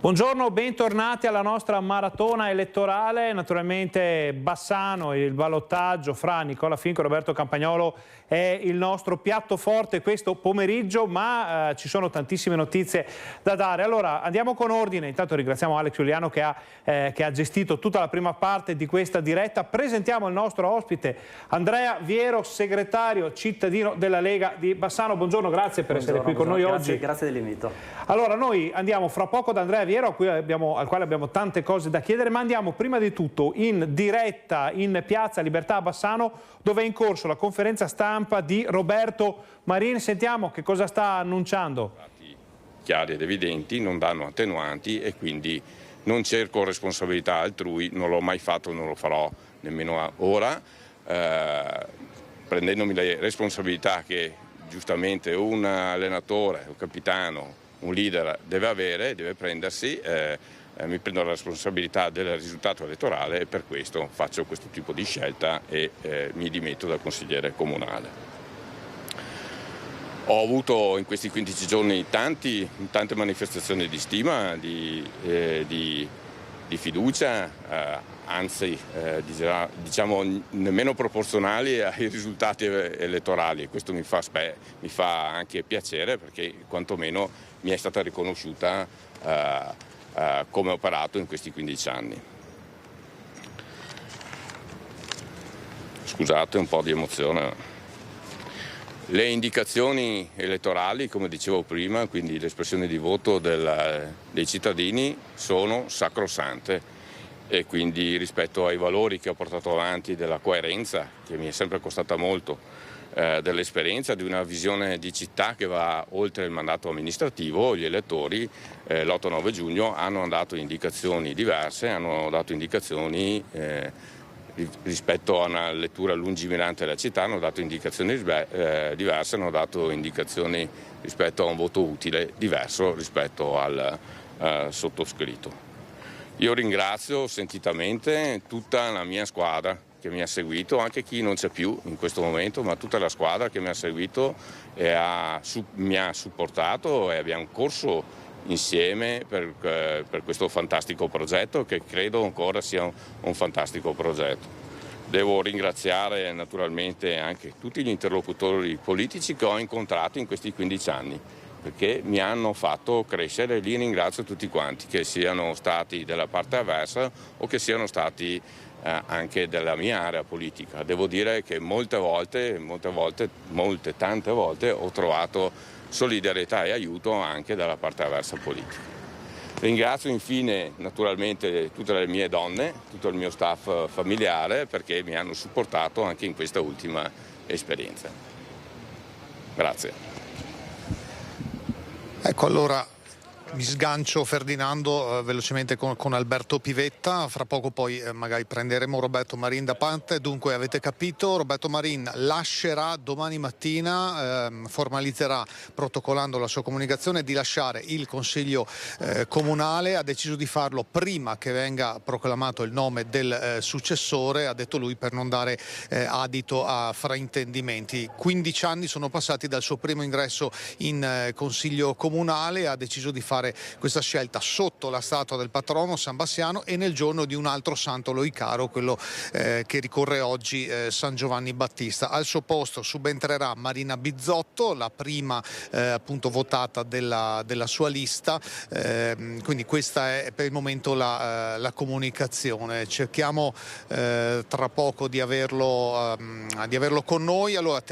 Buongiorno, bentornati alla nostra maratona elettorale. Naturalmente Bassano e il ballottaggio fra Nicola Finco e Roberto Campagnolo è il nostro piatto forte questo pomeriggio, ma ci sono tantissime notizie da dare. Allora andiamo con ordine. Intanto ringraziamo Alex Giuliano che ha gestito tutta la prima parte di questa diretta. Presentiamo il nostro ospite Andrea Viero, segretario cittadino della Lega di Bassano. Buongiorno, grazie per essere qui con noi oggi. Grazie dell'invito. Allora noi andiamo fra poco da Andrea Viero, al quale abbiamo tante cose da chiedere, ma andiamo prima di tutto in diretta in Piazza Libertà a Bassano, dove è in corso la conferenza stampa di Roberto Marin. Sentiamo che cosa sta annunciando. Chiari ed evidenti, non danno attenuanti e quindi non cerco responsabilità altrui, non l'ho mai fatto e non lo farò nemmeno ora, prendendomi le responsabilità che giustamente un allenatore, un capitano, un leader deve prendersi. Mi prendo la responsabilità del risultato elettorale e per questo faccio questo tipo di scelta e mi dimetto da consigliere comunale. Ho avuto in questi 15 giorni tante manifestazioni di stima, di fiducia, anzi diciamo nemmeno proporzionali ai risultati elettorali. Questo mi fa anche piacere, perché quantomeno mi è stata riconosciuta come operato in questi 15 anni. Scusate, un po' di emozione. Le indicazioni elettorali, come dicevo prima, quindi l'espressione di voto dei cittadini, sono sacrosante e quindi rispetto ai valori che ho portato avanti della coerenza, che mi è sempre costata molto, dell'esperienza, di una visione di città che va oltre il mandato amministrativo, gli elettori l'8-9 giugno hanno dato indicazioni diverse, hanno dato indicazioni rispetto a una lettura lungimirante della città, hanno dato indicazioni diverse, hanno dato indicazioni rispetto a un voto utile diverso rispetto al sottoscritto. Io ringrazio sentitamente tutta la mia squadra che mi ha seguito, anche chi non c'è più in questo momento, ma tutta la squadra che mi ha seguito e mi ha supportato, e abbiamo corso insieme per questo fantastico progetto, che credo ancora sia un fantastico progetto. Devo ringraziare naturalmente anche tutti gli interlocutori politici che ho incontrato in questi 15 anni, perché mi hanno fatto crescere. Li ringrazio tutti quanti, che siano stati della parte avversa o che siano stati anche della mia area politica. Devo dire che tante volte ho trovato solidarietà e aiuto anche dalla parte avversa politica. Ringrazio infine naturalmente tutte le mie donne, tutto il mio staff familiare, perché mi hanno supportato anche in questa ultima esperienza. Grazie. Ecco, allora mi sgancio, Ferdinando, velocemente con Alberto Pivetta. Fra poco poi magari prenderemo Roberto Marin da parte. Dunque, avete capito, Roberto Marin lascerà domani mattina, formalizzerà, protocollando la sua comunicazione, di lasciare il Consiglio comunale. Ha deciso di farlo prima che venga proclamato il nome del successore, ha detto lui, per non dare adito a fraintendimenti. 15 anni sono passati dal suo primo ingresso in Consiglio comunale, ha deciso di fare questa scelta sotto la statua del patrono San Bassiano e nel giorno di un altro santo loicaro, quello che ricorre oggi, San Giovanni Battista. Al suo posto subentrerà Marina Bizzotto, la prima appunto votata della sua lista, quindi questa è per il momento la comunicazione. Cerchiamo tra poco di averlo con noi. Allora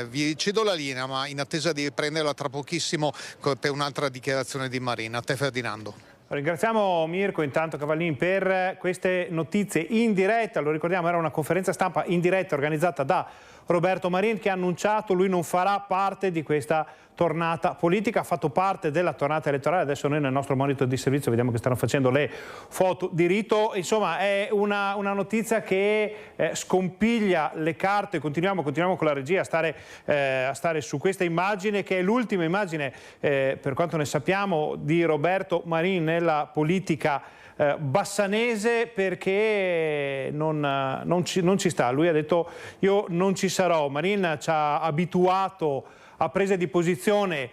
vi cedo la linea, ma in attesa di prenderla tra pochissimo per un'altra dichiarazione di Marina. A te, Ferdinando. Ringraziamo Mirko intanto Cavallin per queste notizie in diretta. Lo ricordiamo, era una conferenza stampa in diretta organizzata da Roberto Marin, che ha annunciato lui non farà parte di questa tornata politica, ha fatto parte della tornata elettorale. Adesso noi nel nostro monitor di servizio vediamo che stanno facendo le foto di rito. Insomma, è una notizia che scompiglia le carte. Continuiamo con la regia a stare su questa immagine, che è l'ultima immagine, per quanto ne sappiamo, di Roberto Marin nella politica bassanese, perché non ci sta. Lui ha detto: io non ci sarò. Marin ci ha abituato a prese di posizione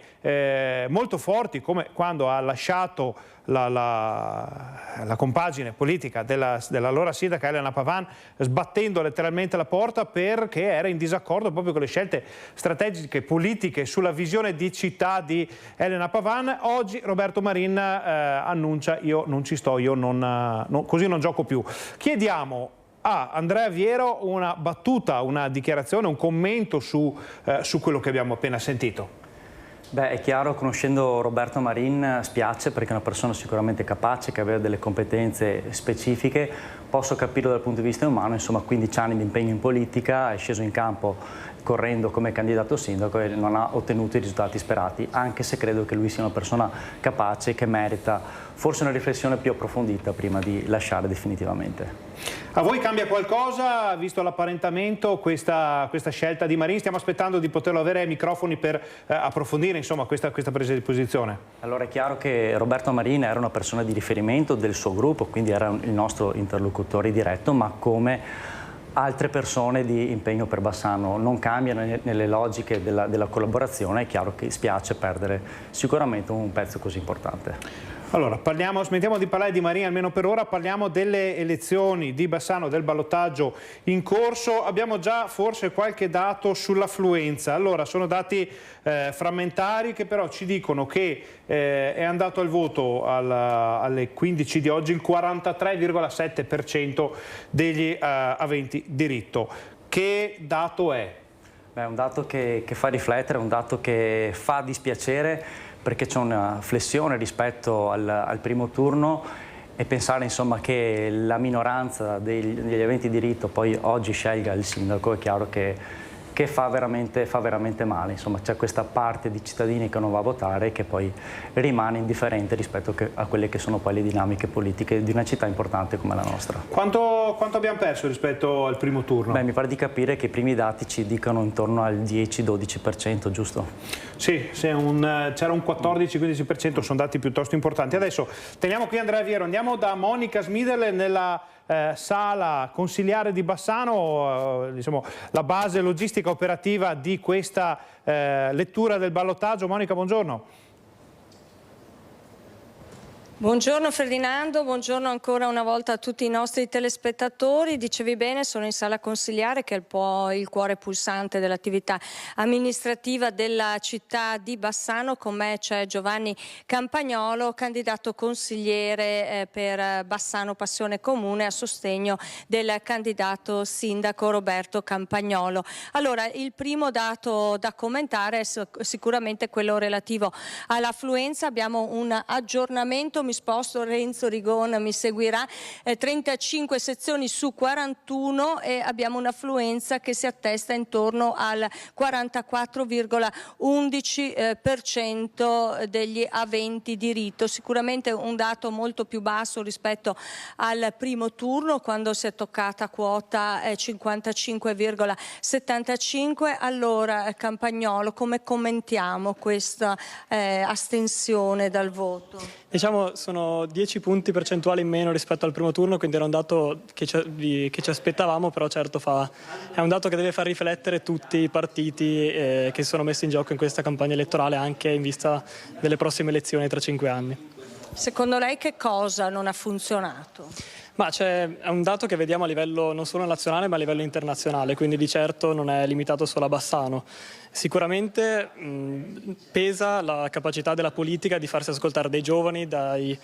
molto forti, come quando ha lasciato la compagine politica dell'allora sindaca Elena Pavan, sbattendo letteralmente la porta perché era in disaccordo proprio con le scelte strategiche politiche sulla visione di città di Elena Pavan. Oggi Roberto Marin annuncia: io non ci sto, così non gioco più. Chiediamo a Andrea Viero una battuta, una dichiarazione, un commento su quello che abbiamo appena sentito. Beh, è chiaro, conoscendo Roberto Marin spiace, perché è una persona sicuramente capace, che aveva delle competenze specifiche. Posso capirlo dal punto di vista umano, insomma 15 anni di impegno in politica, è sceso in campo correndo come candidato sindaco e non ha ottenuto i risultati sperati, anche se credo che lui sia una persona capace che merita forse una riflessione più approfondita prima di lasciare definitivamente. A voi cambia qualcosa, visto l'apparentamento, questa scelta di Marin? Stiamo aspettando di poterlo avere ai microfoni per approfondire insomma, questa presa di posizione. Allora è chiaro che Roberto Marin era una persona di riferimento del suo gruppo, quindi era il nostro interlocutore diretto, ma come altre persone di impegno per Bassano non cambiano nelle logiche della collaborazione. È chiaro che spiace perdere sicuramente un pezzo così importante. Allora, smettiamo di parlare di Marin almeno per ora, parliamo delle elezioni di Bassano, del ballottaggio in corso. Abbiamo già forse qualche dato sull'affluenza. Allora, sono dati frammentari che però ci dicono che è andato al voto alle 15 di oggi il 43,7% degli aventi diritto. Che dato è? Beh, è un dato che fa riflettere, è un dato che fa dispiacere, perché c'è una flessione rispetto al primo turno, e pensare insomma che la minoranza degli aventi diritto poi oggi scelga il sindaco è chiaro che fa veramente male. Insomma, c'è questa parte di cittadini che non va a votare e che poi rimane indifferente rispetto a quelle che sono poi le dinamiche politiche di una città importante come la nostra. Quanto abbiamo perso rispetto al primo turno? Beh, mi pare di capire che i primi dati ci dicano intorno al 10-12%, giusto? Sì, c'era un 14-15%, sono dati piuttosto importanti. Adesso teniamo qui Andrea Viero, andiamo da Monica Smidel nella sala consiliare di Bassano, diciamo, la base logistica operativa di questa lettura del ballottaggio. Monica, buongiorno. Buongiorno Ferdinando, buongiorno ancora una volta a tutti i nostri telespettatori. Dicevi bene, sono in sala consiliare, che è il cuore pulsante dell'attività amministrativa della città di Bassano. Con me c'è Giovanni Campagnolo, candidato consigliere per Bassano Passione Comune a sostegno del candidato sindaco Roberto Campagnolo. Allora, il primo dato da commentare è sicuramente quello relativo all'affluenza. Abbiamo un aggiornamento, mi sposto, Renzo Rigon mi seguirà, 35 sezioni su 41 e abbiamo un'affluenza che si attesta intorno al 44,11% degli aventi diritto. Sicuramente un dato molto più basso rispetto al primo turno, quando si è toccata quota 55,75. Allora, Campagnolo, come commentiamo questa astensione dal voto? Diciamo sono 10 punti percentuali in meno rispetto al primo turno, quindi era un dato che ci aspettavamo, però certo è un dato che deve far riflettere tutti i partiti che si sono messi in gioco in questa campagna elettorale, anche in vista delle prossime elezioni tra 5 anni. Secondo lei che cosa non ha funzionato? Ma è un dato che vediamo a livello non solo nazionale ma a livello internazionale, quindi di certo non è limitato solo a Bassano. Sicuramente pesa la capacità della politica di farsi ascoltare dai giovani, dai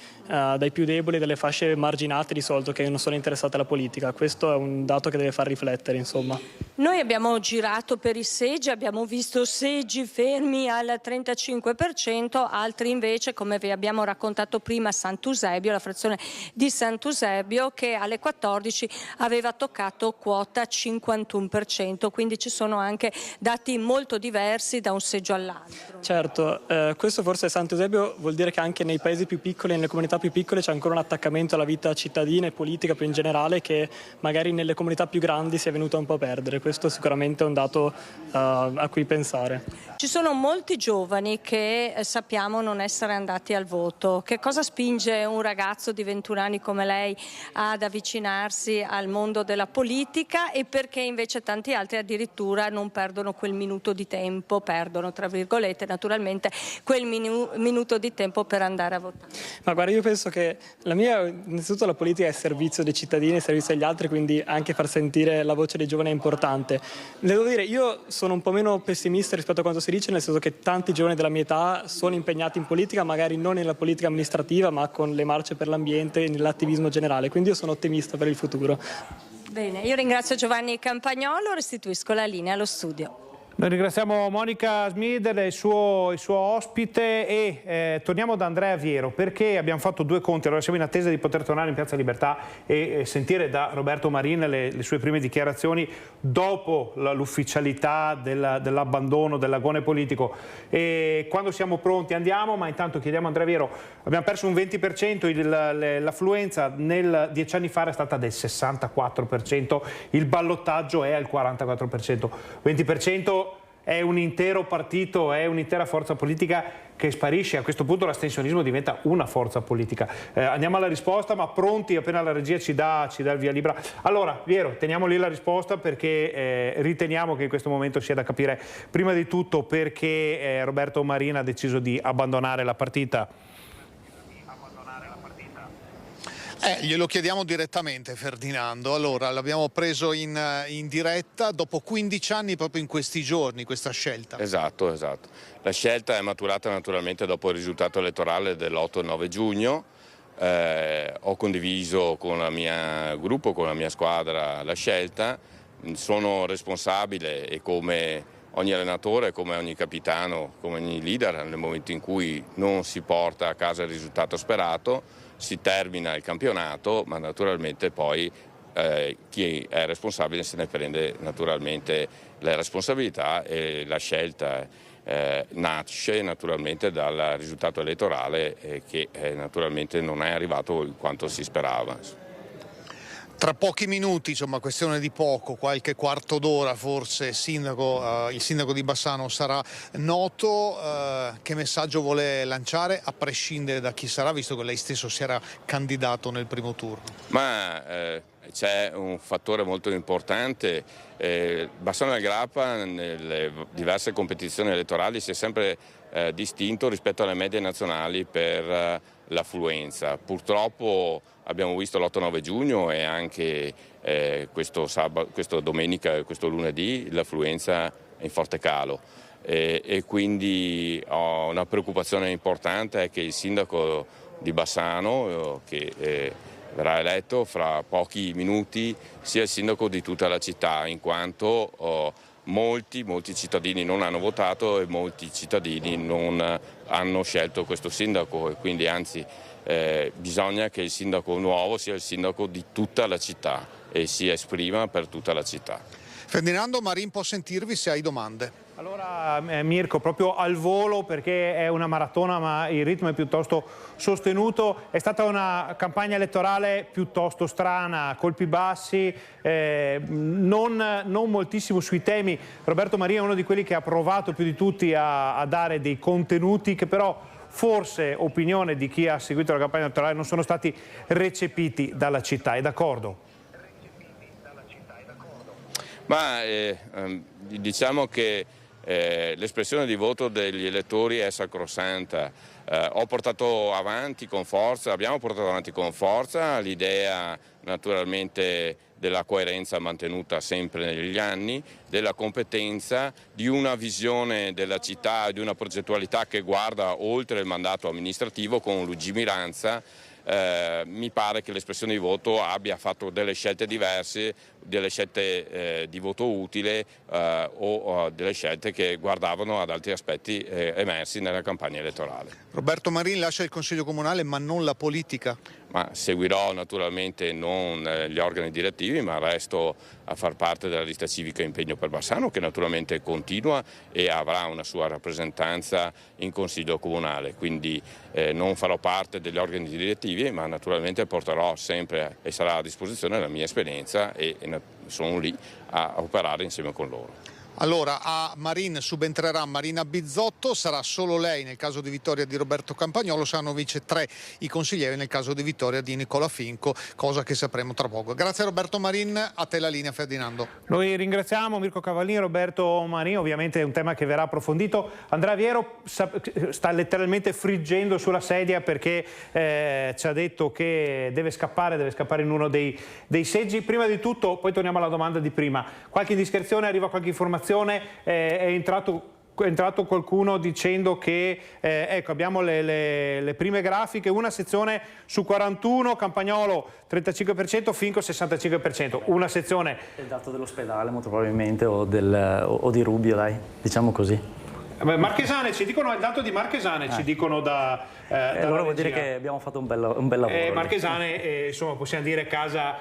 più deboli, dalle fasce marginate di solito che non sono interessate alla politica. Questo è un dato che deve far riflettere, insomma. Noi abbiamo girato per i seggi, abbiamo visto seggi fermi al 35%, altri invece, come vi abbiamo raccontato prima, Sant'Eusebio, la frazione di Sant'Eusebio, che alle 14 aveva toccato quota 51%, quindi ci sono anche dati molto diversi da un seggio all'altro. Certo, questo forse Sant'Eusebio vuol dire che anche nei paesi più piccoli, nelle comunità più piccole c'è ancora un attaccamento alla vita cittadina e politica più in generale che magari nelle comunità più grandi si è venuto un po' a perdere. Questo sicuramente è un dato a cui pensare. Ci sono molti giovani che sappiamo non essere andati al voto. Che cosa spinge un ragazzo di 21 anni come lei ad avvicinarsi al mondo della politica e perché invece tanti altri addirittura non perdono quel minuto di tempo, perdono tra virgolette naturalmente quel minuto di tempo per andare a votare. Ma guarda, io penso che innanzitutto la politica è servizio dei cittadini, servizio agli altri, quindi anche far sentire la voce dei giovani è importante. Devo dire, io sono un po' meno pessimista rispetto a quanto si dice, nel senso che tanti giovani della mia età sono impegnati in politica, magari non nella politica amministrativa, ma con le marce per l'ambiente e nell'attivismo generale, quindi io sono ottimista per il futuro. Bene, io ringrazio Giovanni Campagnolo, restituisco la linea allo studio. Noi ringraziamo Monica Smid, il suo ospite, e torniamo da Andrea Viero perché abbiamo fatto due conti. Allora siamo in attesa di poter tornare in Piazza Libertà e sentire da Roberto Marin le sue prime dichiarazioni dopo l'ufficialità dell'abbandono dell'agone politico. E quando siamo pronti andiamo, ma intanto chiediamo a Andrea Viero, abbiamo perso un 20%, l'affluenza 10 anni fa era stata del 64%, il ballottaggio è al 44%, 20% è un intero partito, è un'intera forza politica che sparisce. A questo punto l'astensionismo diventa una forza politica. Andiamo alla risposta, ma pronti appena la regia ci dà il via libera. Allora, Viero, teniamo lì la risposta perché riteniamo che in questo momento sia da capire prima di tutto perché Roberto Marin ha deciso di abbandonare la partita. Glielo chiediamo direttamente, Ferdinando. Allora, l'abbiamo preso in diretta dopo 15 anni, proprio in questi giorni, questa scelta. Esatto. La scelta è maturata naturalmente dopo il risultato elettorale dell'8 e 9 giugno. Ho condiviso con il mio gruppo, con la mia squadra la scelta. Sono responsabile e come ogni allenatore, come ogni capitano, come ogni leader, nel momento in cui non si porta a casa il risultato sperato, si termina il campionato, ma naturalmente poi chi è responsabile se ne prende naturalmente le responsabilità e la scelta nasce naturalmente dal risultato elettorale che naturalmente non è arrivato quanto si sperava. Tra pochi minuti, insomma, questione di poco, qualche quarto d'ora forse, il sindaco di Bassano sarà noto. Che messaggio vuole lanciare, a prescindere da chi sarà, visto che lei stesso si era candidato nel primo turno? Ma c'è un fattore molto importante. Bassano del Grappa nelle diverse competizioni elettorali si è sempre distinto rispetto alle medie nazionali per l'affluenza. Purtroppo abbiamo visto l'8-9 giugno e anche questa domenica e questo lunedì l'affluenza è in forte calo e quindi ho una preoccupazione importante, è che il sindaco di Bassano che verrà eletto fra pochi minuti sia il sindaco di tutta la città, in quanto molti cittadini non hanno votato e molti cittadini non hanno scelto questo sindaco e quindi anzi bisogna che il sindaco nuovo sia il sindaco di tutta la città e si esprima per tutta la città. Ferdinando, Marin può sentirvi se hai domande. Allora Mirko, proprio al volo perché è una maratona ma il ritmo è piuttosto sostenuto, è stata una campagna elettorale piuttosto strana, colpi bassi, non moltissimo sui temi. Roberto Marin è uno di quelli che ha provato più di tutti a dare dei contenuti che però forse, opinione di chi ha seguito la campagna elettorale, non sono stati recepiti dalla città. È d'accordo? Ma diciamo che l'espressione di voto degli elettori è sacrosanta. Abbiamo portato avanti con forza l'idea naturalmente della coerenza mantenuta sempre negli anni, della competenza, di una visione della città, di una progettualità che guarda oltre il mandato amministrativo con lungimiranza. Mi pare che l'espressione di voto abbia fatto delle scelte diverse, delle scelte di voto utile o delle scelte che guardavano ad altri aspetti emersi nella campagna elettorale. Roberto Marin lascia il Consiglio Comunale ma non la politica? Ma seguirò naturalmente non gli organi direttivi, ma resto a far parte della lista civica Impegno per Bassano, che naturalmente continua e avrà una sua rappresentanza in Consiglio Comunale, quindi non farò parte degli organi direttivi, ma naturalmente porterò sempre e sarà a disposizione la mia esperienza e sono lì a operare insieme con loro. Allora, a Marin subentrerà Marina Bizzotto, sarà solo lei nel caso di vittoria di Roberto Campagnolo, saranno invece 3 i consiglieri nel caso di vittoria di Nicola Finco, cosa che sapremo tra poco. Grazie Roberto Marin, a te la linea Ferdinando. Noi ringraziamo Mirko Cavallini, Roberto Marin, ovviamente è un tema che verrà approfondito. Andrea Viero sta letteralmente friggendo sulla sedia perché ci ha detto che deve scappare in uno dei seggi. Prima di tutto, poi torniamo alla domanda di prima, qualche indiscrezione, arriva qualche informazione? È entrato qualcuno dicendo che ecco, abbiamo le prime grafiche, una sezione su 41, Campagnolo 35%, Finco 65%, una sezione. È il dato dell'ospedale molto probabilmente o di Rubio, dai, diciamo così. Marchesane ci dicono, il dato di Marchesane ci dicono allora vuol dire che abbiamo fatto un bel lavoro. Marchesane, insomma, possiamo dire casa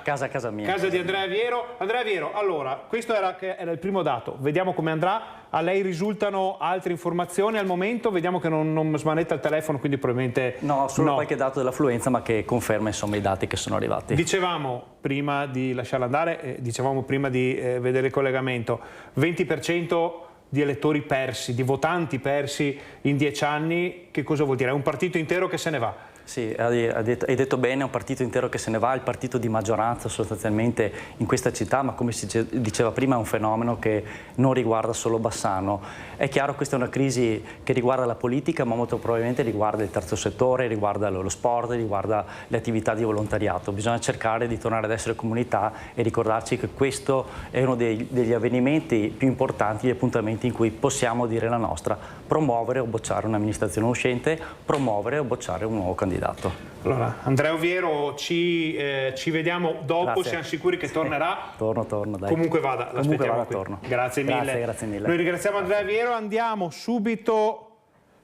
mia. Casa di Andrea Viero. Andrea Viero, allora, questo era il primo dato. Vediamo come andrà. A lei risultano altre informazioni al momento? Vediamo che non smanetta il telefono, quindi probabilmente no, solo qualche dato dell'affluenza, ma che conferma insomma i dati che sono arrivati. Dicevamo prima di lasciarla andare, dicevamo prima di vedere il collegamento, 20% di elettori persi, di votanti persi in 10 anni, che cosa vuol dire? È un partito intero che se ne va. Sì, hai detto bene, è un partito intero che se ne va, il partito di maggioranza sostanzialmente in questa città, ma come si diceva prima è un fenomeno che non riguarda solo Bassano. È chiaro che questa è una crisi che riguarda la politica, ma molto probabilmente riguarda il terzo settore, riguarda lo sport, riguarda le attività di volontariato. Bisogna cercare di tornare ad essere comunità e ricordarci che questo è uno degli avvenimenti più importanti, gli appuntamenti in cui possiamo dire la nostra, promuovere o bocciare un'amministrazione uscente, promuovere o bocciare un nuovo candidato. Allora, Andrea Viero, ci vediamo dopo. Grazie. Siamo sicuri che tornerà? Torno, dai. Comunque vada, l'aspettiamo qui. Torno. Grazie mille. Grazie mille. Noi ringraziamo Andrea Viero, andiamo subito.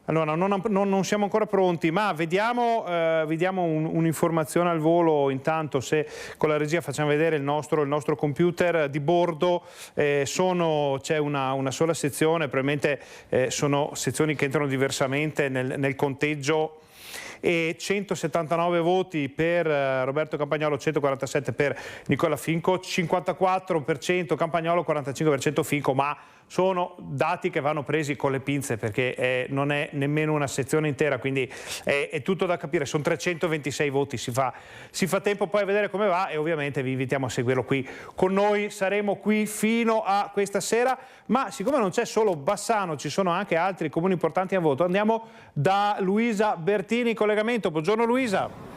Allora, non siamo ancora pronti, ma vediamo un'informazione al volo intanto, se con la regia facciamo vedere il nostro computer di bordo. C'è una sola sezione, probabilmente sono sezioni che entrano diversamente nel conteggio, e 179 voti per Roberto Campagnolo, 147 per Nicola Finco, 54% Campagnolo, 45% Finco, ma sono dati che vanno presi con le pinze perché non è nemmeno una sezione intera, quindi è tutto da capire. Sono 326 voti, si fa tempo poi a vedere come va, e ovviamente vi invitiamo a seguirlo qui con noi. Saremo qui fino a questa sera, ma siccome non c'è solo Bassano, ci sono anche altri comuni importanti a voto. Andiamo da Luisa Bertini in collegamento. Buongiorno Luisa.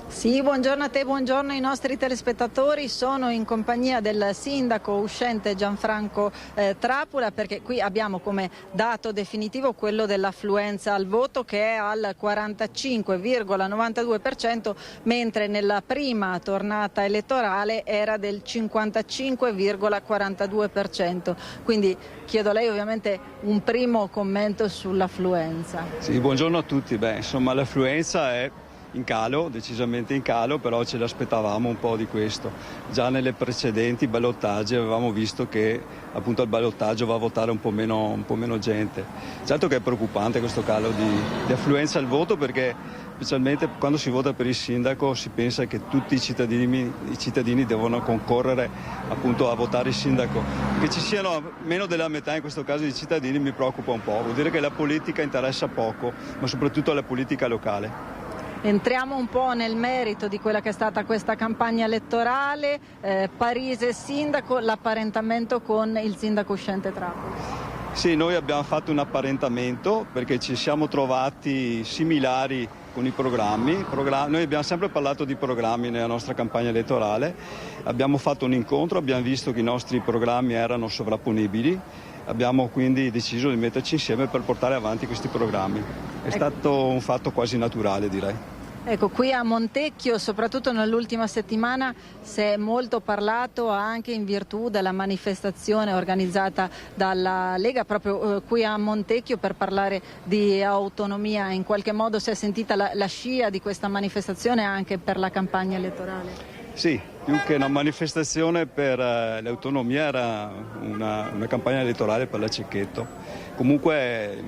Sì, buongiorno a te, buongiorno ai nostri telespettatori. Sono in compagnia del sindaco uscente Gianfranco Trapula, perché qui abbiamo come dato definitivo quello dell'affluenza al voto, che è al 45,92%, mentre nella prima tornata elettorale era del 55,42%. Quindi chiedo a lei ovviamente un primo commento sull'affluenza. Sì, buongiorno a tutti. Insomma, l'affluenza è in calo, decisamente in calo, però ce l'aspettavamo un po' di questo. Già nelle precedenti ballottaggi avevamo visto che appunto al ballottaggio va a votare un po' meno gente. Certo che è preoccupante questo calo di affluenza al voto, perché specialmente quando si vota per il sindaco si pensa che tutti i cittadini devono concorrere appunto a votare il sindaco. Che ci siano meno della metà in questo caso di cittadini mi preoccupa un po', vuol dire che la politica interessa poco, ma soprattutto la politica locale. Entriamo un po' nel merito di quella che è stata questa campagna elettorale, Parise sindaco, l'apparentamento con il sindaco uscente Trapula. Sì, noi abbiamo fatto un apparentamento perché ci siamo trovati similari con i programmi. Noi abbiamo sempre parlato di programmi nella nostra campagna elettorale, abbiamo fatto un incontro, abbiamo visto che i nostri programmi erano sovrapponibili. Abbiamo quindi deciso di metterci insieme per portare avanti questi programmi. È stato un fatto quasi naturale, direi. Ecco, qui a Montecchio, soprattutto nell'ultima settimana, si è molto parlato anche in virtù della manifestazione organizzata dalla Lega proprio qui a Montecchio per parlare di autonomia. In qualche modo si è sentita la scia di questa manifestazione anche per la campagna elettorale? Sì, più che una manifestazione per l'autonomia era una campagna elettorale per la Cecchetto. Comunque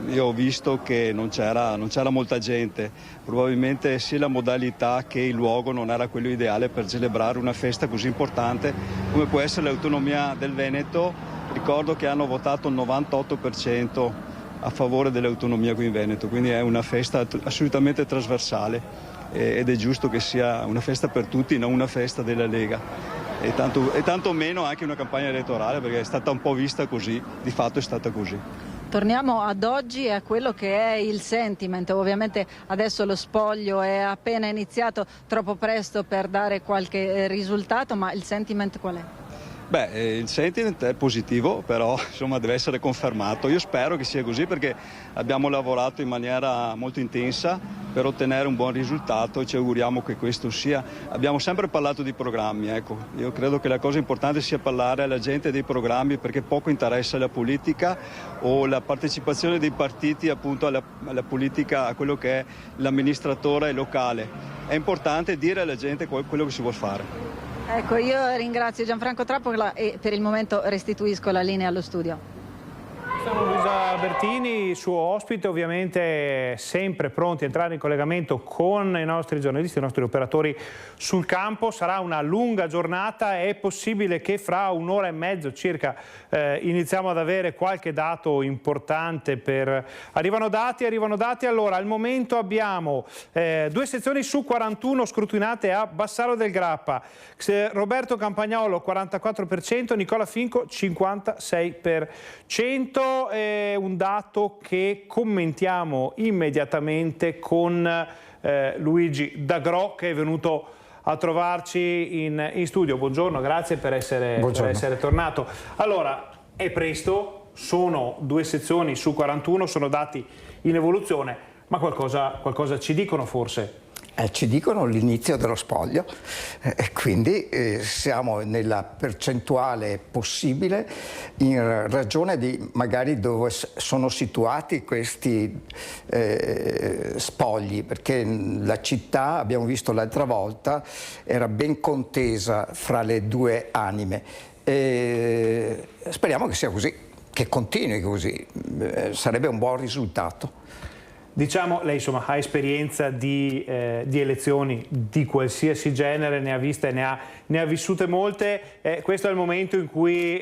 io ho visto che non c'era molta gente, probabilmente sia la modalità che il luogo non era quello ideale per celebrare una festa così importante come può essere l'autonomia del Veneto. Ricordo che hanno votato il 98% a favore dell'autonomia qui in Veneto, quindi è una festa assolutamente trasversale ed è giusto che sia una festa per tutti, non una festa della Lega. E tanto meno anche una campagna elettorale, perché è stata un po' vista così, di fatto è stata così. Torniamo ad oggi e a quello che è il sentiment. Ovviamente adesso lo spoglio è appena iniziato, troppo presto per dare qualche risultato, ma il sentiment qual è? Beh, il sentiment è positivo, però insomma deve essere confermato. Io spero che sia così, perché abbiamo lavorato in maniera molto intensa per ottenere un buon risultato e ci auguriamo che questo sia. Abbiamo sempre parlato di programmi, ecco. Io credo che la cosa importante sia parlare alla gente dei programmi, perché poco interessa la politica o la partecipazione dei partiti appunto alla politica, a quello che è l'amministratore locale. È importante dire alla gente quello che si vuole fare. Ecco, io ringrazio Gianfranco Trappola e per il momento restituisco la linea allo studio. Siamo Luisa Bertini, suo ospite, ovviamente sempre pronti a entrare in collegamento con i nostri giornalisti, i nostri operatori sul campo. Sarà una lunga giornata, è possibile che fra un'ora e mezzo circa iniziamo ad avere qualche dato importante. Arrivano dati. Allora, al momento abbiamo 2 sezioni su 41 scrutinate a Bassano del Grappa. Roberto Campagnolo 44%, Nicola Finco 56%. È un dato che commentiamo immediatamente con Luigi D'Agro, che è venuto a trovarci in studio. Buongiorno, grazie per essere tornato. Allora, è presto, sono 2 sezioni su 41, sono dati in evoluzione, ma qualcosa ci dicono forse? Ci dicono l'inizio dello spoglio, quindi siamo nella percentuale possibile in ragione di magari dove sono situati questi spogli, perché la città, abbiamo visto l'altra volta, era ben contesa fra le 2 anime. Speriamo che sia così, che continui così, sarebbe un buon risultato. Diciamo, lei insomma ha esperienza di elezioni di qualsiasi genere, ne ha viste, ne ha vissute molte. Questo è il momento in cui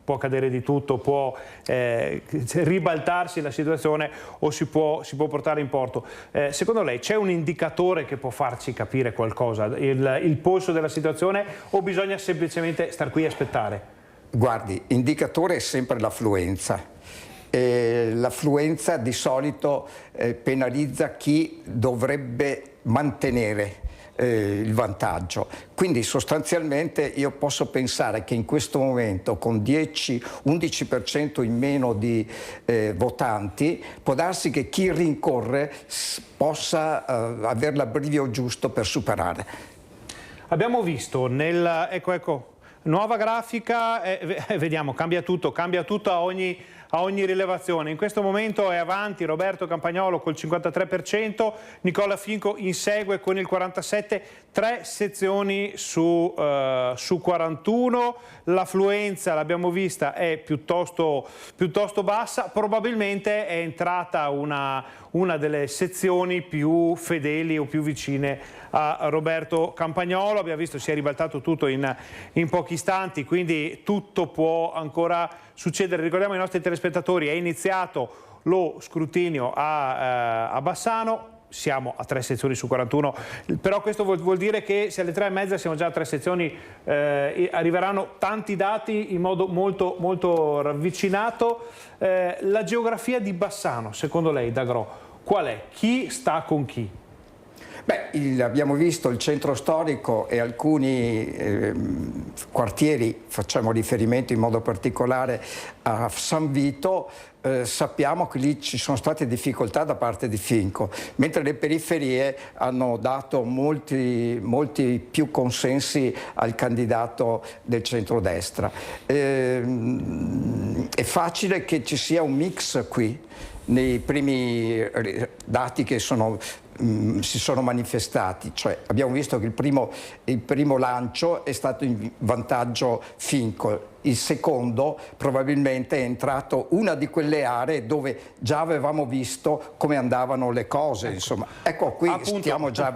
può accadere di tutto, può ribaltarsi la situazione o si può portare in porto. Secondo lei c'è un indicatore che può farci capire qualcosa, il polso della situazione, o bisogna semplicemente star qui e aspettare? Guardi, indicatore è sempre l'affluenza. L'affluenza di solito penalizza chi dovrebbe mantenere il vantaggio, quindi sostanzialmente io posso pensare che in questo momento con 10-11% in meno di votanti può darsi che chi rincorre possa avere l'abbrivio giusto per superare. Abbiamo visto ecco, nuova grafica, vediamo, cambia tutto a ogni rilevazione. In questo momento è avanti Roberto Campagnolo col 53%, Nicola Finco insegue con il 47%, 3 sezioni su 41. L'affluenza, l'abbiamo vista, è piuttosto bassa, probabilmente è entrata una delle sezioni più fedeli o più vicine a Roberto Campagnolo. Abbiamo visto si è ribaltato tutto in pochi istanti, quindi tutto può ancora succedere. Ricordiamo ai nostri telespettatori, è iniziato lo scrutinio a Bassano, siamo a 3 sezioni su 41, però questo vuol dire che se alle 3:30 siamo già a 3 sezioni, arriveranno tanti dati in modo molto, molto ravvicinato. La geografia di Bassano, secondo lei, D'Agro, qual è? Chi sta con chi? Beh, abbiamo visto il centro storico e alcuni quartieri, facciamo riferimento in modo particolare a San Vito, sappiamo che lì ci sono state difficoltà da parte di Finco, mentre le periferie hanno dato molti più consensi al candidato del centrodestra. È facile che ci sia un mix qui. Nei primi dati che sono si sono manifestati, cioè abbiamo visto che il primo lancio è stato in vantaggio Finco, il secondo probabilmente è entrato una di quelle aree dove già avevamo visto come andavano le cose, insomma. Ecco, qui appunto, stiamo già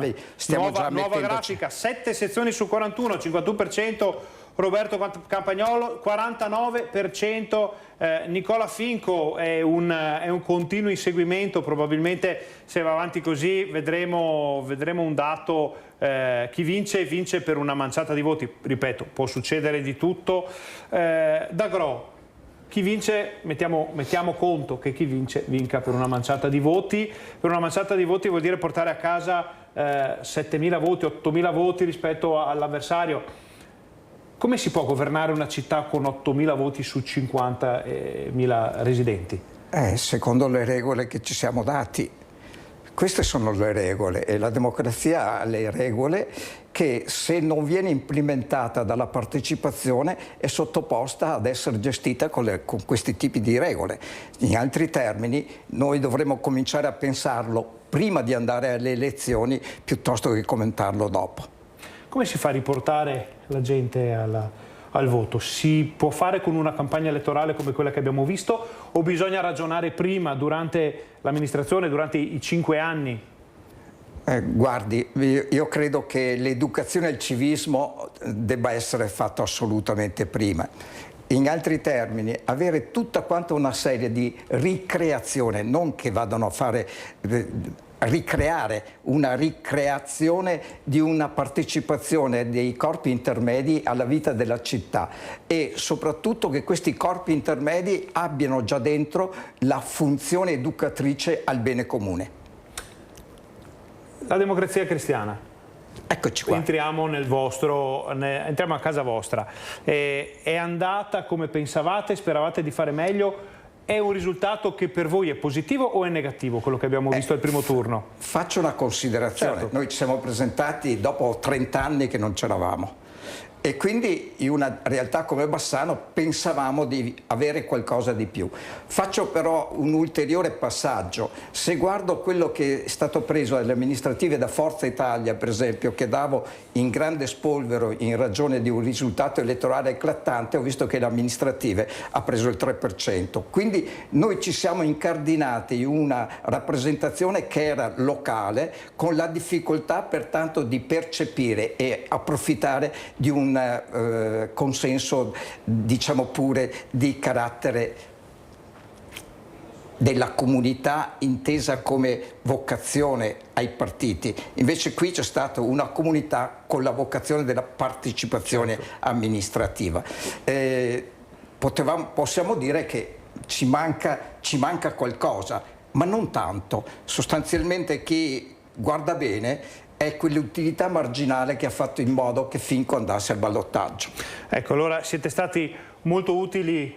nuova grafica, 7 sezioni su 41, 51% Roberto Campagnolo, 49% Nicola Finco. È un continuo inseguimento, probabilmente se va avanti così vedremo un dato, chi vince per una manciata di voti, ripeto, può succedere di tutto. D'Agro, chi vince, mettiamo conto che chi vinca per una manciata di voti. Per una manciata di voti vuol dire portare a casa 7.000 voti, 8.000 voti rispetto all'avversario. Come si può governare una città con 8.000 voti su 50.000 residenti? Secondo le regole che ci siamo dati. Queste sono le regole e la democrazia ha le regole che, se non viene implementata dalla partecipazione, è sottoposta ad essere gestita con questi tipi di regole. In altri termini, noi dovremmo cominciare a pensarlo prima di andare alle elezioni piuttosto che commentarlo dopo. Come si fa a riportare la gente al voto? Si può fare con una campagna elettorale come quella che abbiamo visto, o bisogna ragionare prima, durante l'amministrazione, durante i 5 anni? Guardi, io credo che l'educazione al civismo debba essere fatta assolutamente prima. In altri termini, avere tutta quanta una serie di ricreazione, non che vadano a fare ricreare una ricreazione di una partecipazione dei corpi intermedi alla vita della città, e soprattutto che questi corpi intermedi abbiano già dentro la funzione educatrice al bene comune. La Democrazia Cristiana. Eccoci qua. Entriamo a casa vostra. È andata come pensavate? Speravate di fare meglio? È un risultato che per voi è positivo o è negativo, quello che abbiamo visto al primo turno? Faccio una considerazione. Certo. Noi ci siamo presentati dopo 30 anni che non c'eravamo. E quindi in una realtà come Bassano pensavamo di avere qualcosa di più. Faccio però un ulteriore passaggio. Se guardo quello che è stato preso alle amministrative da Forza Italia, per esempio, che davo in grande spolvero in ragione di un risultato elettorale eclatante, ho visto che le amministrative ha preso il 3%. Quindi noi ci siamo incardinati in una rappresentazione che era locale, con la difficoltà pertanto di percepire e approfittare di un consenso, diciamo pure, di carattere della comunità intesa come vocazione ai partiti. Invece qui c'è stata una comunità con la vocazione della partecipazione amministrativa. Possiamo dire che ci manca qualcosa, ma non tanto. Sostanzialmente chi guarda bene è quell'utilità marginale che ha fatto in modo che Finco andasse al ballottaggio. Ecco, allora siete stati molto utili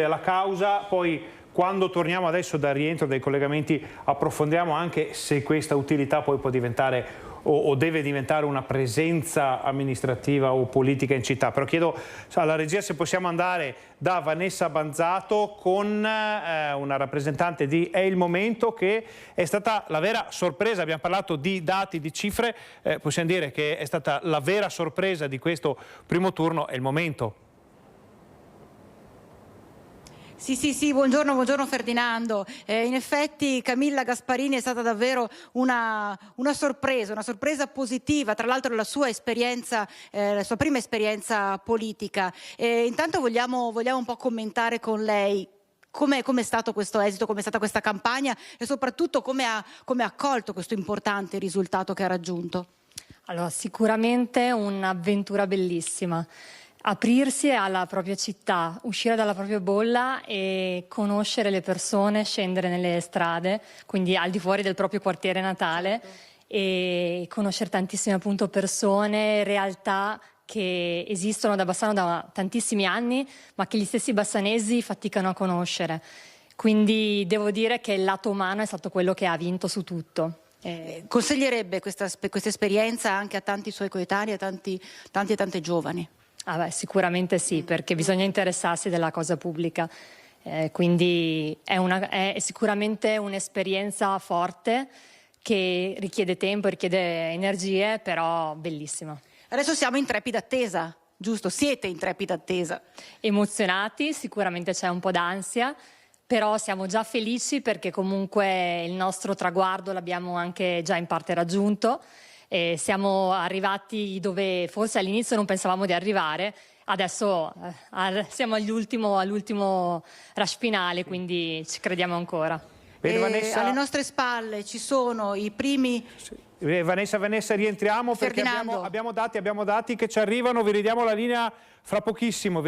alla causa. Poi, quando torniamo adesso dal rientro dei collegamenti, approfondiamo anche se questa utilità poi può diventare o deve diventare una presenza amministrativa o politica in città. Però chiedo alla regia se possiamo andare da Vanessa Banzato con una rappresentante di È il Momento, che è stata la vera sorpresa. Abbiamo parlato di dati, di cifre, possiamo dire che è stata la vera sorpresa di questo primo turno. È il Momento. Sì, buongiorno Ferdinando. In effetti Camilla Gasparini è stata davvero una sorpresa positiva, tra l'altro la sua prima esperienza politica. Intanto vogliamo un po' commentare con lei come è stato questo esito, come è stata questa campagna e soprattutto come ha accolto questo importante risultato che ha raggiunto. Allora, sicuramente un'avventura bellissima. Aprirsi alla propria città, uscire dalla propria bolla e conoscere le persone, scendere nelle strade, quindi al di fuori del proprio quartiere natale, e conoscere tantissime appunto persone, realtà che esistono da Bassano da tantissimi anni, ma che gli stessi bassanesi faticano a conoscere. Quindi devo dire che il lato umano è stato quello che ha vinto su tutto. Consiglierebbe questa esperienza anche a tanti suoi coetanei, a tanti e tante giovani? Sicuramente sì, perché bisogna interessarsi della cosa pubblica, quindi è sicuramente un'esperienza forte che richiede tempo, richiede energie, però bellissima. Adesso siamo in trepida attesa, giusto? Siete in trepida attesa. Emozionati, sicuramente c'è un po' d'ansia, però siamo già felici perché comunque il nostro traguardo l'abbiamo anche già in parte raggiunto. E siamo arrivati dove forse all'inizio non pensavamo di arrivare, adesso siamo all'ultimo rush finale, quindi ci crediamo ancora. Vanessa, alle nostre spalle ci sono i primi... Vanessa, rientriamo perché abbiamo dati che ci arrivano, vi ridiamo la linea fra pochissimo.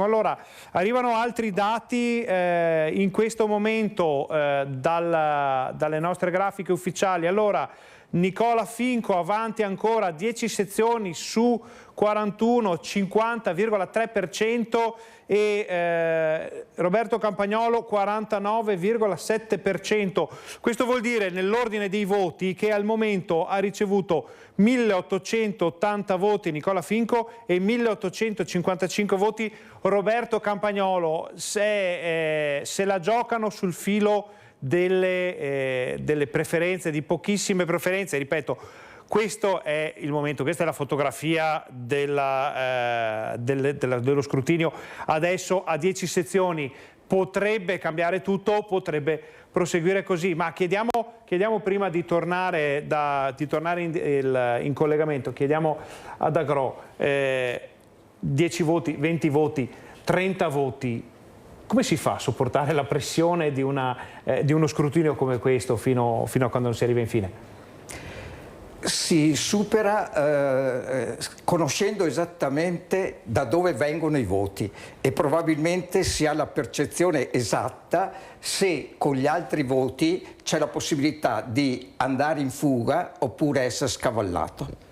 Allora, arrivano altri dati in questo momento dalle nostre grafiche ufficiali. Allora, Nicola Finco avanti ancora 10 sezioni su 41, 50,3% e Roberto Campagnolo 49,7%. Questo vuol dire nell'ordine dei voti che al momento ha ricevuto 1880 voti Nicola Finco e 1855 voti Roberto Campagnolo. Se la giocano sul filo delle preferenze, di pochissime preferenze, ripeto. Questo è il momento, questa è la fotografia dello scrutinio. Adesso a 10 sezioni potrebbe cambiare tutto, potrebbe proseguire così, ma chiediamo prima di tornare in collegamento, chiediamo ad Agro 10 voti, 20 voti, 30 voti. Come si fa a sopportare la pressione di uno scrutinio come questo fino a quando non si arriva infine? Si supera conoscendo esattamente da dove vengono i voti e probabilmente si ha la percezione esatta se con gli altri voti c'è la possibilità di andare in fuga oppure essere scavallato.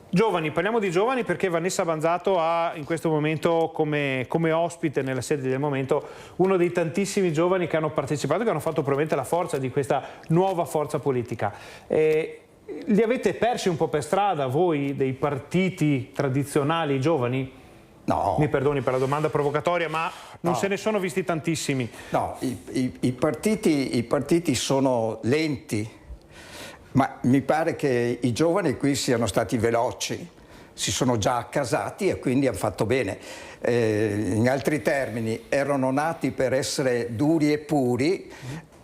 Giovani, parliamo di giovani perché Vanessa Banzato ha in questo momento come ospite nella sede del momento uno dei tantissimi giovani che hanno partecipato, che hanno fatto probabilmente la forza di questa nuova forza politica. Li avete persi un po' per strada voi dei partiti tradizionali giovani? No. Mi perdoni per la domanda provocatoria, ma non se ne sono visti tantissimi. No, i partiti sono lenti, ma mi pare che i giovani qui siano stati veloci, si sono già accasati e quindi hanno fatto bene. In altri termini, erano nati per essere duri e puri,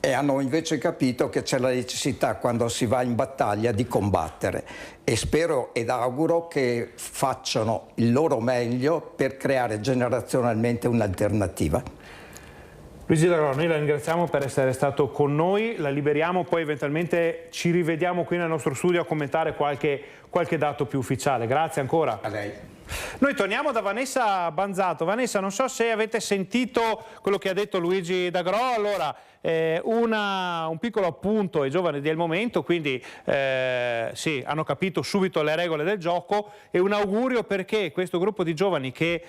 e hanno invece capito che c'è la necessità, quando si va in battaglia, di combattere. E spero ed auguro che facciano il loro meglio per creare generazionalmente un'alternativa. Luigi D'Agro, noi la ringraziamo per essere stato con noi, la liberiamo, poi eventualmente ci rivediamo qui nel nostro studio a commentare qualche dato più ufficiale. Grazie ancora. A lei. Noi torniamo da Vanessa Banzato. Vanessa, non so se avete sentito quello che ha detto Luigi D'Agro. Allora, un piccolo appunto ai giovani del momento, quindi sì, hanno capito subito le regole del gioco, e un augurio perché questo gruppo di giovani che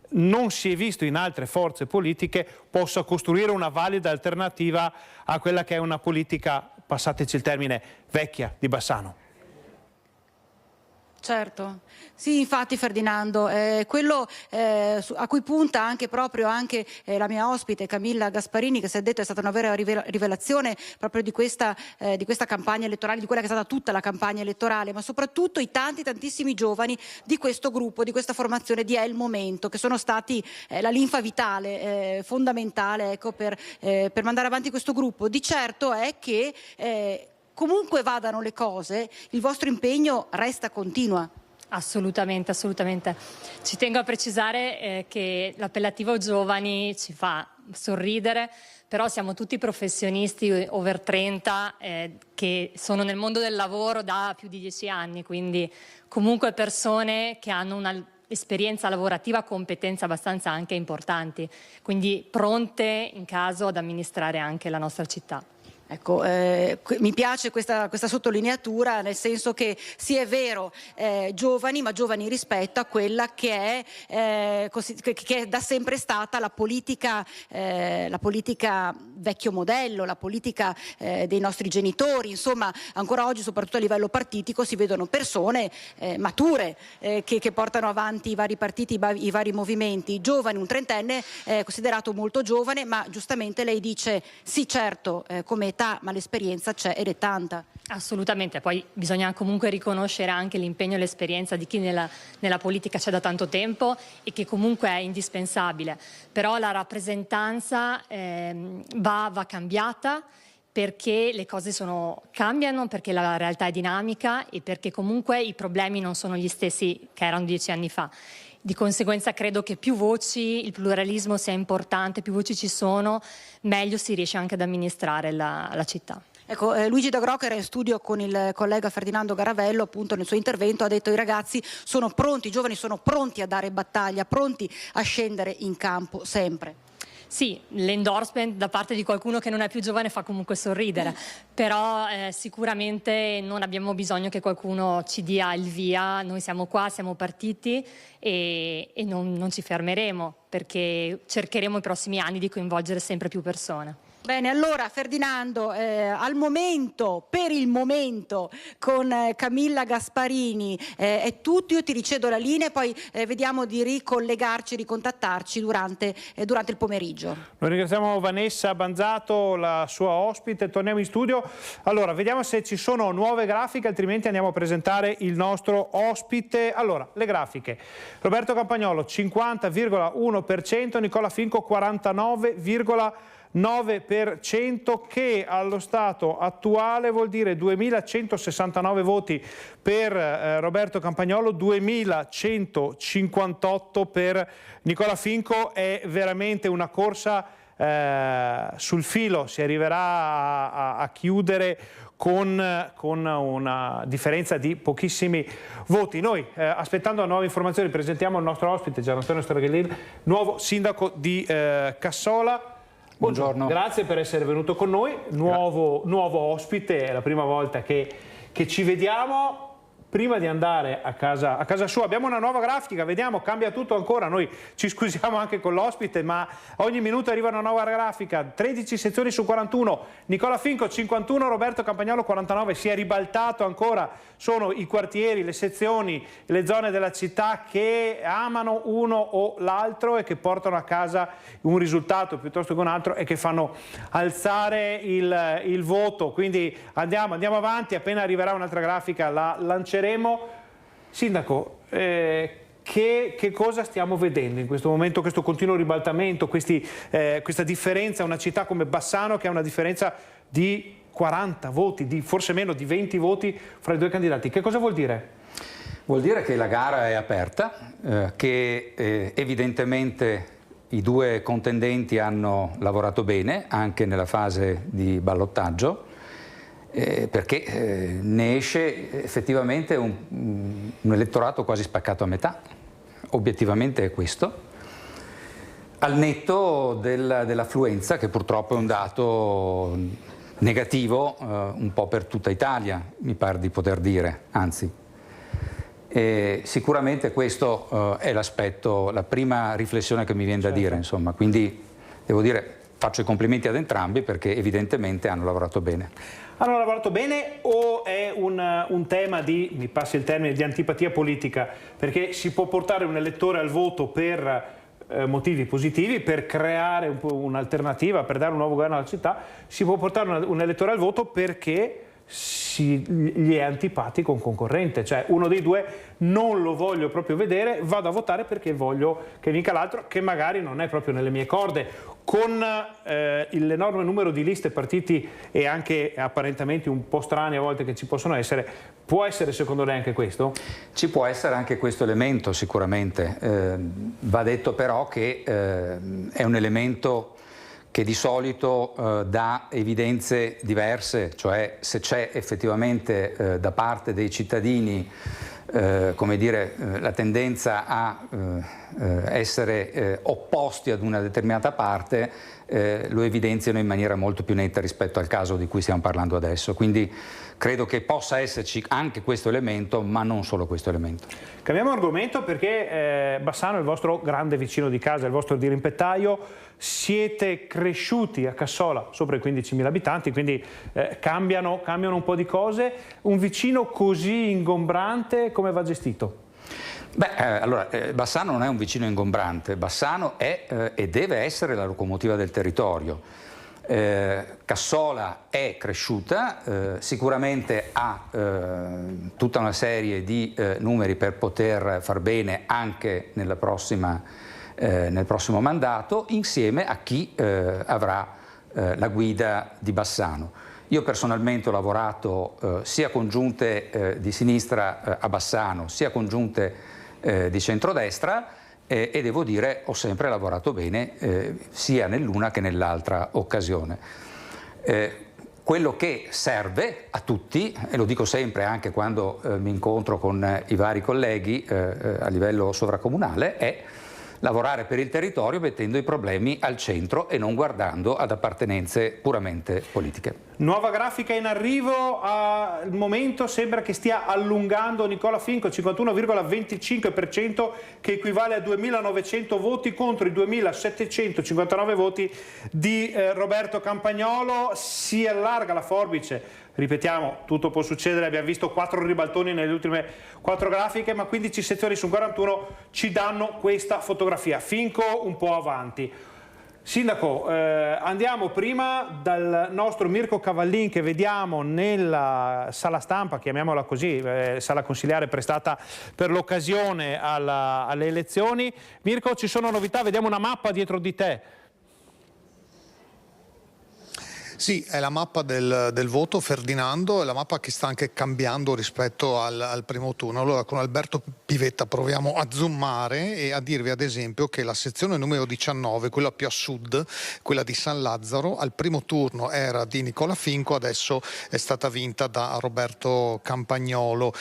non si è visto in altre forze politiche possa costruire una valida alternativa a quella che è una politica, passateci il termine, vecchia di Bassano. Certo, sì, infatti Ferdinando, quello a cui punta anche la mia ospite Camilla Gasparini, che si è detto è stata una vera rivelazione proprio di questa campagna elettorale, di quella che è stata tutta la campagna elettorale, ma soprattutto i tantissimi giovani di questo gruppo, di questa formazione di È il Momento, che sono stati la linfa vitale fondamentale, ecco, per mandare avanti questo gruppo. Di certo è che comunque vadano le cose, il vostro impegno resta continua. Assolutamente, assolutamente. Ci tengo a precisare che l'appellativo giovani ci fa sorridere, però siamo tutti professionisti over 30 che sono nel mondo del lavoro da più di 10 anni, quindi comunque persone che hanno un'esperienza lavorativa, competenze abbastanza anche importanti, quindi pronte in caso ad amministrare anche la nostra città. Ecco, mi piace questa sottolineatura, nel senso che sì, è vero, giovani, ma giovani rispetto a quella che è da sempre stata la politica vecchio modello, la politica dei nostri genitori. Insomma, ancora oggi, soprattutto a livello partitico, si vedono persone mature che portano avanti i vari partiti, i vari movimenti. Giovani, un trentenne considerato molto giovane, ma giustamente lei dice sì, certo, come l'età, ma l'esperienza c'è ed è tanta. Assolutamente, poi bisogna comunque riconoscere anche l'impegno e l'esperienza di chi nella politica c'è da tanto tempo e che comunque è indispensabile, però la rappresentanza va cambiata, perché le cose cambiano, perché la realtà è dinamica e perché comunque i problemi non sono gli stessi che erano 10 anni fa. Di conseguenza credo che più voci, il pluralismo sia importante, più voci ci sono, meglio si riesce anche ad amministrare la città. Ecco, Luigi D'Agro, che era in studio con il collega Ferdinando Garavello, appunto nel suo intervento ha detto: i ragazzi sono pronti, i giovani sono pronti a dare battaglia, pronti a scendere in campo sempre. Sì, l'endorsement da parte di qualcuno che non è più giovane fa comunque sorridere, però sicuramente non abbiamo bisogno che qualcuno ci dia il via, noi siamo qua, siamo partiti e non ci fermeremo, perché cercheremo i prossimi anni di coinvolgere sempre più persone. Bene, allora Ferdinando, per il momento con Camilla Gasparini è tutto, io ti ricedo la linea e poi vediamo di ricontattarci durante il pomeriggio. Noi ringraziamo Vanessa Banzato, la sua ospite, torniamo in studio. Allora, vediamo se ci sono nuove grafiche, altrimenti andiamo a presentare il nostro ospite. Allora, le grafiche. Roberto Campagnolo 50,1%, Nicola Finco 49,9%, che allo stato attuale vuol dire 2.169 voti per Roberto Campagnolo, 2.158 per Nicola Finco. È veramente una corsa sul filo, si arriverà a chiudere con una differenza di pochissimi voti. Noi, aspettando nuove informazioni, presentiamo il nostro ospite Gian Antonio Straghellin, nuovo sindaco di Cassola. Buongiorno. Grazie per essere venuto con noi, nuovo ospite, è la prima volta che ci vediamo. Prima di andare a casa sua abbiamo una nuova grafica, vediamo, cambia tutto ancora, noi ci scusiamo anche con l'ospite, ma ogni minuto arriva una nuova grafica. 13 sezioni su 41, Nicola Finco 51, Roberto Campagnolo 49, si è ribaltato ancora, sono i quartieri, le sezioni, le zone della città che amano uno o l'altro e che portano a casa un risultato piuttosto che un altro e che fanno alzare il voto. Quindi andiamo avanti, appena arriverà un'altra grafica la lanceremo. Sindaco, che cosa stiamo vedendo in questo momento, questo continuo ribaltamento, questa differenza, una città come Bassano che ha una differenza di 40 voti, forse meno di 20 voti fra i due candidati? Che cosa vuol dire? Vuol dire che la gara è aperta, che evidentemente i due contendenti hanno lavorato bene anche nella fase di ballottaggio, perché ne esce effettivamente un elettorato quasi spaccato a metà, obiettivamente è questo, al netto dell'affluenza, che purtroppo è un dato negativo un po' per tutta Italia, mi pare di poter dire, anzi. Sicuramente questo è l'aspetto, la prima riflessione che mi viene da dire, insomma, quindi devo dire, faccio i complimenti ad entrambi perché evidentemente hanno lavorato bene. Hanno lavorato bene o è un tema di, mi passi il termine, di antipatia politica? Perché si può portare un elettore al voto per motivi positivi, per creare un'alternativa, per dare un nuovo governo alla città, si può portare un elettore al voto perché gli è antipatico un concorrente, cioè uno dei due non lo voglio proprio vedere, vado a votare perché voglio che vinca l'altro, che magari non è proprio nelle mie corde. Con l'enorme numero di liste, partiti e anche apparentemente un po' strani a volte che ci possono essere, può essere secondo lei anche questo? Ci può essere anche questo elemento sicuramente, va detto però che è un elemento che di solito dà evidenze diverse, cioè se c'è effettivamente da parte dei cittadini come dire, la tendenza a essere opposti ad una determinata parte, lo evidenziano in maniera molto più netta rispetto al caso di cui stiamo parlando adesso. Quindi credo che possa esserci anche questo elemento, ma non solo questo elemento. Cambiamo argomento perché Bassano è il vostro grande vicino di casa, il vostro dirimpettaio. Siete cresciuti a Cassola sopra i 15.000 abitanti, quindi cambiano un po' di cose. Un vicino così ingombrante come va gestito? Beh, allora, Bassano non è un vicino ingombrante, Bassano è e deve essere la locomotiva del territorio. Cassola è cresciuta, sicuramente ha tutta una serie di numeri per poter far bene anche nel prossimo mandato, insieme a chi avrà la guida di Bassano. Io personalmente ho lavorato sia con giunte di sinistra a Bassano, sia con giunte di centrodestra, e devo dire ho sempre lavorato bene sia nell'una che nell'altra occasione. Quello che serve a tutti, e lo dico sempre anche quando mi incontro con i vari colleghi a livello sovracomunale, è lavorare per il territorio mettendo i problemi al centro e non guardando ad appartenenze puramente politiche. Nuova grafica in arrivo, al momento sembra che stia allungando Nicola Finco, 51,25%, che equivale a 2.900 voti contro i 2.759 voti di Roberto Campagnolo. Si allarga la forbice. Ripetiamo, tutto può succedere, abbiamo visto 4 ribaltoni nelle ultime 4 grafiche, ma 15 sezioni su 41 ci danno questa fotografia. Finco un po' avanti. Sindaco, andiamo prima dal nostro Mirko Cavallin, che vediamo nella sala stampa, chiamiamola così, sala consigliare prestata per l'occasione alle elezioni. Mirko, ci sono novità, vediamo una mappa dietro di te. Sì, è la mappa del voto, Ferdinando, è la mappa che sta anche cambiando rispetto al primo turno. Allora con Alberto Pivetta proviamo a zoomare e a dirvi ad esempio che la sezione numero 19, quella più a sud, quella di San Lazzaro, al primo turno era di Nicola Finco, adesso è stata vinta da Roberto Campagnolo.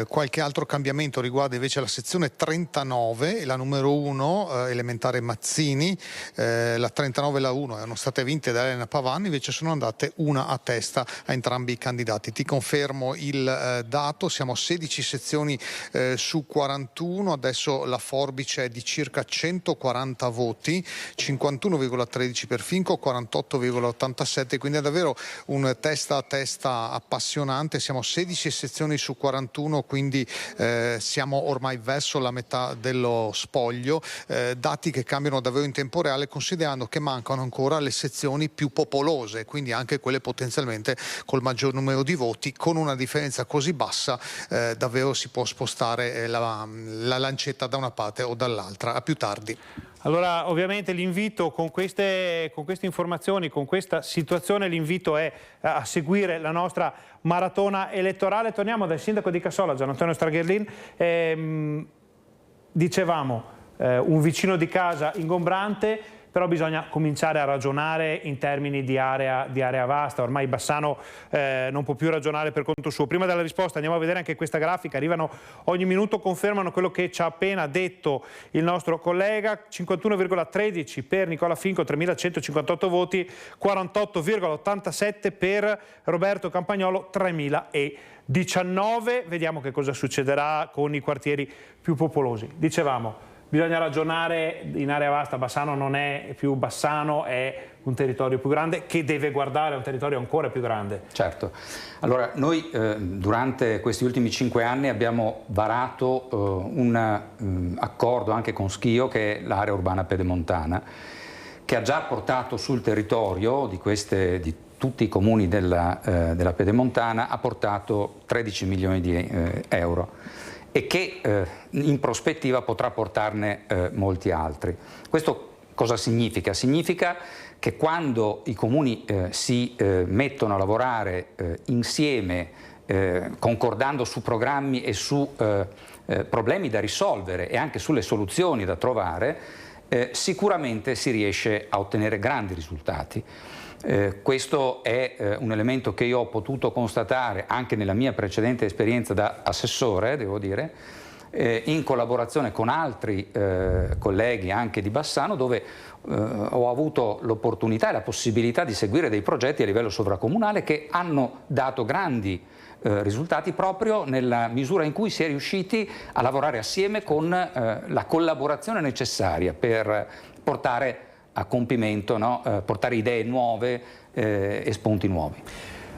Qualche altro cambiamento riguarda invece la sezione 39, la numero 1, elementare Mazzini, la 39 e la 1 erano state vinte da Elena Pavanni, invece sono andate una a testa a entrambi i candidati. Ti confermo il dato, siamo a 16 sezioni su 41, adesso la forbice è di circa 140 voti, 51,13 per Finco, 48,87, quindi è davvero un testa a testa appassionante. Siamo 16 sezioni su 41, quindi siamo ormai verso la metà dello spoglio, dati che cambiano davvero in tempo reale, considerando che mancano ancora le sezioni più popolose, quindi anche quelle potenzialmente col maggior numero di voti. Con una differenza così bassa davvero si può spostare la lancetta da una parte o dall'altra. A più tardi. Allora ovviamente l'invito con queste informazioni, con questa situazione, l'invito è a seguire la nostra maratona elettorale. Torniamo dal sindaco di Cassola, Gian Antonio Stragherlin. Dicevamo un vicino di casa ingombrante, però bisogna cominciare a ragionare in termini di area vasta. Ormai Bassano non può più ragionare per conto suo. Prima della risposta andiamo a vedere anche questa grafica, arrivano ogni minuto, confermano quello che ci ha appena detto il nostro collega. 51,13 per Nicola Finco, 3.158 voti, 48,87 per Roberto Campagnolo, 3.019. Vediamo che cosa succederà con i quartieri più popolosi. Dicevamo, bisogna ragionare in area vasta. Bassano non è più Bassano, è un territorio più grande che deve guardare a un territorio ancora più grande. Certo. Allora, noi durante questi ultimi 5 anni abbiamo varato un accordo anche con Schio, che è l'area urbana pedemontana, che ha già portato sul territorio di tutti i comuni della pedemontana, ha portato 13 milioni di euro. E che in prospettiva potrà portarne molti altri. Questo cosa significa? Significa che quando i comuni si mettono a lavorare insieme, concordando su programmi e su problemi da risolvere e anche sulle soluzioni da trovare, sicuramente si riesce a ottenere grandi risultati. Questo è un elemento che io ho potuto constatare anche nella mia precedente esperienza da assessore, devo dire, in collaborazione con altri colleghi anche di Bassano, dove ho avuto l'opportunità e la possibilità di seguire dei progetti a livello sovracomunale che hanno dato grandi risultati proprio nella misura in cui si è riusciti a lavorare assieme con la collaborazione necessaria per portare a compimento, portare idee nuove e spunti nuovi.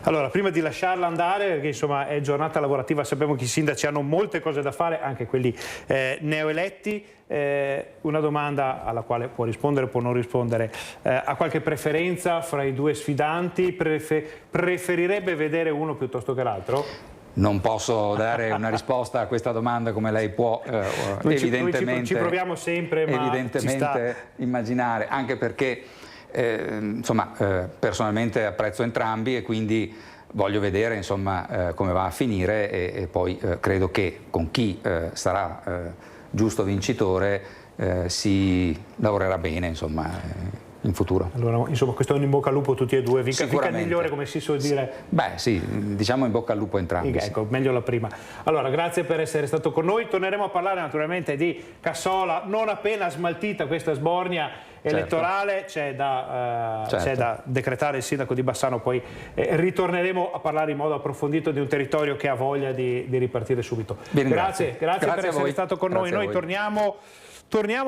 Allora, prima di lasciarla andare, perché insomma è giornata lavorativa, sappiamo che i sindaci hanno molte cose da fare, anche quelli neoeletti, una domanda alla quale può rispondere, può non rispondere. Ha qualche preferenza fra i due sfidanti? Preferirebbe vedere uno piuttosto che l'altro? Non posso dare una risposta a questa domanda come lei può evidentemente ci proviamo sempre, ma evidentemente immaginare, anche perché insomma, personalmente apprezzo entrambi e quindi voglio vedere insomma, come va a finire e poi credo che con chi sarà giusto vincitore si lavorerà bene insomma, in futuro. Allora, insomma, questo è un in bocca al lupo tutti e due, vinca il migliore, come si suol dire. Beh sì, diciamo in bocca al lupo entrambi. Ecco, meglio la prima. Allora, grazie per essere stato con noi, torneremo a parlare naturalmente di Cassola non appena smaltita questa sbornia elettorale, c'è da decretare il sindaco di Bassano, poi ritorneremo a parlare in modo approfondito di un territorio che ha voglia di ripartire subito. Grazie per essere stato con noi. Noi torniamo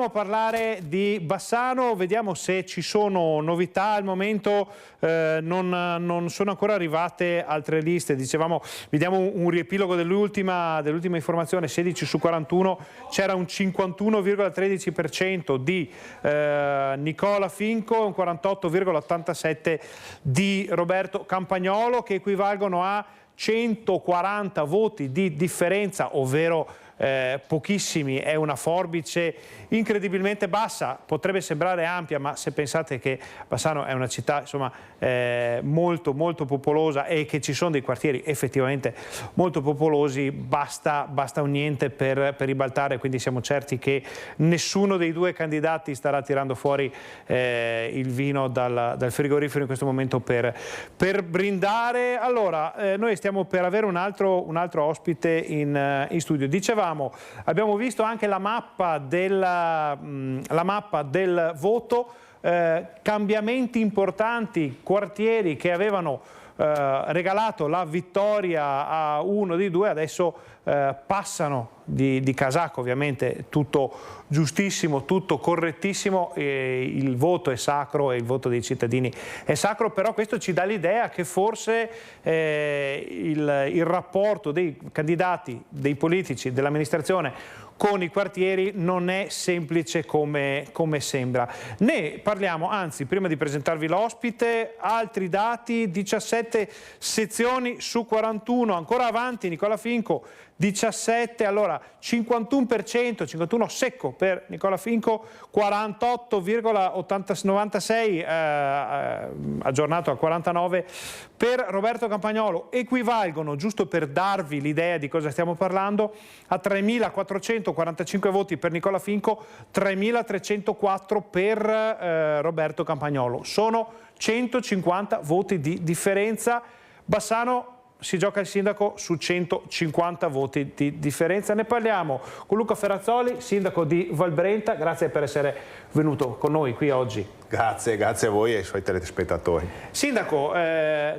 a parlare di Bassano, vediamo se ci sono novità. Al momento non sono ancora arrivate altre liste. Dicevamo, vediamo un riepilogo dell'ultima informazione: 16 su 41, c'era un 51,13% di Nicola Finco e un 48,87% di Roberto Campagnolo, che equivalgono a 140 voti di differenza, ovvero pochissimi. È una forbice incredibilmente bassa, potrebbe sembrare ampia, ma se pensate che Bassano è una città insomma molto molto popolosa e che ci sono dei quartieri effettivamente molto popolosi, basta un niente per ribaltare, quindi siamo certi che nessuno dei due candidati starà tirando fuori il vino dal frigorifero in questo momento per brindare. Allora, noi stiamo per avere un altro ospite in studio. Dicevamo, abbiamo visto anche la mappa del voto, cambiamenti importanti, quartieri che avevano regalato la vittoria a uno dei due, adesso passano di casacco, ovviamente tutto giustissimo, tutto correttissimo, il voto è sacro e il voto dei cittadini è sacro, però questo ci dà l'idea che forse il rapporto dei candidati, dei politici, dell'amministrazione con i quartieri non è semplice come sembra. Ne parliamo, anzi, prima di presentarvi l'ospite, altri dati: 17 sezioni su 41, ancora avanti Nicola Finco, 17, allora 51% secco per Nicola Finco, 48,96 aggiornato al 49 per Roberto Campagnolo. Equivalgono, giusto per darvi l'idea di cosa stiamo parlando, a 3.445 voti per Nicola Finco, 3.304 per Roberto Campagnolo. Sono 150 voti di differenza. Bassano si gioca il sindaco su 150 voti di differenza. Ne parliamo con Luca Ferrazzoli, sindaco di Valbrenta. Grazie per essere venuto con noi qui oggi. Grazie a voi e ai suoi telespettatori. Sindaco,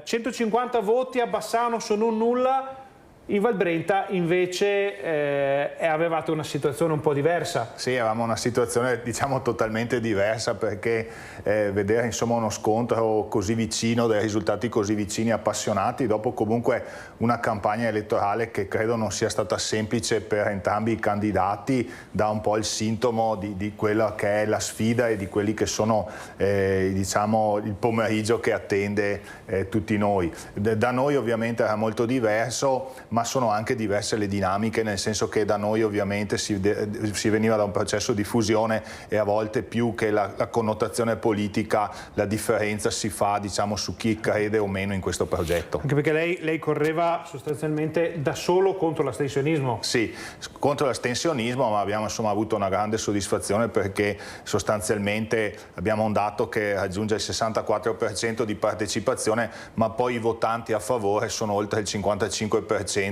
150 voti a Bassano sono un nulla. In Valbrenta invece avevate una situazione un po' diversa. Sì, avevamo una situazione diciamo totalmente diversa, perché vedere insomma uno scontro così vicino, dei risultati così vicini, appassionati, dopo comunque una campagna elettorale che credo non sia stata semplice per entrambi i candidati, dà un po' il sintomo di quella che è la sfida e di quelli che sono diciamo il pomeriggio che attende tutti noi. Da noi ovviamente era molto diverso, ma sono anche diverse le dinamiche, nel senso che da noi ovviamente si veniva da un processo di fusione e a volte più che la connotazione politica, la differenza si fa diciamo su chi crede o meno in questo progetto. Anche perché lei correva sostanzialmente da solo contro l'astensionismo. Sì, contro l'astensionismo, ma abbiamo insomma avuto una grande soddisfazione, perché sostanzialmente abbiamo un dato che raggiunge il 64% di partecipazione, ma poi i votanti a favore sono oltre il 55%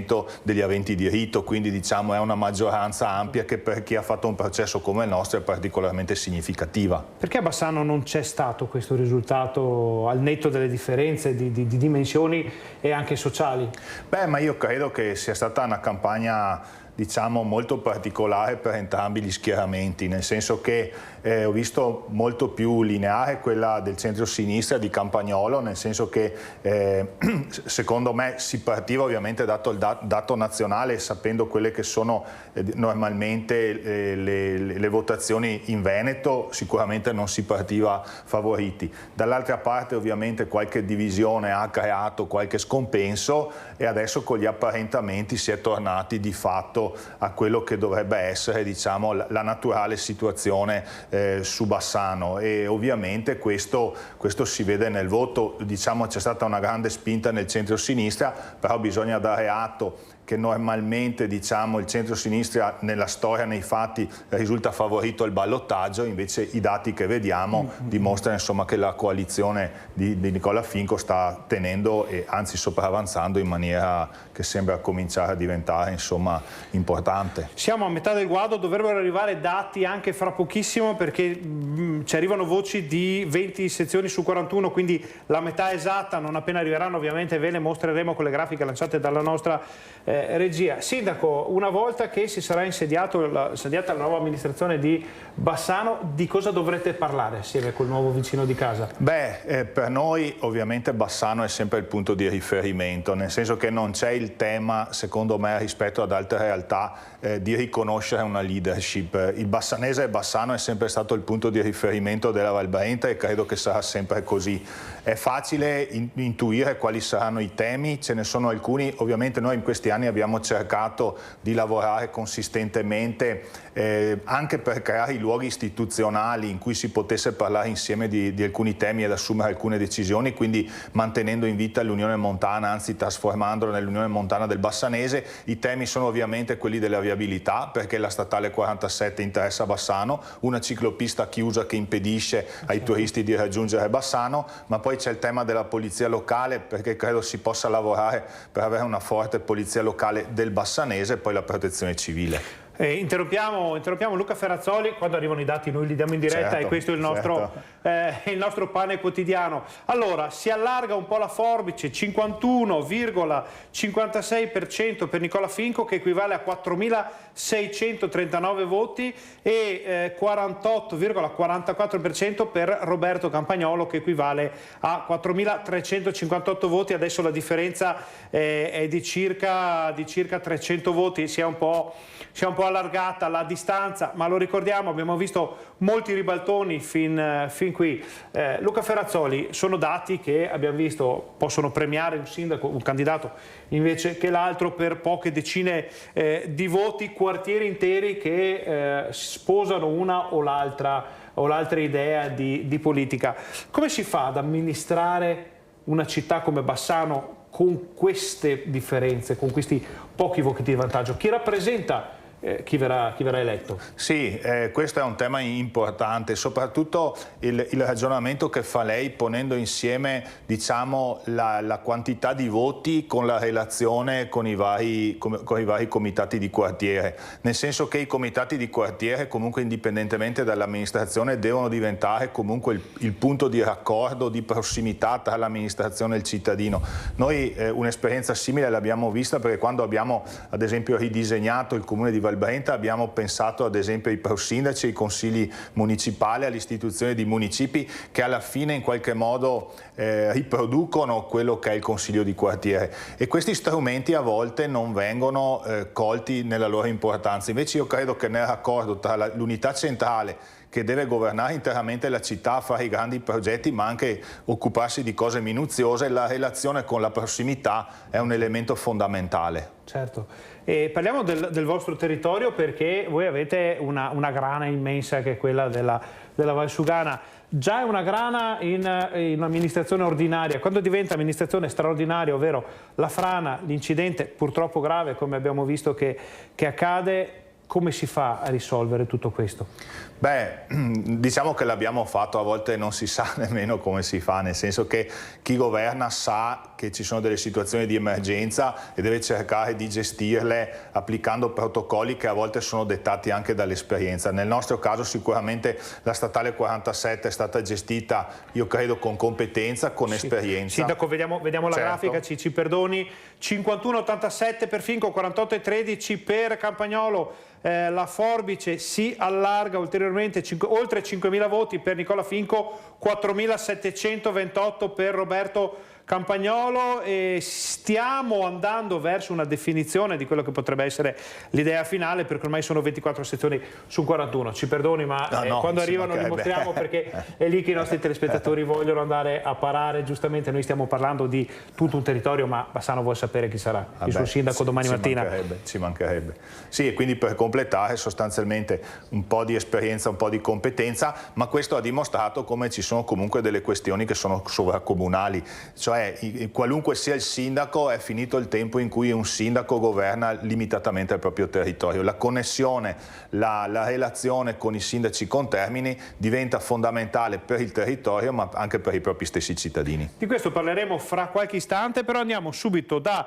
degli aventi diritto, quindi diciamo è una maggioranza ampia che per chi ha fatto un processo come il nostro è particolarmente significativa. Perché a Bassano non c'è stato questo risultato, al netto delle differenze di dimensioni e anche sociali? Beh, ma io credo che sia stata una campagna diciamo molto particolare per entrambi gli schieramenti, nel senso che ho visto molto più lineare quella del centro-sinistra di Campagnolo, nel senso che secondo me si partiva ovviamente dato il dato nazionale, sapendo quelle che sono normalmente le votazioni in Veneto, sicuramente non si partiva favoriti. Dall'altra parte ovviamente qualche divisione ha creato qualche scompenso e adesso con gli apparentamenti si è tornati di fatto a quello che dovrebbe essere, diciamo, la naturale situazione su Bassano, e ovviamente questo si vede nel voto. Diciamo c'è stata una grande spinta nel centro-sinistra, però bisogna dare atto che normalmente, diciamo, il centro-sinistra nella storia, nei fatti, risulta favorito al ballottaggio, invece i dati che vediamo dimostrano, insomma, che la coalizione di Nicola Finco sta tenendo e anzi sopravanzando in maniera che sembra cominciare a diventare, insomma, importante. Siamo a metà del guado, dovrebbero arrivare dati anche fra pochissimo, perché ci arrivano voci di 20 sezioni su 41, quindi la metà esatta. Non appena arriveranno ovviamente ve le mostreremo con le grafiche lanciate dalla nostra regia. Sindaco, una volta che si sarà insediata la nuova amministrazione di Bassano, di cosa dovrete parlare assieme col nuovo vicino di casa? Beh, per noi ovviamente Bassano è sempre il punto di riferimento, nel senso che non c'è il tema, secondo me, rispetto ad altre realtà, di riconoscere una leadership. Il bassanese e Bassano è sempre stato il punto di riferimento della Val Brenta e credo che sarà sempre così. È facile intuire quali saranno i temi, ce ne sono alcuni. Ovviamente noi in questi anni abbiamo cercato di lavorare consistentemente anche per creare i luoghi istituzionali in cui si potesse parlare insieme di alcuni temi ed assumere alcune decisioni, quindi mantenendo in vita l'Unione Montana, anzi trasformandola nell'Unione Montana del Bassanese. I temi sono ovviamente quelli della viabilità, perché la statale 47 interessa Bassano, una ciclopista chiusa che impedisce ai turisti di raggiungere Bassano, ma poi c'è il tema della polizia locale, perché credo si possa lavorare per avere una forte polizia locale del Bassanese, e poi la protezione civile. Interrompiamo Luca Ferrazzoli. Quando arrivano i dati noi li diamo in diretta, certo, e questo è il nostro pane quotidiano. Allora, si allarga un po' la forbice, 51,56% per Nicola Finco, che equivale a 4.639 voti, e 48,44% per Roberto Campagnolo, che equivale a 4.358 voti. Adesso la differenza è di circa 300 voti, si è un po' allargata la distanza, ma lo ricordiamo, abbiamo visto molti ribaltoni fin qui. Luca Ferrazzoli, sono dati che abbiamo visto possono premiare un sindaco, un candidato invece che l'altro per poche decine di voti, quartieri interi che sposano una o l'altra idea di politica. Come si fa ad amministrare una città come Bassano con queste differenze, con questi pochi voti di vantaggio? Chi rappresenta chi verrà eletto? Sì, questo è un tema importante, soprattutto il ragionamento che fa lei, ponendo insieme, diciamo, la quantità di voti con la relazione con i vari comitati di quartiere, nel senso che i comitati di quartiere, comunque indipendentemente dall'amministrazione, devono diventare comunque il punto di raccordo, di prossimità tra l'amministrazione e il cittadino. Noi un'esperienza simile l'abbiamo vista, perché quando abbiamo ad esempio ridisegnato il comune di Val Brenta abbiamo pensato ad esempio ai prosindaci, ai consigli municipali, all'istituzione di municipi che alla fine in qualche modo riproducono quello che è il consiglio di quartiere, e questi strumenti a volte non vengono colti nella loro importanza. Invece io credo che nel raccordo tra l'unità centrale, che deve governare interamente la città, fare i grandi progetti, ma anche occuparsi di cose minuziose, la relazione con la prossimità è un elemento fondamentale. Certo. E parliamo del vostro territorio, perché voi avete una grana immensa che è quella della Valsugana. Già è una grana in amministrazione ordinaria. Quando diventa amministrazione straordinaria, ovvero la frana, l'incidente purtroppo grave come abbiamo visto che accade, come si fa a risolvere tutto questo? Beh, diciamo che l'abbiamo fatto, a volte non si sa nemmeno come si fa, nel senso che chi governa sa che ci sono delle situazioni di emergenza e deve cercare di gestirle applicando protocolli che a volte sono dettati anche dall'esperienza. Nel nostro caso sicuramente la statale 47 è stata gestita, io credo, con competenza, con esperienza. Sindaco, vediamo la grafica, ci perdoni, 51,87 per Finco, 48,13 per Campagnolo. La forbice si allarga ulteriormente, oltre 5.000 voti per Nicola Finco, 4.728 per Roberto Campagnolo, e stiamo andando verso una definizione di quello che potrebbe essere l'idea finale, perché ormai sono 24 sezioni su 41. Ci perdoni, ma quando arrivano li mostriamo, perché è lì che i nostri telespettatori vogliono andare a parare. Giustamente noi stiamo parlando di tutto un territorio, ma Bassano vuole sapere chi sarà il suo sindaco domani mattina. Ci mancherebbe. Sì, e quindi per completare sostanzialmente un po' di esperienza, un po' di competenza, ma questo ha dimostrato come ci sono comunque delle questioni che sono sovracomunali, cioè qualunque sia il sindaco è finito il tempo in cui un sindaco governa limitatamente il proprio territorio. La connessione, la relazione con i sindaci contermini diventa fondamentale per il territorio, ma anche per i propri stessi cittadini. Di questo parleremo fra qualche istante, però andiamo subito da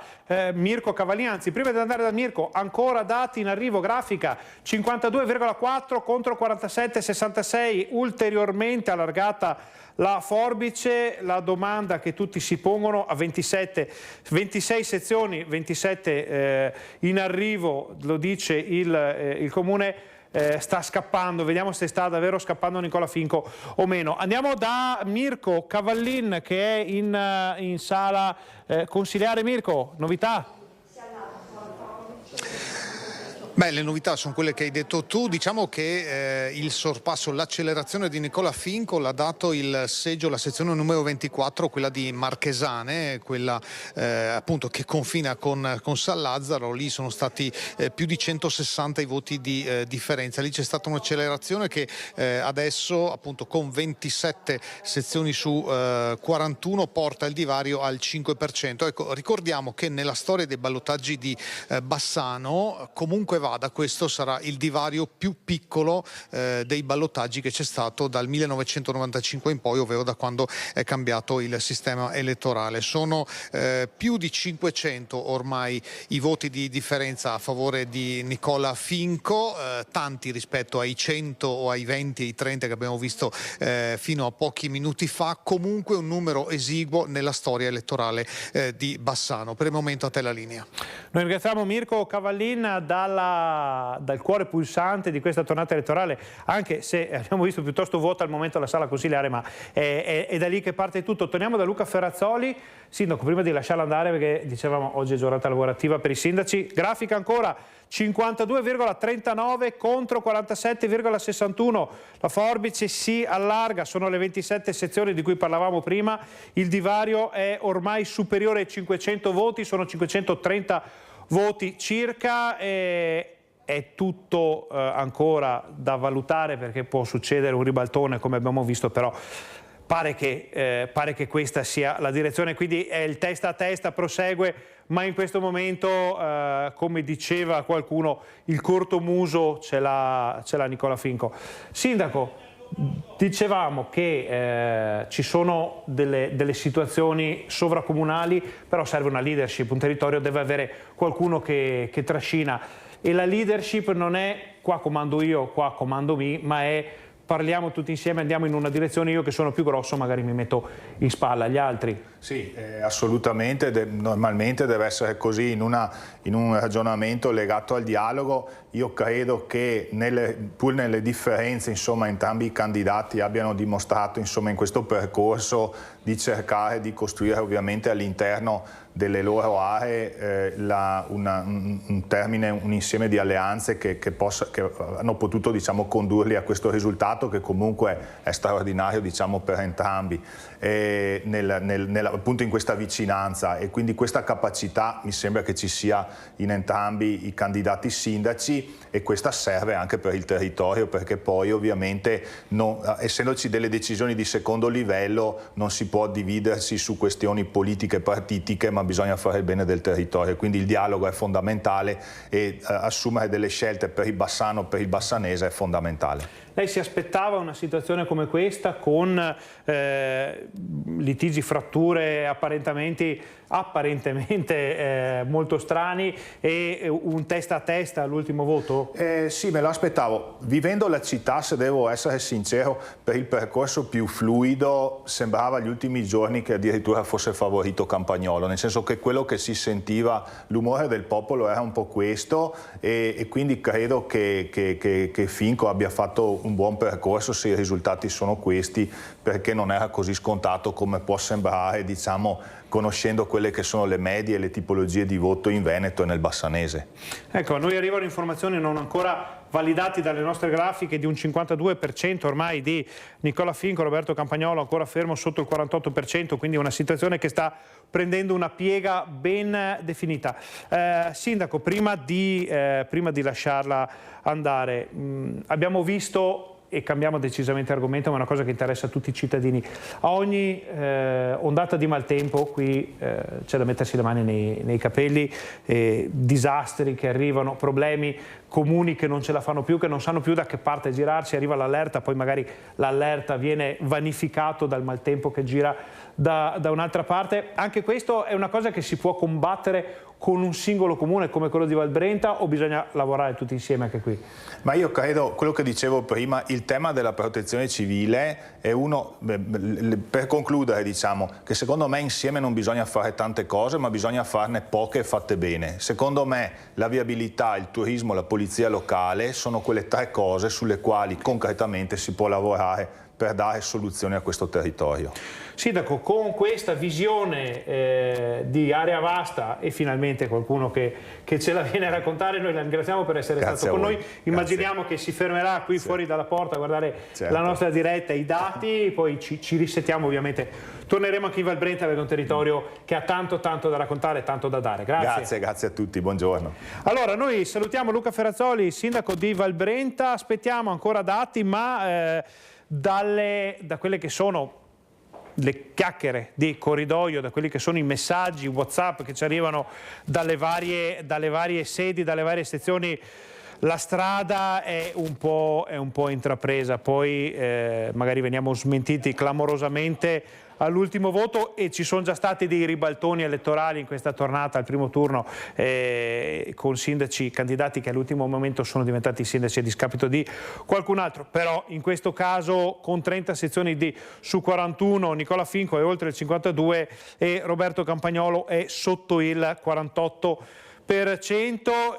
Mirko Cavallini. Anzi, prima di andare da Mirko, ancora dati in arrivo, grafica 52,4 contro 47,66, ulteriormente allargata la forbice. La domanda che tutti si pongono: a 26 sezioni, 27 in arrivo, lo dice il Comune, sta scappando. Vediamo se sta davvero scappando Nicola Finco o meno. Andiamo da Mirko Cavallin, che è in sala consiliare. Mirko, novità? Beh, le novità sono quelle che hai detto tu. Diciamo che il sorpasso, l'accelerazione di Nicola Finco l'ha dato il seggio, la sezione numero 24, quella di Marchesane, quella appunto che confina con San Lazzaro. Lì sono stati più di 160 i voti di differenza. Lì c'è stata un'accelerazione che adesso, appunto, con 27 sezioni su 41 porta il divario al 5%. Ecco, ricordiamo che nella storia dei ballottaggi di Bassano, comunque questo sarà il divario più piccolo dei ballottaggi che c'è stato dal 1995 in poi, ovvero da quando è cambiato il sistema elettorale. Sono più di 500 ormai i voti di differenza a favore di Nicola Finco, tanti rispetto ai 100 o ai 20 e ai 30 che abbiamo visto fino a pochi minuti fa. Comunque un numero esiguo nella storia elettorale di Bassano. Per il momento a te la linea. Noi ringraziamo Mirko Cavallin dal cuore pulsante di questa tornata elettorale, anche se abbiamo visto piuttosto vuota al momento la sala consiliare, ma è da lì che parte tutto. Torniamo da Luca Ferrazzoli. Sindaco, prima di lasciarla andare, perché dicevamo oggi è giornata lavorativa per i sindaci, grafica ancora 52,39 contro 47,61, la forbice si allarga, sono le 27 sezioni di cui parlavamo prima, il divario è ormai superiore ai 500 voti, sono 530 voti circa. È tutto ancora da valutare, perché può succedere un ribaltone come abbiamo visto, però pare che questa sia la direzione, quindi è il testa a testa, prosegue, ma in questo momento, come diceva qualcuno, il cortomuso ce l'ha Nicola Finco. Sindaco, dicevamo che ci sono delle situazioni sovracomunali, però serve una leadership, un territorio deve avere qualcuno che trascina, e la leadership non è qua comando io, qua comando me, ma è parliamo tutti insieme, andiamo in una direzione, io che sono più grosso magari mi metto in spalla agli altri. Sì, assolutamente, normalmente deve essere così in un ragionamento legato al dialogo. Io credo che pur nelle differenze, insomma, entrambi i candidati abbiano dimostrato, insomma, in questo percorso di cercare di costruire ovviamente all'interno delle loro aree un insieme di alleanze che hanno potuto, diciamo, condurli a questo risultato che comunque è straordinario, diciamo, per entrambi. Appunto in questa vicinanza, e quindi questa capacità mi sembra che ci sia in entrambi i candidati sindaci, e questa serve anche per il territorio, perché poi ovviamente essendoci delle decisioni di secondo livello non si può dividersi su questioni politiche partitiche, ma bisogna fare il bene del territorio, quindi il dialogo è fondamentale e assumere delle scelte per il Bassano, per il bassanese è fondamentale. Lei si aspettava una situazione come questa con litigi, fratture apparentemente molto strani e un testa a testa all'ultimo voto? Sì, me lo aspettavo. Vivendo la città, se devo essere sincero, per il percorso più fluido sembrava gli ultimi giorni che addirittura fosse favorito Campagnolo, nel senso che quello che si sentiva, l'umore del popolo era un po' questo e quindi credo che Finco abbia fatto un buon percorso se i risultati sono questi, perché non era così scontato come può sembrare, diciamo, conoscendo quelle che sono le medie e le tipologie di voto in Veneto e nel Bassanese. Ecco, a noi arrivano informazioni non ancora validati dalle nostre grafiche di un 52% ormai di Nicola Finco, Roberto Campagnolo ancora fermo sotto il 48%, quindi una situazione che sta prendendo una piega ben definita. Sindaco, prima di lasciarla andare, abbiamo visto, e cambiamo decisamente argomento, ma è una cosa che interessa a tutti i cittadini. A ogni ondata di maltempo qui c'è da mettersi le mani nei capelli, disastri che arrivano, problemi, comuni che non ce la fanno più, che non sanno più da che parte girarsi, arriva l'allerta, poi magari l'allerta viene vanificato dal maltempo che gira da un'altra parte. Anche questo è una cosa che si può combattere con un singolo comune come quello di Valbrenta, o bisogna lavorare tutti insieme anche qui? Ma io credo, quello che dicevo prima, il tema della protezione civile è uno, per concludere, diciamo, che secondo me insieme non bisogna fare tante cose, ma bisogna farne poche e fatte bene. Secondo me la viabilità, il turismo, la polizia locale sono quelle tre cose sulle quali concretamente si può lavorare per dare soluzioni a questo territorio. Sindaco, con questa visione di area vasta e finalmente qualcuno che ce la viene a raccontare, noi la ringraziamo per essere stato con noi. Immaginiamo che si fermerà qui fuori dalla porta a guardare la nostra diretta, i dati, poi ci risettiamo ovviamente. Torneremo anche in Valbrenta perché è un territorio che ha tanto da raccontare e tanto da dare. Grazie. Grazie a tutti, buongiorno. Allora, noi salutiamo Luca Ferrazzoli, sindaco di Valbrenta, aspettiamo ancora dati, ma da quelle che sono le chiacchiere di corridoio, da quelli che sono i messaggi WhatsApp che ci arrivano dalle varie sedi, dalle varie sezioni, la strada è un po' intrapresa, poi magari veniamo smentiti clamorosamente all'ultimo voto e ci sono già stati dei ribaltoni elettorali in questa tornata al primo turno con sindaci candidati che all'ultimo momento sono diventati sindaci a discapito di qualcun altro, però in questo caso con 30 sezioni su 41 Nicola Finco è oltre il 52 e Roberto Campagnolo è sotto il 48%.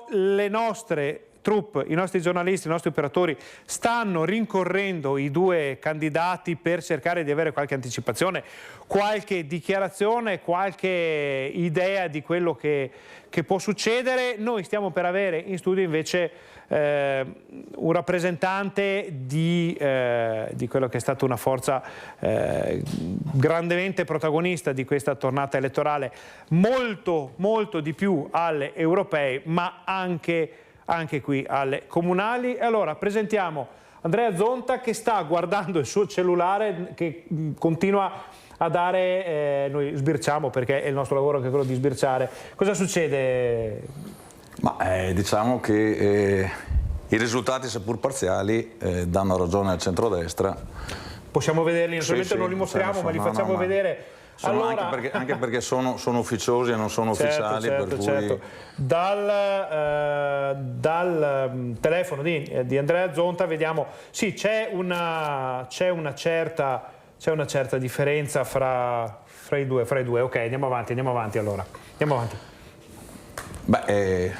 Le nostre troupe, i nostri giornalisti, i nostri operatori stanno rincorrendo i due candidati per cercare di avere qualche anticipazione, qualche dichiarazione, qualche idea di quello che può succedere. Noi stiamo per avere in studio invece un rappresentante di quello che è stata una forza grandemente protagonista di questa tornata elettorale, molto di più alle europee, ma anche qui alle comunali. E allora presentiamo Andrea Zonta che sta guardando il suo cellulare, che continua a dare, noi sbirciamo perché è il nostro lavoro anche quello di sbirciare. Cosa succede? Ma diciamo che i risultati, seppur parziali, danno ragione al centrodestra. Possiamo vederli, naturalmente non li mostriamo, ma li facciamo vedere. Allora... anche perché sono ufficiosi e non sono ufficiali. Per cui... Dal telefono di Andrea Zonta vediamo, sì, c'è una certa differenza fra i due. Ok, andiamo avanti allora. Andiamo avanti. Beh,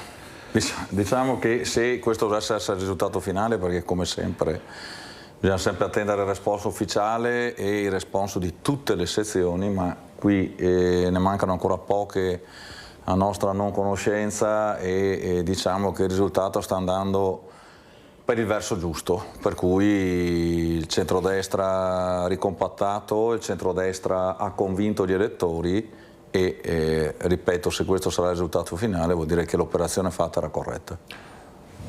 diciamo che se questo dovesse essere il risultato finale, perché come sempre bisogna sempre attendere il responso ufficiale e il responso di tutte le sezioni, ma qui ne mancano ancora poche a nostra non conoscenza e diciamo che il risultato sta andando per il verso giusto, per cui il centrodestra ha ricompattato, il centrodestra ha convinto gli elettori e ripeto, se questo sarà il risultato finale vuol dire che l'operazione fatta era corretta.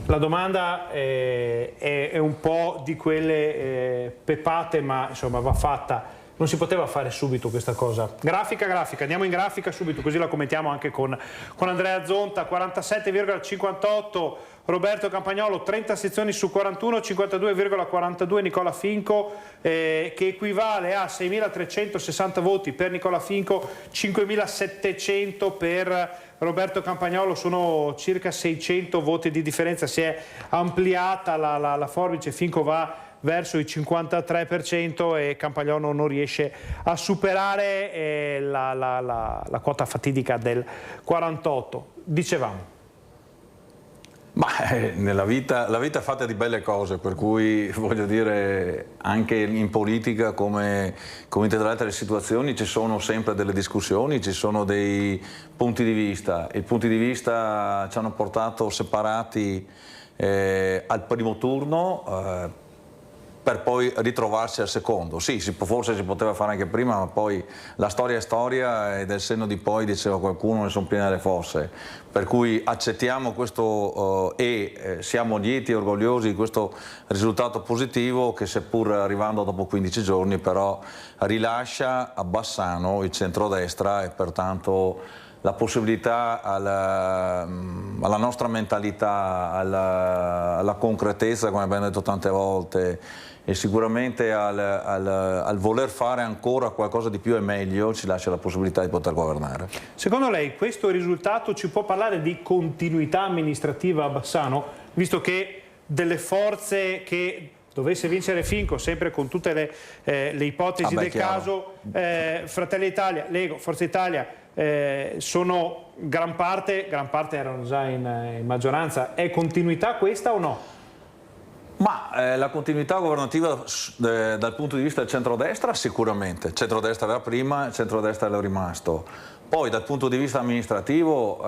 La domanda è un po' di quelle pepate, ma insomma va fatta. Non si poteva fare subito questa cosa. Grafica, andiamo in grafica subito, così la commentiamo anche con Andrea Zonta. 47,58 Roberto Campagnolo 30 sezioni su 41, 52,42 Nicola Finco, che equivale a 6.360 voti per Nicola Finco, 5.700 per Roberto Campagnolo, sono circa 600 voti di differenza. Si è ampliata la forbice, Finco va verso il 53% e Campagnolo non riesce a superare la quota fatidica del 48%. Dicevamo. Ma la vita è fatta di belle cose, per cui voglio dire, anche in politica come in tutte le altre situazioni ci sono sempre delle discussioni, ci sono dei punti di vista. I punti di vista ci hanno portato separati al primo turno, per poi ritrovarsi al secondo. Sì, forse si poteva fare anche prima, ma poi la storia è storia e del senno di poi, diceva qualcuno, ne sono piene le fosse. Per cui accettiamo questo e siamo lieti e orgogliosi di questo risultato positivo che, seppur arrivando dopo 15 giorni, però rilascia a Bassano il centrodestra e pertanto la possibilità alla nostra mentalità, alla concretezza, come abbiamo detto tante volte, e sicuramente al voler fare ancora qualcosa di più e meglio, ci lascia la possibilità di poter governare. Secondo lei questo risultato ci può parlare di continuità amministrativa a Bassano, visto che delle forze che dovesse vincere Finco, sempre con tutte le ipotesi del caso, Fratelli d'Italia, Lega, Forza Italia, sono gran parte erano già in maggioranza. È continuità questa o no? Ma la continuità governativa dal punto di vista del centrodestra sicuramente. Il centrodestra era prima, il centrodestra era rimasto. Poi dal punto di vista amministrativo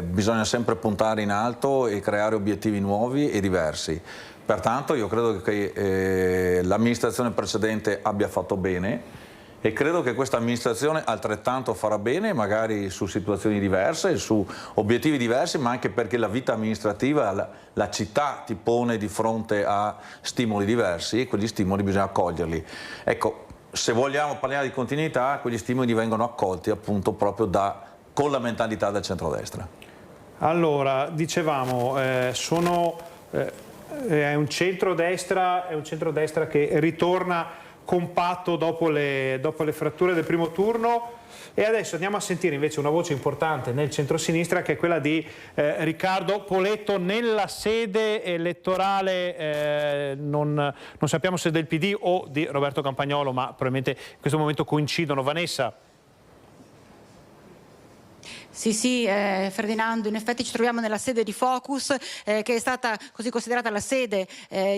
bisogna sempre puntare in alto e creare obiettivi nuovi e diversi. Pertanto io credo che l'amministrazione precedente abbia fatto bene e credo che questa amministrazione altrettanto farà bene, magari su situazioni diverse, su obiettivi diversi, ma anche perché la vita amministrativa, la città ti pone di fronte a stimoli diversi e quegli stimoli bisogna accoglierli. Ecco, se vogliamo parlare di continuità, quegli stimoli vengono accolti appunto proprio con la mentalità del centrodestra. Allora, dicevamo, è un centrodestra che ritorna compatto dopo le fratture del primo turno. E adesso andiamo a sentire invece una voce importante nel centrosinistra, che è quella di Riccardo Poletto. Nella sede elettorale non sappiamo se del PD o di Roberto Campagnolo, ma probabilmente in questo momento coincidono. Vanessa? Sì, Ferdinando, in effetti ci troviamo nella sede di Focus, che è stata così considerata la sede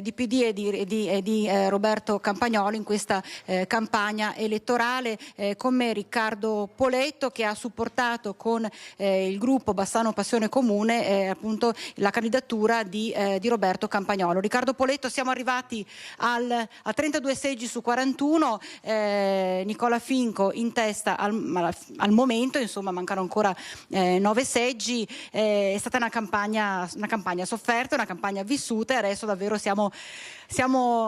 di PD e di Roberto Campagnolo in questa campagna elettorale, con me Riccardo Poletto, che ha supportato con il gruppo Bassano Passione Comune appunto la candidatura di Roberto Campagnolo. Riccardo Poletto, siamo arrivati a 32 seggi su 41, Nicola Finco in testa al momento, insomma mancano ancora 9 seggi. È stata una campagna sofferta, una campagna vissuta, e adesso davvero siamo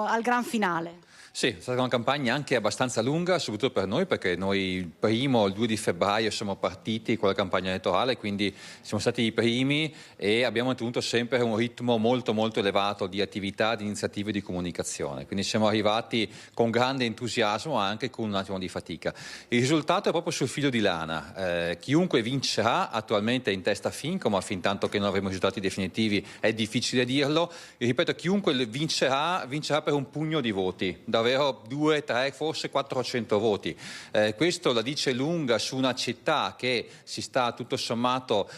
al gran finale. Sì, è stata una campagna anche abbastanza lunga, soprattutto per noi, perché noi il 2 di febbraio siamo partiti con la campagna elettorale, quindi siamo stati i primi e abbiamo mantenuto sempre un ritmo molto molto elevato di attività, di iniziative di comunicazione, quindi siamo arrivati con grande entusiasmo, anche con un attimo di fatica. Il risultato è proprio sul filo di lana, chiunque vincerà, attualmente è in testa Finco, ma fin tanto che non avremo risultati definitivi è difficile dirlo. E ripeto, chiunque vincerà per un pugno di voti, davvero 2, 3, forse 400 voti. Questo la dice lunga su una città che si sta tutto sommato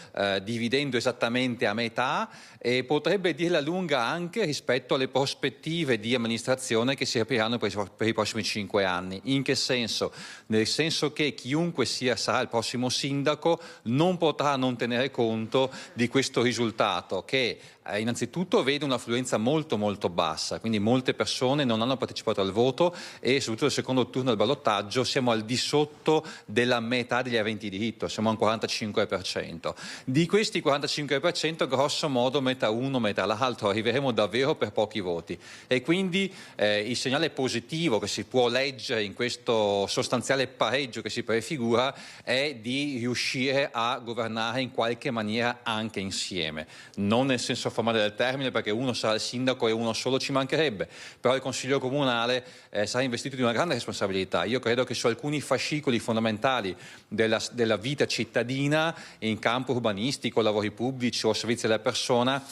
dividendo esattamente a metà, e potrebbe dirla lunga anche rispetto alle prospettive di amministrazione che si apriranno per i prossimi 5 anni. In che senso? Nel senso che chiunque sarà il prossimo sindaco non potrà non tenere conto di questo risultato, che innanzitutto vede un'affluenza molto molto bassa, quindi molte persone non hanno partecipato al voto e soprattutto nel secondo turno del ballottaggio siamo al di sotto della metà degli aventi diritto, siamo al 45%. Di questi 45% grosso modo metà uno, metà l'altro, arriveremo davvero per pochi voti e quindi il segnale positivo che si può leggere in questo sostanziale pareggio che si prefigura è di riuscire a governare in qualche maniera anche insieme, non nel senso formale del termine, perché uno sarà il sindaco e uno solo ci mancherebbe, però il Consiglio Comunale sarà investito di una grande responsabilità. Io credo che su alcuni fascicoli fondamentali della vita cittadina, in campo urbanistico, lavori pubblici o servizi alla persona,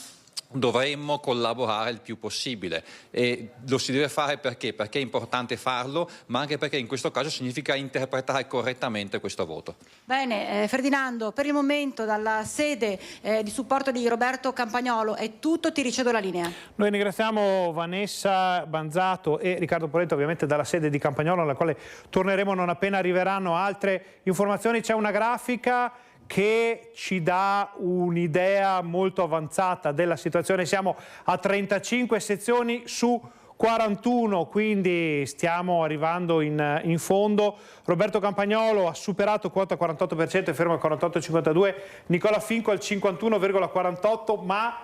dovremmo collaborare il più possibile e lo si deve fare perché è importante farlo, ma anche perché in questo caso significa interpretare correttamente questo voto. Bene, Ferdinando, per il momento dalla sede di supporto di Roberto Campagnolo è tutto, ti ricevo la linea. Noi ringraziamo Vanessa Banzato e Riccardo Poletto ovviamente dalla sede di Campagnolo, alla quale torneremo non appena arriveranno altre informazioni. C'è una grafica che ci dà un'idea molto avanzata della situazione. Siamo a 35 sezioni su 41, quindi stiamo arrivando in fondo. Roberto Campagnolo ha superato quota 48% e fermo al 48,52, Nicola Finco al 51,48%, ma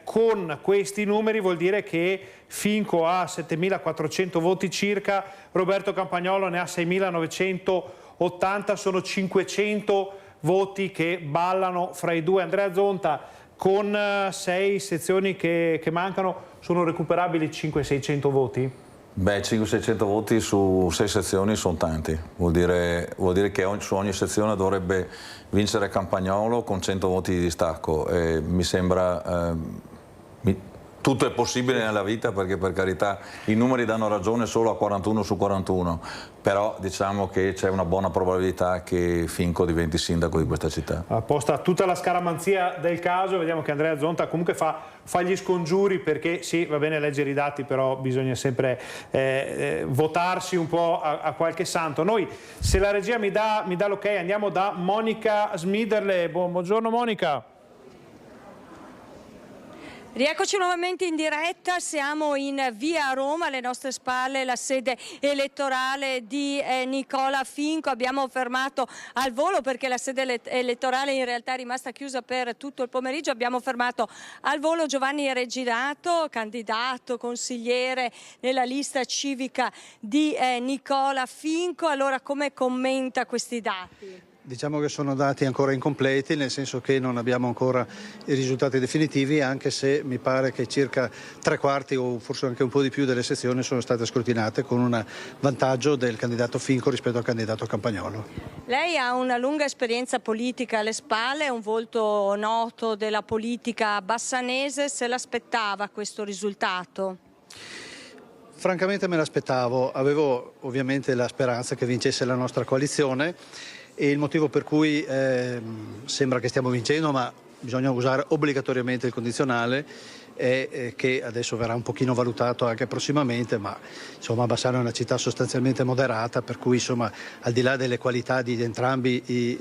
con questi numeri vuol dire che Finco ha 7.400 voti circa, Roberto Campagnolo ne ha 6.980, sono 500 voti che ballano fra i due. Andrea Zonta, con 6 sezioni che mancano, sono recuperabili 500-600 voti? Beh, 500-600 voti su 6 sezioni sono tanti, vuol dire che su ogni sezione dovrebbe vincere Campagnolo con 100 voti di distacco. Mi sembra... tutto è possibile nella vita, perché per carità i numeri danno ragione solo a 41 su 41, però diciamo che c'è una buona probabilità che Finco diventi sindaco di questa città. Apposta tutta la scaramanzia del caso, vediamo che Andrea Zonta comunque fa gli scongiuri, perché sì, va bene leggere i dati, però bisogna sempre votarsi un po' a qualche santo. Noi, se la regia mi dà l'ok, andiamo da Monica Smiderle. Buongiorno Monica. Rieccoci nuovamente in diretta, siamo in via Roma, alle nostre spalle la sede elettorale di Nicola Finco. Abbiamo fermato al volo, perché la sede elettorale in realtà è rimasta chiusa per tutto il pomeriggio, abbiamo fermato al volo Giovanni Reginato, candidato consigliere nella lista civica di Nicola Finco. Allora, come commenta questi dati? Diciamo che sono dati ancora incompleti, nel senso che non abbiamo ancora i risultati definitivi, anche se mi pare che circa 3/4 o forse anche un po' di più delle sezioni sono state scrutinate con un vantaggio del candidato Finco rispetto al candidato Campagnolo. Lei ha una lunga esperienza politica alle spalle, è un volto noto della politica bassanese, se l'aspettava questo risultato? Francamente me l'aspettavo, avevo ovviamente la speranza che vincesse la nostra coalizione, e il motivo per cui sembra che stiamo vincendo, ma bisogna usare obbligatoriamente il condizionale, è che adesso verrà un pochino valutato anche prossimamente, ma insomma Bassano è una città sostanzialmente moderata, per cui insomma al di là delle qualità di entrambi i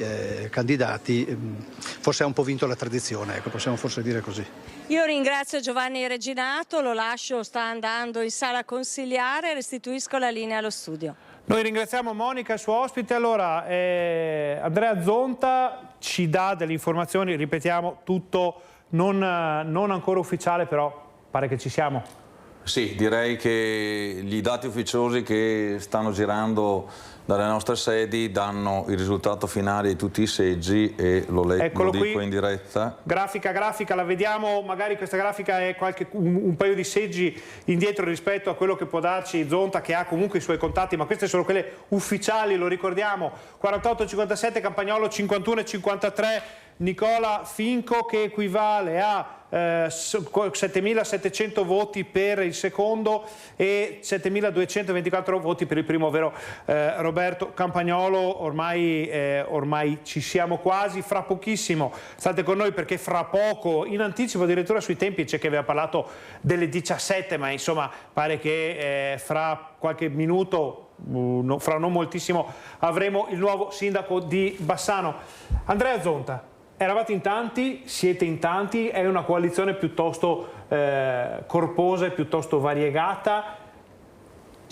candidati forse ha un po' vinto la tradizione, ecco, possiamo forse dire così. Io ringrazio Giovanni Reginato, lo lascio, sta andando in sala consigliare, restituisco la linea allo studio. Noi ringraziamo Monica, il suo ospite. Allora, Andrea Zonta ci dà delle informazioni, ripetiamo, tutto non ancora ufficiale, però pare che ci siamo. Sì, direi che gli dati ufficiosi che stanno girando dalle nostre sedi danno il risultato finale di tutti i seggi e lo dico in diretta. Grafica, la vediamo, magari questa grafica è un paio di seggi indietro rispetto a quello che può darci Zonta, che ha comunque i suoi contatti, ma queste sono quelle ufficiali, lo ricordiamo. 48,57, Campagnolo 51,53, Nicola Finco, che equivale a 7.700 voti per il secondo e 7.224 voti per il primo, ovvero Roberto Campagnolo. Ormai ci siamo quasi, fra pochissimo state con noi, perché fra poco, in anticipo addirittura sui tempi, c'è che aveva parlato delle 17, ma insomma pare che fra qualche minuto, fra non moltissimo, avremo il nuovo sindaco di Bassano. Andrea Zonta, eravate in tanti, siete in tanti, è una coalizione piuttosto corposa e piuttosto variegata.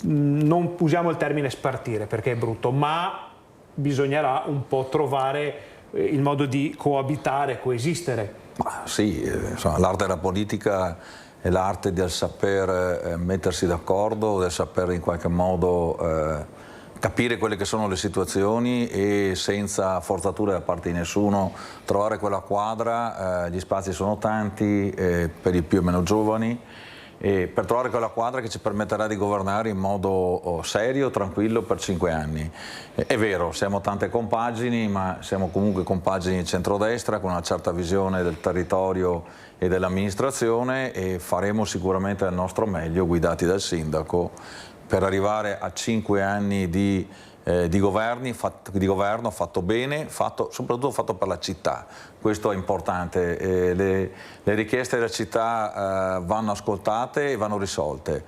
non usiamo il termine spartire perché è brutto, ma bisognerà un po' trovare il modo di coabitare, coesistere. Ma sì, l'arte della politica è l'arte del saper mettersi d'accordo, del saper in qualche modo capire quelle che sono le situazioni e senza forzature da parte di nessuno trovare quella quadra. Gli spazi sono tanti, per i più e meno giovani, e per trovare quella quadra che ci permetterà di governare in modo serio, tranquillo per 5 anni. È vero, siamo tante compagini, ma siamo comunque compagini di centrodestra con una certa visione del territorio e dell'amministrazione, e faremo sicuramente il nostro meglio, guidati dal sindaco, per arrivare a 5 anni di governo fatto bene, soprattutto fatto per la città. Questo è importante. Le richieste della città vanno ascoltate e vanno risolte.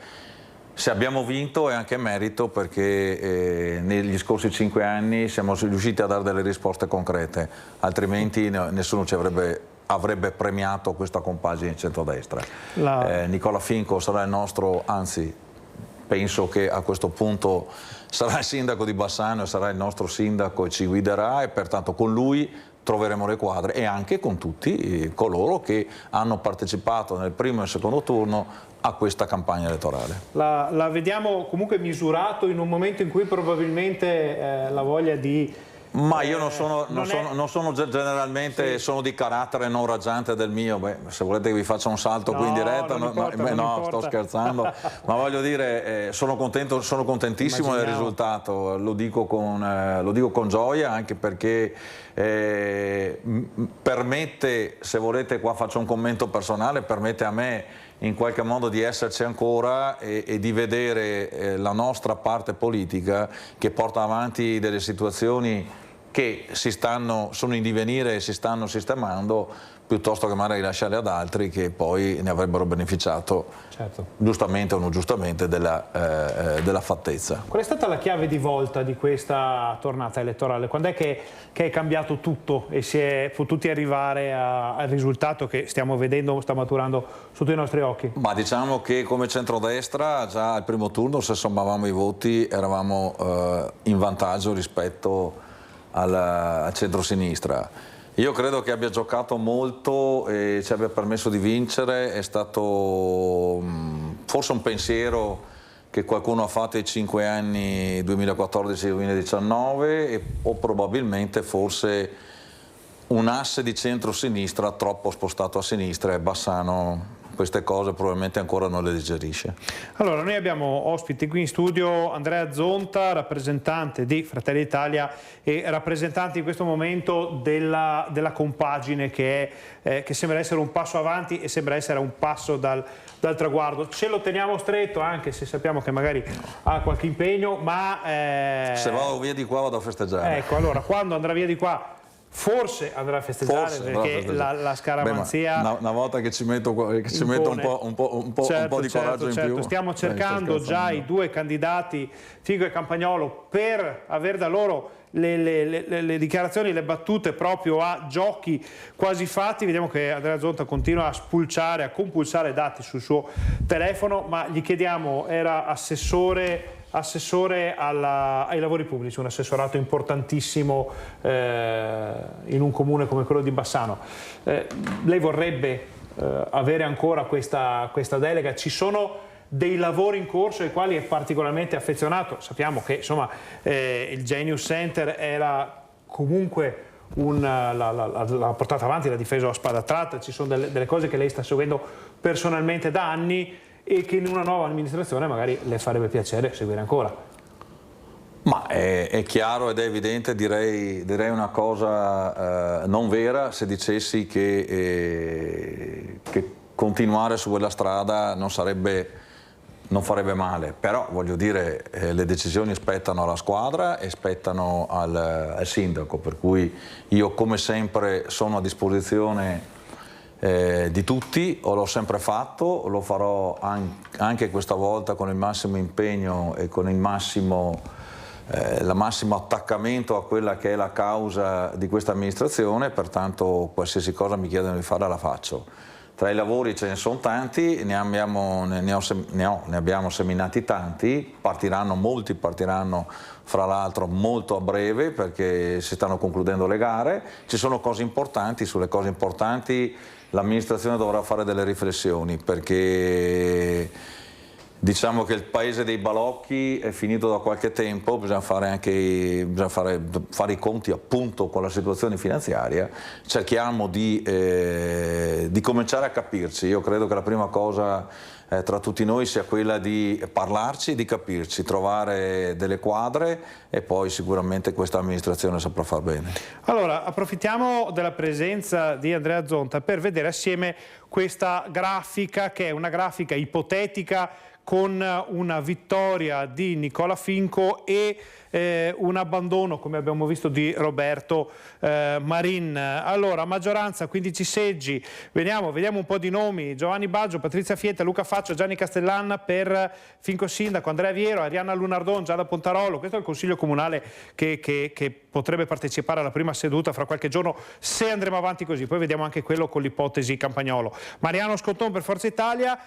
Se abbiamo vinto è anche merito perché negli scorsi 5 anni siamo riusciti a dare delle risposte concrete, altrimenti nessuno ci avrebbe premiato questa compagine di centrodestra. Nicola Finco sarà il nostro, anzi penso che a questo punto sarà il sindaco di Bassano e sarà il nostro sindaco e ci guiderà, e pertanto con lui troveremo le quadre, e anche con tutti coloro che hanno partecipato nel primo e nel secondo turno a questa campagna elettorale. La vediamo comunque misurato in un momento in cui probabilmente la voglia di... Ma io non sono generalmente, sono di carattere non raggiante del mio. Beh, se volete che vi faccia un salto qui in diretta, no, sto scherzando, ma voglio dire, sono contentissimo del risultato, lo dico con gioia, anche perché permette, se volete qua faccio un commento personale, permette a me in qualche modo di esserci ancora e di vedere la nostra parte politica che porta avanti delle situazioni che sono in divenire e si stanno sistemando, piuttosto che magari lasciarle ad altri che poi ne avrebbero beneficiato, certo, giustamente o non giustamente, della fattezza. Qual è stata la chiave di volta di questa tornata elettorale? Quando è che è cambiato tutto e si è potuti arrivare al risultato che stiamo vedendo, sta maturando sotto i nostri occhi? Ma diciamo che come centrodestra già al primo turno, se sommavamo i voti, eravamo in vantaggio rispetto al centro-sinistra. Io credo che abbia giocato molto e ci abbia permesso di vincere. È stato forse un pensiero che qualcuno ha fatto ai 5 anni 2014-2019 o probabilmente forse un asse di centro-sinistra troppo spostato a sinistra, e Bassano queste cose probabilmente ancora non le digerisce. Allora, noi abbiamo ospiti qui in studio Andrea Zonta, rappresentante di Fratelli d'Italia e rappresentante in questo momento della compagine che sembra essere un passo avanti e sembra essere un passo dal traguardo. Ce lo teniamo stretto, anche se sappiamo che magari ha qualche impegno, ma... Se vado via di qua vado a festeggiare. Ecco, allora, quando andrà via di qua forse andrà a festeggiare, perché la scaramanzia... Beh, una volta che ci metto un po' di coraggio in più. Stiamo cercando già i 2 candidati, Figo e Campagnolo, per avere da loro le dichiarazioni, le battute proprio a giochi quasi fatti. Vediamo che Andrea Zonta continua a compulsare dati sul suo telefono, ma gli chiediamo, era assessore ai lavori pubblici, un assessorato importantissimo in un comune come quello di Bassano. Lei vorrebbe avere ancora questa delega? Ci sono dei lavori in corso ai quali è particolarmente affezionato? Sappiamo che insomma il Genius Center era comunque l'ha portata avanti, l'ha difeso a spada tratta. Ci sono delle cose che lei sta seguendo personalmente da anni e che in una nuova amministrazione magari le farebbe piacere seguire ancora. Ma è chiaro ed è evidente, direi una cosa non vera se dicessi che continuare su quella strada non farebbe male, però voglio dire le decisioni spettano alla squadra e spettano al sindaco, per cui io come sempre sono a disposizione di tutti, o l'ho sempre fatto, lo farò anche questa volta con il massimo impegno e con il massimo attaccamento a quella che è la causa di questa amministrazione, pertanto qualsiasi cosa mi chiedono di fare la faccio. tra i lavori ce ne sono tanti, ne abbiamo seminati tanti, molti partiranno fra l'altro molto a breve perché si stanno concludendo le gare, ci sono cose importanti, sulle cose importanti l'amministrazione dovrà fare delle riflessioni perché diciamo che il paese dei balocchi è finito da qualche tempo, bisogna fare i conti appunto con la situazione finanziaria, cerchiamo di cominciare a capirci. Io credo che la prima cosa tra tutti noi sia quella di parlarci, di capirci, trovare delle quadre e poi sicuramente questa amministrazione saprà far bene. Allora, approfittiamo della presenza di Andrea Zonta per vedere assieme questa grafica che è una grafica ipotetica con una vittoria di Nicola Finco e un abbandono, come abbiamo visto, di Roberto Marin. Allora, maggioranza 15 seggi, vediamo un po' di nomi: Giovanni Baggio, Patrizia Fietta, Luca Faccio, Gianni Castellan per Finco Sindaco, Andrea Viero, Arianna Lunardon, Giada Pontarolo. Questo è il Consiglio Comunale che potrebbe partecipare alla prima seduta fra qualche giorno se andremo avanti così. Poi vediamo anche quello con l'ipotesi Campagnolo. Mariano Scotton per Forza Italia.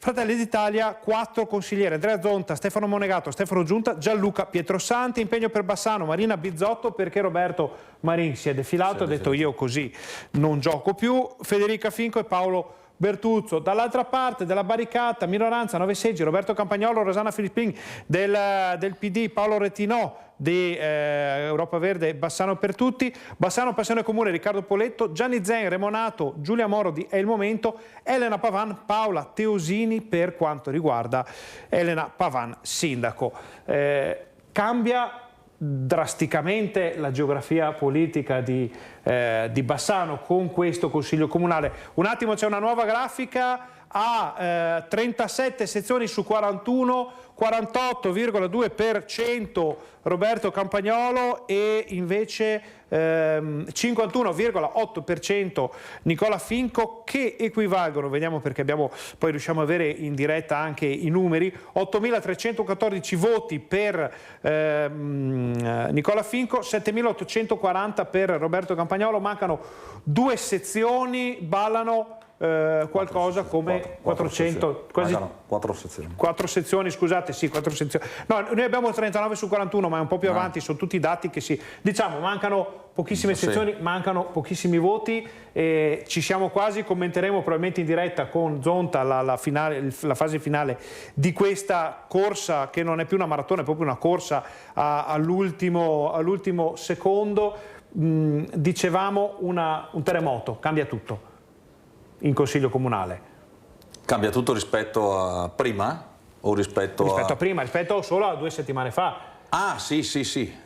Fratelli d'Italia, 4 consiglieri: Andrea Zonta, Stefano Monegato, Stefano Giunta, Gianluca Pietrosanti. Impegno per Bassano, Marina Bizzotto, perché Roberto Marin si è defilato, ha detto io così non gioco più. Federica Finco e Paolo Bertuzzo. Dall'altra parte della barricata, minoranza, 9 seggi: Roberto Campagnolo, Rosanna Filippin del PD, Paolo Rettinò di Europa Verde, Bassano per tutti. Bassano Passione Comune, Riccardo Poletto, Gianni Zen, Remonato, Giulia Moro di È il Momento, Elena Pavan, Paola Teosini per quanto riguarda Elena Pavan sindaco. Cambia drasticamente la geografia politica di Bassano con questo Consiglio Comunale. Un attimo, c'è una nuova grafica: a 37 sezioni su 41, 48,2% Roberto Campagnolo e invece 51,8% Nicola Finco, che equivalgono, vediamo perché poi riusciamo a avere in diretta anche i numeri, 8.314 voti per Nicola Finco, 7.840 per Roberto Campagnolo. Mancano 2 sezioni, ballano qualcosa come 400, quasi 4 sezioni. 4 sezioni, scusate, sì, 4 sezioni. No, noi abbiamo 39 su 41, ma è un po' più avanti, sono tutti dati che diciamo, mancano pochissime sezioni, mancano pochissimi voti, ci siamo quasi, commenteremo probabilmente in diretta con Zonta la fase finale di questa corsa, che non è più una maratona, è proprio una corsa all'ultimo secondo. Dicevamo un terremoto, cambia tutto in Consiglio Comunale. Cambia tutto rispetto a prima? O rispetto a prima, rispetto solo a 2 settimane fa? Ah sì,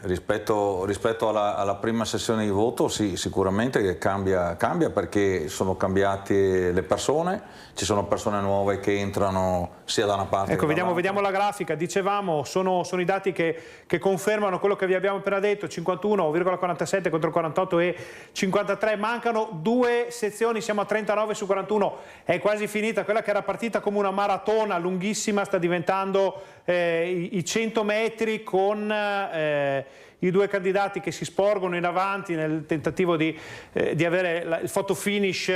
rispetto alla prima sessione di voto sì, sicuramente che cambia perché sono cambiate le persone, ci sono persone nuove che entrano sia da una parte che dall'altra. Vediamo la grafica, dicevamo, sono i dati che confermano quello che vi abbiamo appena detto: 51,47 contro 48 e 53, mancano 2 sezioni, siamo a 39 su 41, è quasi finita quella che era partita come una maratona lunghissima, sta diventando i 100 metri con i 2 candidati che si sporgono in avanti nel tentativo di avere il photo finish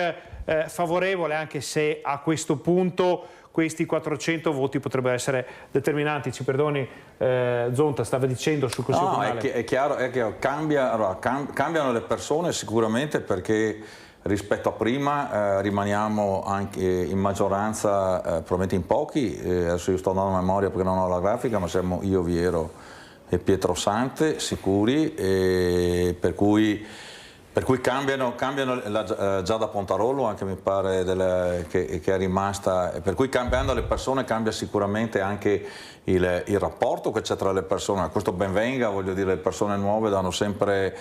favorevole, anche se a questo punto questi 400 voti potrebbero essere determinanti. Ci perdoni Zonta, stava dicendo sul Consiglio Comunale. È chiaro, cambiano le persone sicuramente, perché rispetto a prima rimaniamo anche in maggioranza, probabilmente in pochi, adesso io sto andando a memoria perché non ho la grafica, ma siamo io, Viero e Pietrosante sicuri, per cui cambiano Giada Pontarolo anche, mi pare, che è rimasta, per cui cambiando le persone cambia sicuramente anche il rapporto che c'è tra le persone. Questo ben venga, voglio dire, le persone nuove danno sempre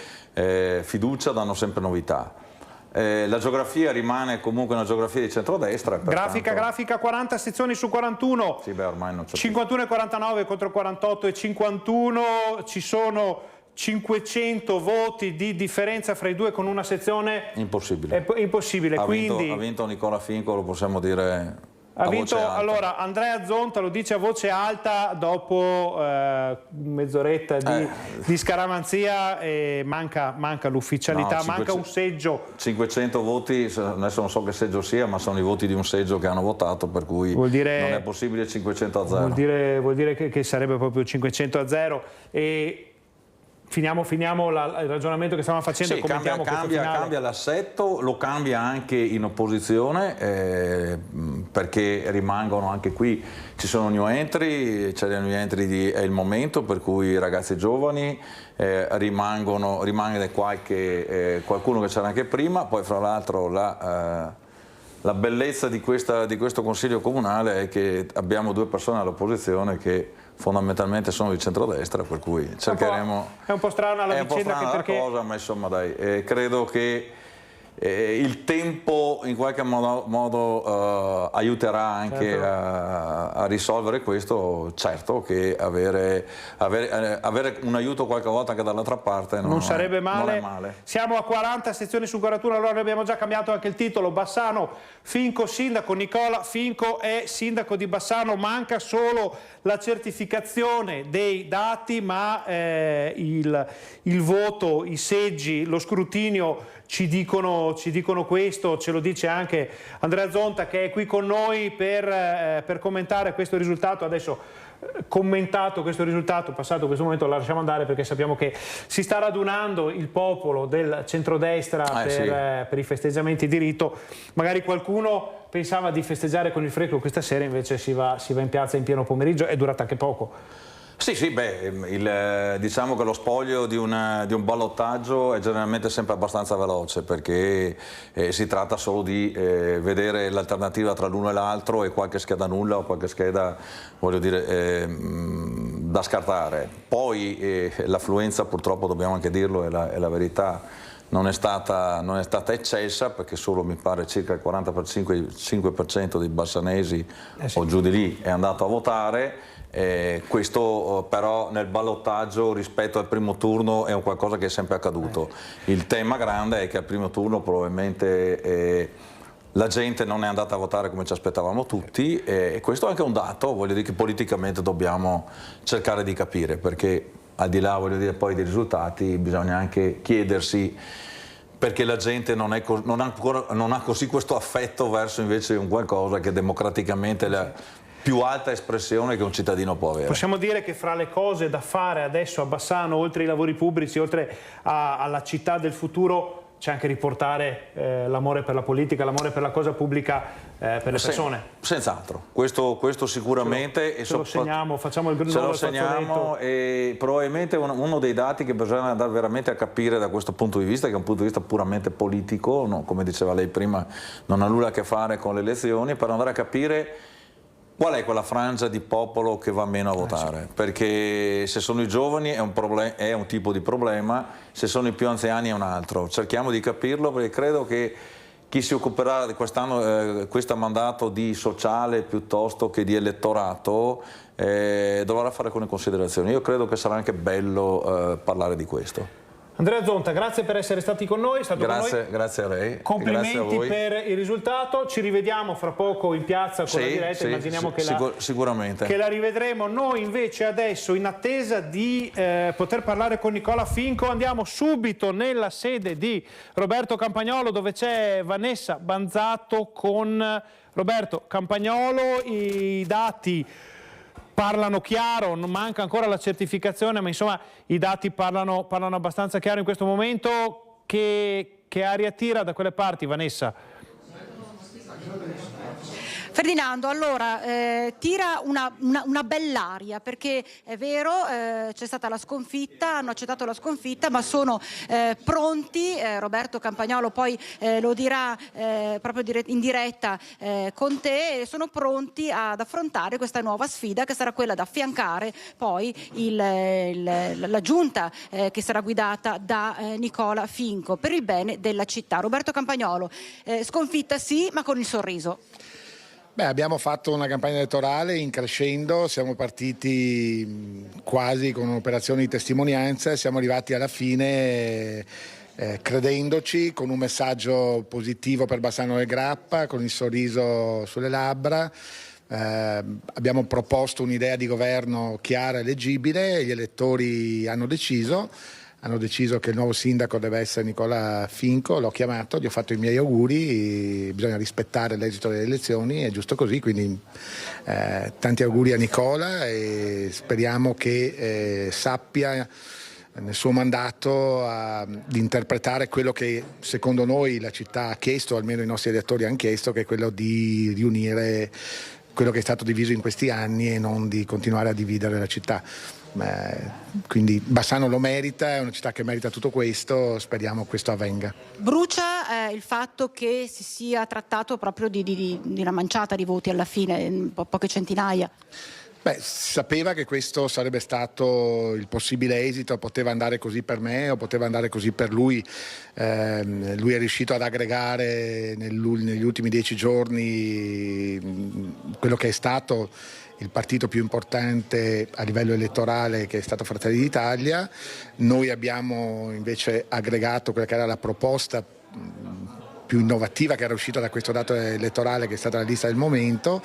fiducia, danno sempre novità. La geografia rimane comunque una geografia di centrodestra. Grafica 40 sezioni su 41, sì, ormai non c'è 51 e 49 contro 48 e 51, ci sono 500 voti di differenza fra i due con una sezione impossibile. Impossibile. Ha quindi vinto Nicola Finco, lo possiamo dire Ha vinto allora Andrea Zonta, lo dice a voce alta dopo mezz'oretta di scaramanzia, e manca l'ufficialità, manca un seggio. 500 voti, adesso non so che seggio sia, ma sono i voti di un seggio che hanno votato, per cui non è possibile 500-0. Vuol dire che sarebbe proprio 500-0. E finiamo il ragionamento che stavamo facendo, sì, e commentiamo cambia l'assetto, lo cambia anche in opposizione, perché rimangono anche qui, ci sono new entry, c'è il new entry è il momento per cui i ragazzi giovani rimane qualcuno che c'era anche prima. Poi fra l'altro la bellezza di questo Consiglio Comunale è che abbiamo 2 persone all'opposizione che fondamentalmente sono di centrodestra, per cui cercheremo... È un po' strana la vicenda, perché... cosa, ma insomma dai, credo che il tempo in qualche modo aiuterà anche a risolvere questo. Certo che avere un aiuto qualche volta anche dall'altra parte non sarebbe male. Non è male. Siamo a 40 sezioni su 41, allora noi abbiamo già cambiato anche il titolo. Bassano, Finco sindaco. Nicola Finco è sindaco di Bassano, manca solo la certificazione dei dati, ma il voto, i seggi, lo scrutinio ci dicono questo. Ce lo dice anche Andrea Zonta, che è qui con noi per commentare questo risultato. Adesso, commentato questo risultato, passato questo momento, lo lasciamo andare, perché sappiamo che si sta radunando il popolo del centrodestra per i festeggiamenti di rito. Magari qualcuno pensava di festeggiare con il fresco questa sera, invece si va in piazza in pieno pomeriggio. È durata anche poco. Sì, diciamo che lo spoglio di un ballottaggio è generalmente sempre abbastanza veloce, perché si tratta solo di vedere l'alternativa tra l'uno e l'altro e qualche scheda nulla o qualche scheda, voglio dire, da scartare. Poi l'affluenza, purtroppo dobbiamo anche dirlo, è la verità, non è stata eccessa, perché solo mi pare circa il 45% dei bassanesi o giù di lì è andato a votare. Questo però nel ballottaggio rispetto al primo turno è un qualcosa che è sempre accaduto. Il tema grande è che al primo turno probabilmente la gente non è andata a votare come ci aspettavamo tutti, e questo è anche un dato, voglio dire, che politicamente dobbiamo cercare di capire, perché al di là, voglio dire, poi dei risultati bisogna anche chiedersi perché la gente non ha così questo affetto verso invece un qualcosa che democraticamente è la più alta espressione che un cittadino può avere. Possiamo dire che fra le cose da fare adesso a Bassano, oltre ai lavori pubblici, oltre alla città del futuro, c'è anche riportare l'amore per la politica, l'amore per la cosa pubblica per le persone. Senz'altro, questo sicuramente. Ce lo segniamo, facciamo il nuovo Ce lo segniamo, e probabilmente uno dei dati che bisogna andare veramente a capire da questo punto di vista, che è un punto di vista puramente politico, no? Come diceva lei prima, non ha nulla a che fare con le elezioni, per andare a capire qual è quella frangia di popolo che va meno a votare, perché se sono i giovani è un tipo di problema, se sono i più anziani è un altro. Cerchiamo di capirlo, perché credo che chi si occuperà di quest'anno, questo mandato di sociale piuttosto che di elettorato, dovrà fare alcune considerazioni. Io credo che sarà anche bello parlare di questo. Andrea Zonta, grazie per essere stati con noi. Grazie a lei. Complimenti grazie a voi per il risultato. Ci rivediamo fra poco in piazza con la diretta. Immaginiamo che la rivedremo. Noi invece adesso, in attesa di poter parlare con Nicola Finco, andiamo subito nella sede di Roberto Campagnolo, dove c'è Vanessa Banzato con Roberto Campagnolo. I dati parlano chiaro, non manca ancora la certificazione, ma insomma i dati parlano abbastanza chiaro in questo momento. Che aria tira da quelle parti, Vanessa? Ferdinando, allora, tira una bell'aria, perché è vero, c'è stata la sconfitta, hanno accettato la sconfitta, ma sono pronti, Roberto Campagnolo poi lo dirà proprio in diretta con te, sono pronti ad affrontare questa nuova sfida, che sarà quella di affiancare poi la giunta che sarà guidata da Nicola Finco, per il bene della città. Roberto Campagnolo, sconfitta sì, ma con il sorriso. Abbiamo fatto una campagna elettorale in crescendo, siamo partiti quasi con un'operazione di testimonianza e siamo arrivati alla fine credendoci, con un messaggio positivo per Bassano del Grappa, con il sorriso sulle labbra. Abbiamo proposto un'idea di governo chiara e leggibile, gli elettori hanno deciso che il nuovo sindaco deve essere Nicola Finco, l'ho chiamato, gli ho fatto i miei auguri, bisogna rispettare l'esito delle elezioni, è giusto così, quindi tanti auguri a Nicola e speriamo che sappia nel suo mandato di interpretare quello che secondo noi la città ha chiesto, almeno i nostri elettori hanno chiesto, che è quello di riunire quello che è stato diviso in questi anni e non di continuare a dividere la città. Quindi Bassano lo merita, è una città che merita tutto questo, speriamo questo avvenga. Brucia il fatto che si sia trattato proprio di una manciata di voti alla fine, poche centinaia. Si sapeva che questo sarebbe stato il possibile esito, poteva andare così per me o poteva andare così per lui. Lui è riuscito ad aggregare negli ultimi 10 giorni quello che è stato il partito più importante a livello elettorale, che è stato Fratelli d'Italia. Noi abbiamo invece aggregato quella che era la proposta più innovativa che era uscita da questo dato elettorale, che è stata la lista del momento.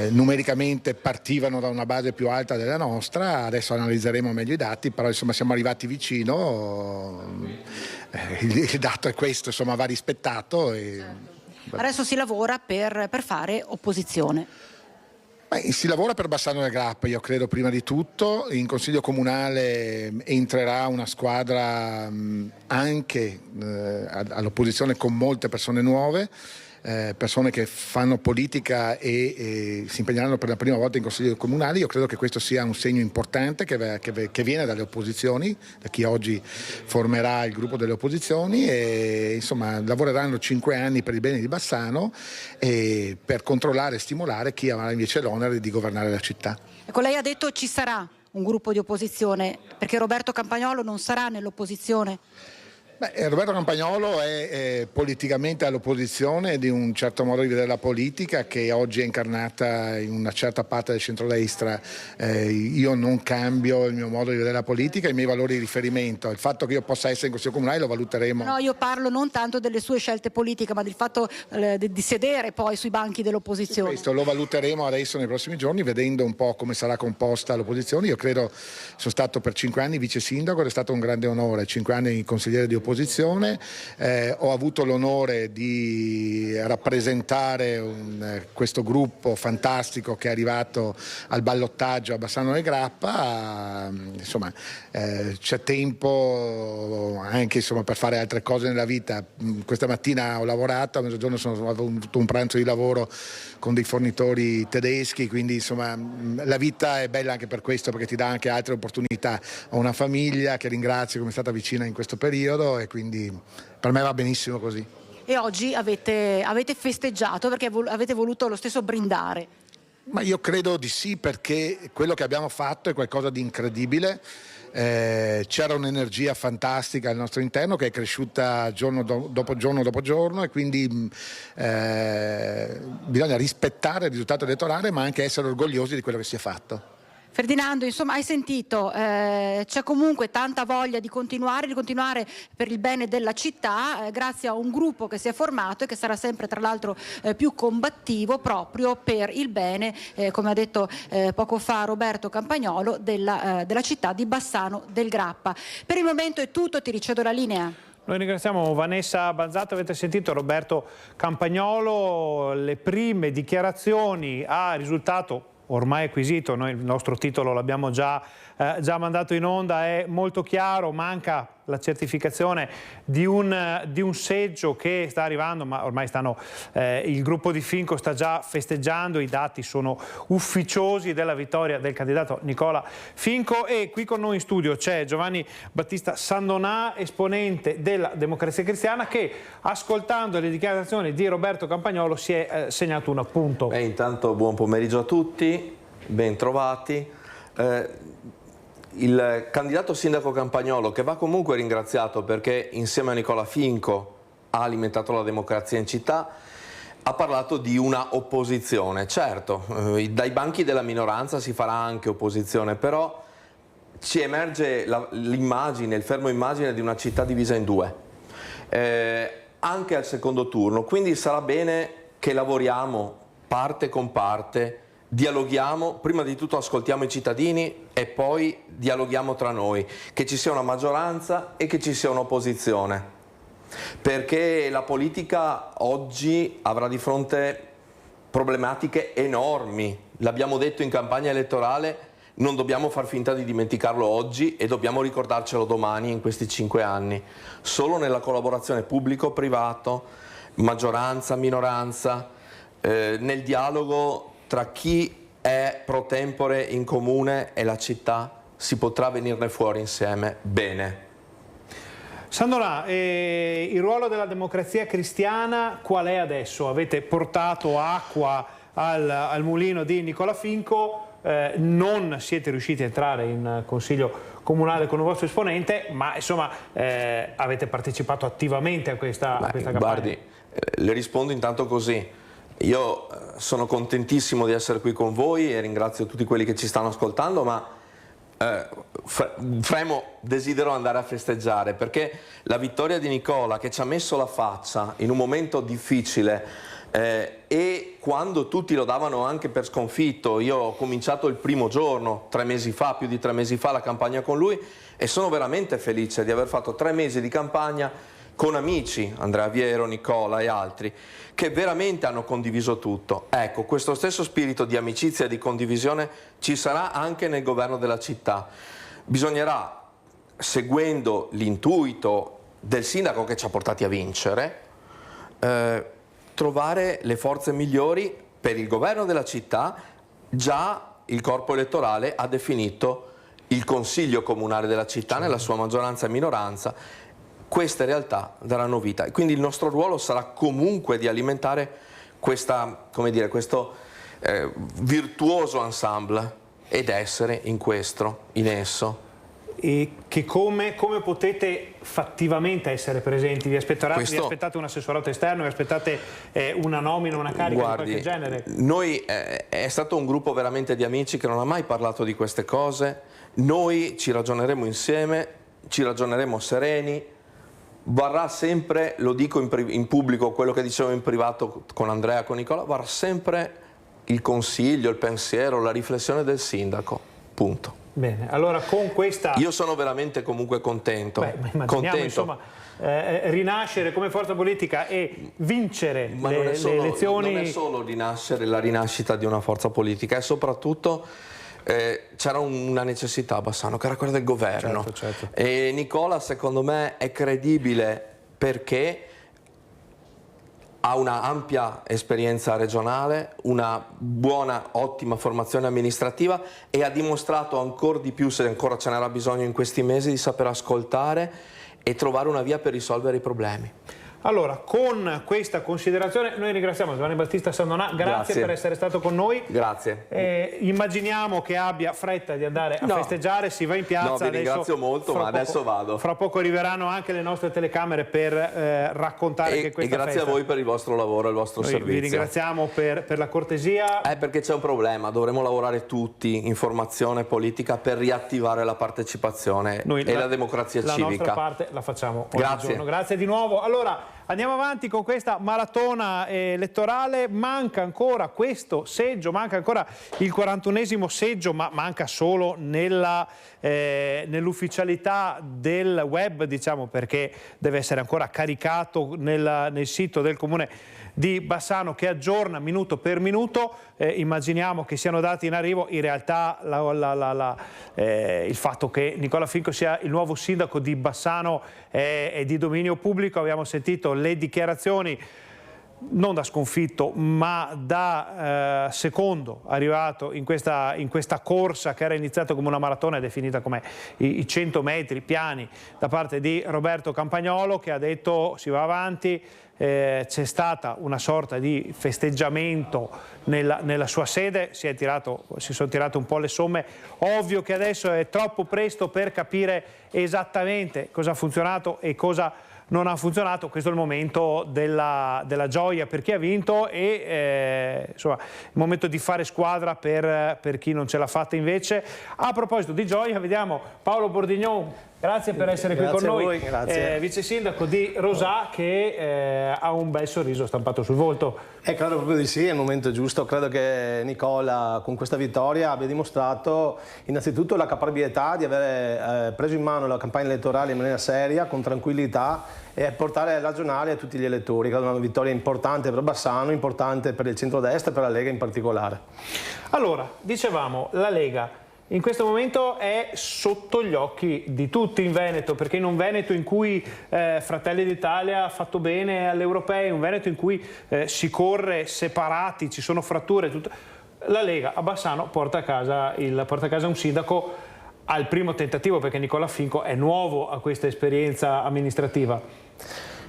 Numericamente partivano da una base più alta della nostra, adesso analizzeremo meglio i dati, però insomma siamo arrivati vicino, il dato è questo, insomma va rispettato. Adesso si lavora per fare opposizione. Si lavora per Bassano del Grappa, io credo, prima di tutto. In Consiglio Comunale entrerà una squadra anche all'opposizione con molte persone nuove, persone che fanno politica e si impegneranno per la prima volta in Consiglio Comunale. Io credo che questo sia un segno importante che viene dalle opposizioni, da chi oggi formerà il gruppo delle opposizioni, e insomma lavoreranno 5 anni per il bene di Bassano e per controllare e stimolare chi avrà invece l'onere di governare la città. Ecco, lei ha detto ci sarà un gruppo di opposizione, perché Roberto Campagnolo non sarà nell'opposizione? Roberto Campagnolo è politicamente all'opposizione di un certo modo di vedere la politica, che oggi è incarnata in una certa parte del centrodestra. Io non cambio il mio modo di vedere la politica, i miei valori di riferimento. Il fatto che io possa essere in Consiglio Comunale lo valuteremo. No, io parlo non tanto delle sue scelte politiche, ma del fatto di sedere poi sui banchi dell'opposizione. Questo lo valuteremo adesso nei prossimi giorni, vedendo un po' come sarà composta l'opposizione. Io credo, sono stato per 5 anni vice sindaco ed è stato un grande onore, 5 anni consigliere di opposizione. Ho avuto l'onore di rappresentare questo gruppo fantastico che è arrivato al ballottaggio a Bassano del Grappa. Insomma, c'è tempo anche per fare altre cose nella vita. Questa mattina ho lavorato, a mezzogiorno ho avuto un pranzo di lavoro con dei fornitori tedeschi, quindi insomma la vita è bella anche per questo, perché ti dà anche altre opportunità. Ho una famiglia che ringrazio, come è stata vicina in questo periodo, e quindi per me va benissimo così. E oggi avete festeggiato perché avete voluto lo stesso brindare? Ma io credo di sì, perché quello che abbiamo fatto è qualcosa di incredibile. C'era un'energia fantastica al nostro interno che è cresciuta giorno dopo giorno, e quindi bisogna rispettare il risultato elettorale, ma anche essere orgogliosi di quello che si è fatto. Ferdinando, insomma, hai sentito, c'è comunque tanta voglia di continuare per il bene della città, grazie a un gruppo che si è formato e che sarà sempre tra l'altro più combattivo proprio per il bene, come ha detto poco fa Roberto Campagnolo, della città di Bassano del Grappa. Per il momento è tutto, ti ricevo la linea. Noi ringraziamo Vanessa Banzato, avete sentito Roberto Campagnolo, le prime dichiarazioni a risultato ormai acquisito. Noi il nostro titolo l'abbiamo già mandato in onda, è molto chiaro, manca la certificazione di un seggio che sta arrivando, ma ormai il gruppo di Finco sta già festeggiando, i dati sono ufficiosi della vittoria del candidato Nicola Finco. E qui con noi in studio c'è Giovanni Battista Sandonà, esponente della Democrazia Cristiana, che ascoltando le dichiarazioni di Roberto Campagnolo si è segnato un appunto. Intanto buon pomeriggio a tutti, ben trovati. Il candidato sindaco Campagnolo, che va comunque ringraziato perché insieme a Nicola Finco ha alimentato la democrazia in città, ha parlato di una opposizione. Certo, dai banchi della minoranza si farà anche opposizione, però ci emerge l'immagine, il fermo immagine di una città divisa in due. anche al secondo turno, quindi sarà bene che lavoriamo parte con parte, dialoghiamo, prima di tutto ascoltiamo i cittadini e poi dialoghiamo tra noi, che ci sia una maggioranza e che ci sia un'opposizione, perché la politica oggi avrà di fronte problematiche enormi, l'abbiamo detto in campagna elettorale, non dobbiamo far finta di dimenticarlo oggi e dobbiamo ricordarcelo domani in questi 5 anni. Solo nella collaborazione pubblico-privato, maggioranza, minoranza, nel dialogo tra chi è pro tempore in comune e la città si potrà venirne fuori insieme bene. Sandona, il ruolo della Democrazia Cristiana qual è adesso? Avete portato acqua al mulino di Nicola Finco, non siete riusciti a entrare in consiglio comunale con un vostro esponente, ma insomma avete partecipato attivamente a questa campagna. Guardi, le rispondo intanto così. Io sono contentissimo di essere qui con voi e ringrazio tutti quelli che ci stanno ascoltando, ma desidero andare a festeggiare, perché la vittoria di Nicola, che ci ha messo la faccia in un momento difficile e quando tutti lo davano anche per sconfitto, io ho cominciato il primo giorno, 3 mesi fa, più di 3 mesi fa, la campagna con lui e sono veramente felice di aver fatto 3 mesi di campagna con amici, Andrea Viero, Nicola e altri, che veramente hanno condiviso tutto. Ecco, questo stesso spirito di amicizia e di condivisione ci sarà anche nel governo della città. Bisognerà, seguendo l'intuito del sindaco che ci ha portati a vincere, trovare le forze migliori per il governo della città. Già il corpo elettorale ha definito il consiglio comunale della città nella sua maggioranza e minoranza. Queste realtà daranno vita e quindi il nostro ruolo sarà comunque di alimentare questa, come dire, questo virtuoso ensemble ed essere in esso. E che come potete fattivamente essere presenti? Vi aspettate un assessorato esterno? Vi aspettate una nomina, una carica di qualche genere? Noi è stato un gruppo veramente di amici che non ha mai parlato di queste cose. Noi ci ragioneremo insieme, ci ragioneremo sereni. Varrà sempre, lo dico in pubblico, quello che dicevo in privato con Andrea, con Nicola, varrà sempre il consiglio, il pensiero, la riflessione del sindaco, punto. Bene, allora con questa... Io sono veramente comunque contento. Immaginiamo insomma rinascere come forza politica e vincere le elezioni. Non è solo rinascere, la rinascita di una forza politica, è soprattutto... c'era una necessità a Bassano, che era quella del governo. Certo. E Nicola secondo me è credibile perché ha una ampia esperienza regionale, una buona, ottima formazione amministrativa e ha dimostrato ancora di più, se ancora ce n'era bisogno in questi mesi, di saper ascoltare e trovare una via per risolvere i problemi. Allora, con questa considerazione noi ringraziamo Giovanni Battista Sandonà, grazie per essere stato con noi. Grazie. Immaginiamo che abbia fretta di andare a festeggiare, si va in piazza. No, vi ringrazio molto, ma adesso vado. Fra poco arriveranno anche le nostre telecamere per raccontare che questa grazie festa... a voi per il vostro lavoro e il vostro servizio. Vi ringraziamo per la cortesia. Perché c'è un problema, dovremo lavorare tutti in formazione politica per riattivare la partecipazione e la democrazia civica. La nostra parte la facciamo ogni Grazie. giorno. Grazie di nuovo. Allora, andiamo avanti con questa maratona elettorale, manca ancora questo seggio, manca ancora il 41esimo seggio, ma manca solo nell'ufficialità del web, diciamo, perché deve essere ancora caricato nel sito del comune di Bassano, che aggiorna minuto per minuto. Immaginiamo che siano dati in arrivo. In realtà il fatto che Nicola Finco sia il nuovo sindaco di Bassano è di dominio pubblico. Abbiamo sentito le dichiarazioni non da sconfitto ma da secondo arrivato in questa corsa che era iniziata come una maratona ed è finita come i 100 metri piani da parte di Roberto Campagnolo, che ha detto si va avanti. C'è stata una sorta di festeggiamento nella sua sede, si sono tirate un po' le somme. Ovvio che adesso è troppo presto per capire esattamente cosa ha funzionato e cosa non ha funzionato. Questo è il momento della gioia per chi ha vinto e insomma, il momento di fare squadra per chi non ce l'ha fatta invece. A proposito di gioia, vediamo Paolo Bordignon Grazie per essere qui con Grazie a noi. voi, grazie. Vice sindaco di Rosà che ha un bel sorriso stampato sul volto. Credo proprio di sì, è il momento giusto. Credo che Nicola con questa vittoria abbia dimostrato innanzitutto la caparbietà di aver preso in mano la campagna elettorale in maniera seria, con tranquillità, e portare ragionare a tutti gli elettori. Credo una vittoria importante per Bassano, importante per il centrodestra e per la Lega in particolare. Allora, dicevamo, la Lega in questo momento è sotto gli occhi di tutti in Veneto, perché in un Veneto in cui Fratelli d'Italia ha fatto bene alle europee, un Veneto in cui si corre separati, ci sono fratture, la Lega a Bassano porta a casa un sindaco al primo tentativo, perché Nicola Finco è nuovo a questa esperienza amministrativa.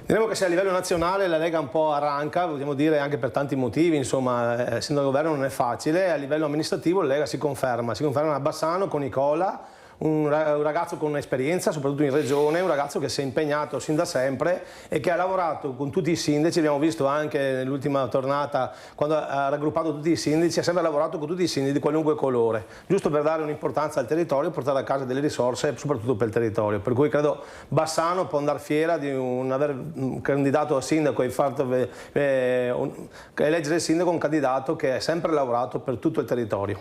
Diremo che se a livello nazionale la Lega un po' arranca, vogliamo dire anche per tanti motivi, insomma, essendo al governo non è facile, a livello amministrativo la Lega si conferma a Bassano con Nicola, un ragazzo con un'esperienza, soprattutto in regione, un ragazzo che si è impegnato sin da sempre e che ha lavorato con tutti i sindaci. Abbiamo visto anche nell'ultima tornata, quando ha raggruppato tutti i sindaci, ha sempre lavorato con tutti i sindaci di qualunque colore, giusto per dare un'importanza al territorio, portare a casa delle risorse, soprattutto per il territorio. Per cui credo Bassano può andare fiera di aver candidato a sindaco e eleggere il sindaco un candidato che ha sempre lavorato per tutto il territorio.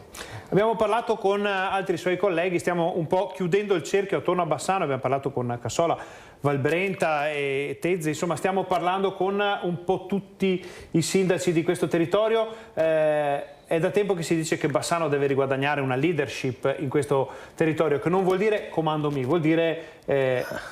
Abbiamo parlato con altri suoi colleghi, stiamo un po' chiudendo il cerchio attorno a Bassano, abbiamo parlato con Cassola, Valbrenta e Tezzi, insomma stiamo parlando con un po' tutti i sindaci di questo territorio. È da tempo che si dice che Bassano deve riguadagnare una leadership in questo territorio, che non vuol dire comando me, vuol dire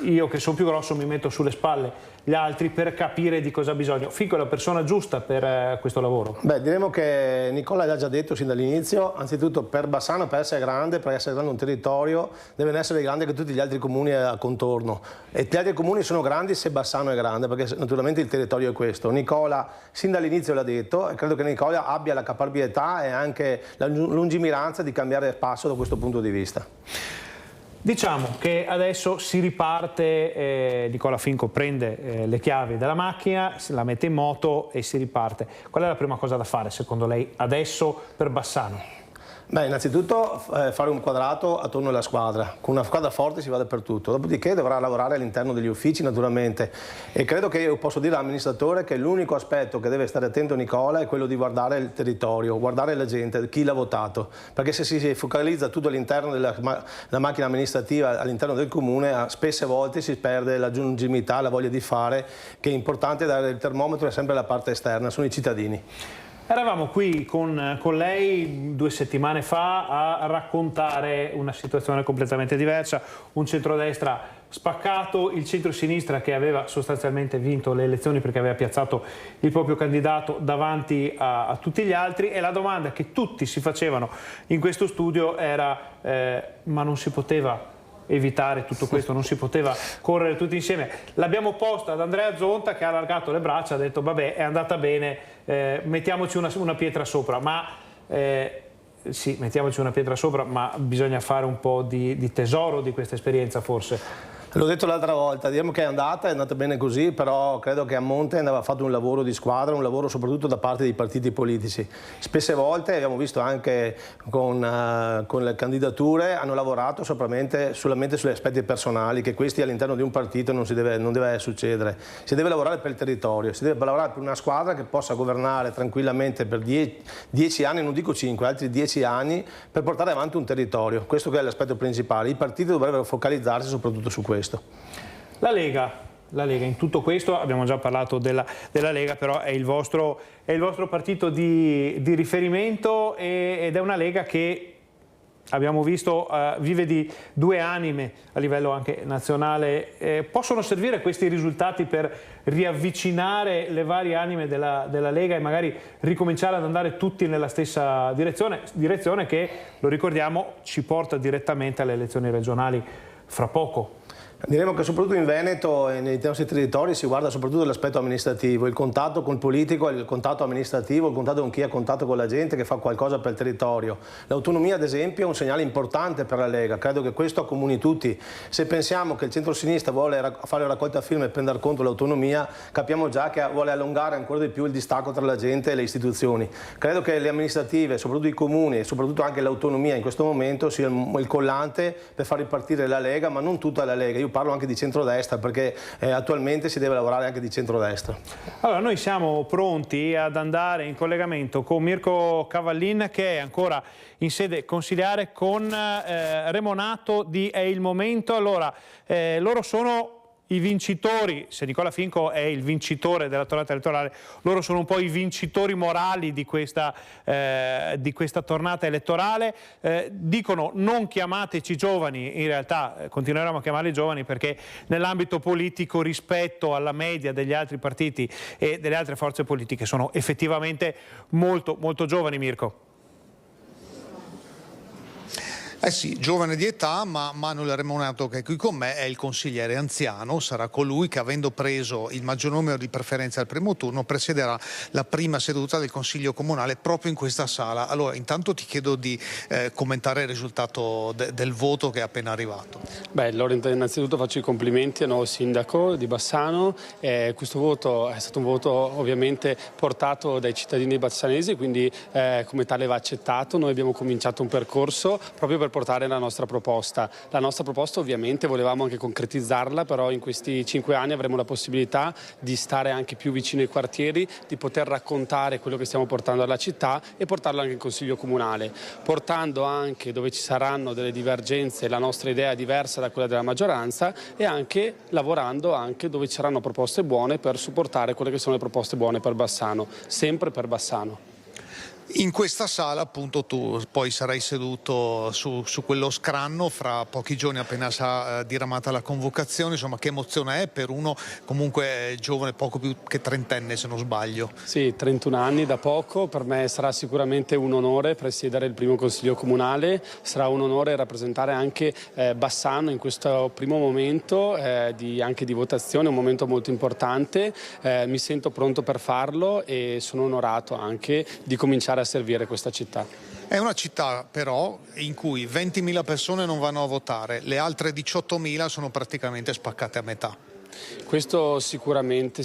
io che sono più grosso mi metto sulle spalle gli altri per capire di cosa ha bisogno. Finco è la persona giusta per questo lavoro? Diremo che Nicola l'ha già detto sin dall'inizio, anzitutto per Bassano, per essere grande un territorio, deve essere grande anche tutti gli altri comuni a contorno. E gli altri comuni sono grandi se Bassano è grande, perché naturalmente il territorio è questo. Nicola sin dall'inizio l'ha detto e credo che Nicola abbia la caparbietà e anche la lungimiranza di cambiare passo da questo punto di vista. Diciamo che adesso si riparte, Nicola Finco prende le chiavi della macchina, la mette in moto e si riparte. Qual è la prima cosa da fare secondo lei adesso per Bassano? Innanzitutto fare un quadrato attorno alla squadra, con una squadra forte si va dappertutto, dopodiché dovrà lavorare all'interno degli uffici naturalmente, e credo che io posso dire all'amministratore che l'unico aspetto che deve stare attento Nicola è quello di guardare il territorio, guardare la gente, chi l'ha votato, perché se si focalizza tutto all'interno della macchina amministrativa, all'interno del comune, spesse volte si perde la lungimità, la voglia di fare, che è importante dare il termometro è sempre la parte esterna, sono i cittadini. Eravamo qui con lei 2 settimane fa a raccontare una situazione completamente diversa, un centrodestra spaccato, il centrosinistra che aveva sostanzialmente vinto le elezioni perché aveva piazzato il proprio candidato davanti a tutti gli altri, e la domanda che tutti si facevano in questo studio era ma non si poteva evitare tutto questo, non si poteva correre tutti insieme? L'abbiamo posta ad Andrea Zonta, che ha allargato le braccia, ha detto vabbè, è andata bene, mettiamoci una pietra sopra, ma sì, mettiamoci una pietra sopra, ma bisogna fare un po' di tesoro di questa esperienza forse. L'ho detto l'altra volta, diciamo che è andata bene così, però credo che a monte andava fatto un lavoro di squadra, un lavoro soprattutto da parte dei partiti politici. Spesse volte, abbiamo visto anche con le candidature, hanno lavorato solamente sugli aspetti personali, che questi all'interno di un partito non deve succedere. Si deve lavorare per il territorio, si deve lavorare per una squadra che possa governare tranquillamente per 10 anni, non dico 5, altri 10 anni, per portare avanti un territorio. Questo che è l'aspetto principale. I partiti dovrebbero focalizzarsi soprattutto su questo. La Lega in tutto questo, abbiamo già parlato della Lega, però è il vostro partito di riferimento ed è una Lega che abbiamo visto vive di 2 anime a livello anche nazionale. Possono servire questi risultati per riavvicinare le varie anime della Lega e magari ricominciare ad andare tutti nella stessa direzione che, lo ricordiamo, ci porta direttamente alle elezioni regionali fra poco? Diremo che soprattutto in Veneto e nei nostri territori si guarda soprattutto l'aspetto amministrativo, il contatto con il politico, il contatto amministrativo, il contatto con chi ha contatto con la gente che fa qualcosa per il territorio. L'autonomia ad esempio è un segnale importante per la Lega, credo che questo accomuni tutti. Se pensiamo che il centro-sinistra vuole fare raccolta firme e prendere conto dell'autonomia, capiamo già che vuole allungare ancora di più il distacco tra la gente e le istituzioni. Credo che le amministrative, soprattutto i comuni e soprattutto anche l'autonomia in questo momento sia il collante per far ripartire la Lega, ma non tutta la Lega. Io parlo anche di centrodestra perché attualmente si deve lavorare anche di centrodestra. Allora noi siamo pronti ad andare in collegamento con Mirko Cavallin che è ancora in sede consiliare con Remonato di È il Momento. Allora loro sono i vincitori, se Nicola Finco è il vincitore della tornata elettorale, loro sono un po' i vincitori morali di questa tornata elettorale. Dicono non chiamateci giovani, in realtà continueremo a chiamarli giovani perché nell'ambito politico rispetto alla media degli altri partiti e delle altre forze politiche sono effettivamente molto, molto giovani, Mirko. Eh sì, giovane di età, ma Manuel Remonato che è qui con me è il consigliere anziano, sarà colui che avendo preso il maggior numero di preferenze al primo turno presiederà la prima seduta del Consiglio Comunale proprio in questa sala. Allora intanto ti chiedo di commentare il risultato del voto che è appena arrivato. Beh, allora innanzitutto faccio i complimenti al nuovo sindaco di Bassano. Questo voto è stato un voto ovviamente portato dai cittadini bassanesi, quindi come tale va accettato. Noi abbiamo cominciato un percorso proprio per portare la nostra proposta. La nostra proposta ovviamente volevamo anche concretizzarla, però in questi 5 anni avremo la possibilità di stare anche più vicino ai quartieri, di poter raccontare quello che stiamo portando alla città e portarlo anche in Consiglio Comunale, portando anche dove ci saranno delle divergenze la nostra idea diversa da quella della maggioranza e anche lavorando anche dove ci saranno proposte buone per supportare quelle che sono le proposte buone per Bassano, sempre per Bassano. In questa sala appunto tu poi sarai seduto su quello scranno fra pochi giorni appena sarà diramata la convocazione. Insomma, che emozione è per uno comunque giovane, poco più che trentenne se non sbaglio. Sì, 31 anni da poco, per me sarà sicuramente un onore presiedere il primo Consiglio Comunale, sarà un onore rappresentare anche Bassano in questo primo momento anche di votazione, un momento molto importante, mi sento pronto per farlo e sono onorato anche di cominciare a servire questa città. È una città però in cui 20.000 persone non vanno a votare, le altre 18.000 sono praticamente spaccate a metà. Questo sicuramente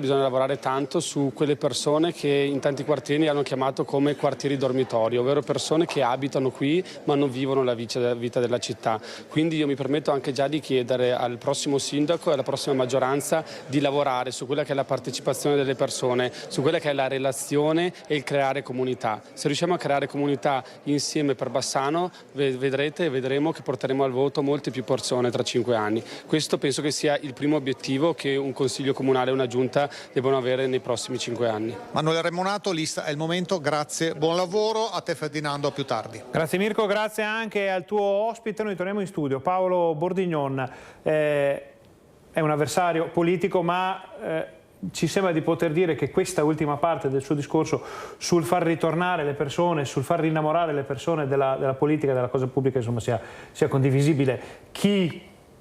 bisogna lavorare tanto su quelle persone che in tanti quartieri hanno chiamato come quartieri dormitorio, ovvero persone che abitano qui ma non vivono la vita della città. Quindi io mi permetto anche già di chiedere al prossimo sindaco e alla prossima maggioranza di lavorare su quella che è la partecipazione delle persone, su quella che è la relazione e il creare comunità. Se riusciamo a creare comunità insieme per Bassano, vedrete e vedremo che porteremo al voto molte più persone tra 5 anni. Questo penso che sia il primo obiettivo che un Consiglio Comunale e una Giunta devono avere nei prossimi 5 anni. Manuel Remonato, lista È il Momento, grazie, buon lavoro, a te Ferdinando, a più tardi. Grazie Mirko, grazie anche al tuo ospite. Noi torniamo in studio, Paolo Bordignon, è un avversario politico ma ci sembra di poter dire che questa ultima parte del suo discorso sul far ritornare le persone, sul far rinnamorare le persone della politica e della cosa pubblica insomma sia condivisibile.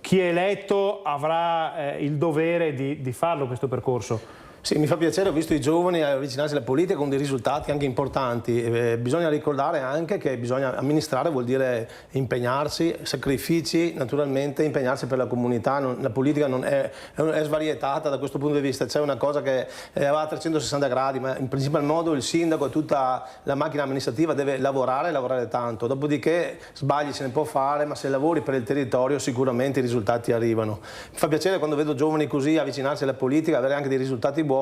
Chi è eletto avrà il dovere di farlo questo percorso. Sì, mi fa piacere, ho visto i giovani avvicinarsi alla politica con dei risultati anche importanti. Bisogna ricordare anche che bisogna amministrare, vuol dire impegnarsi, sacrifici, naturalmente impegnarsi per la comunità. La politica non è svarietata da questo punto di vista, c'è una cosa che va a 360 gradi, ma in principal modo il sindaco e tutta la macchina amministrativa deve lavorare tanto. Dopodiché sbagli se ne può fare, ma se lavori per il territorio sicuramente i risultati arrivano. Mi fa piacere quando vedo giovani così avvicinarsi alla politica, avere anche dei risultati buoni.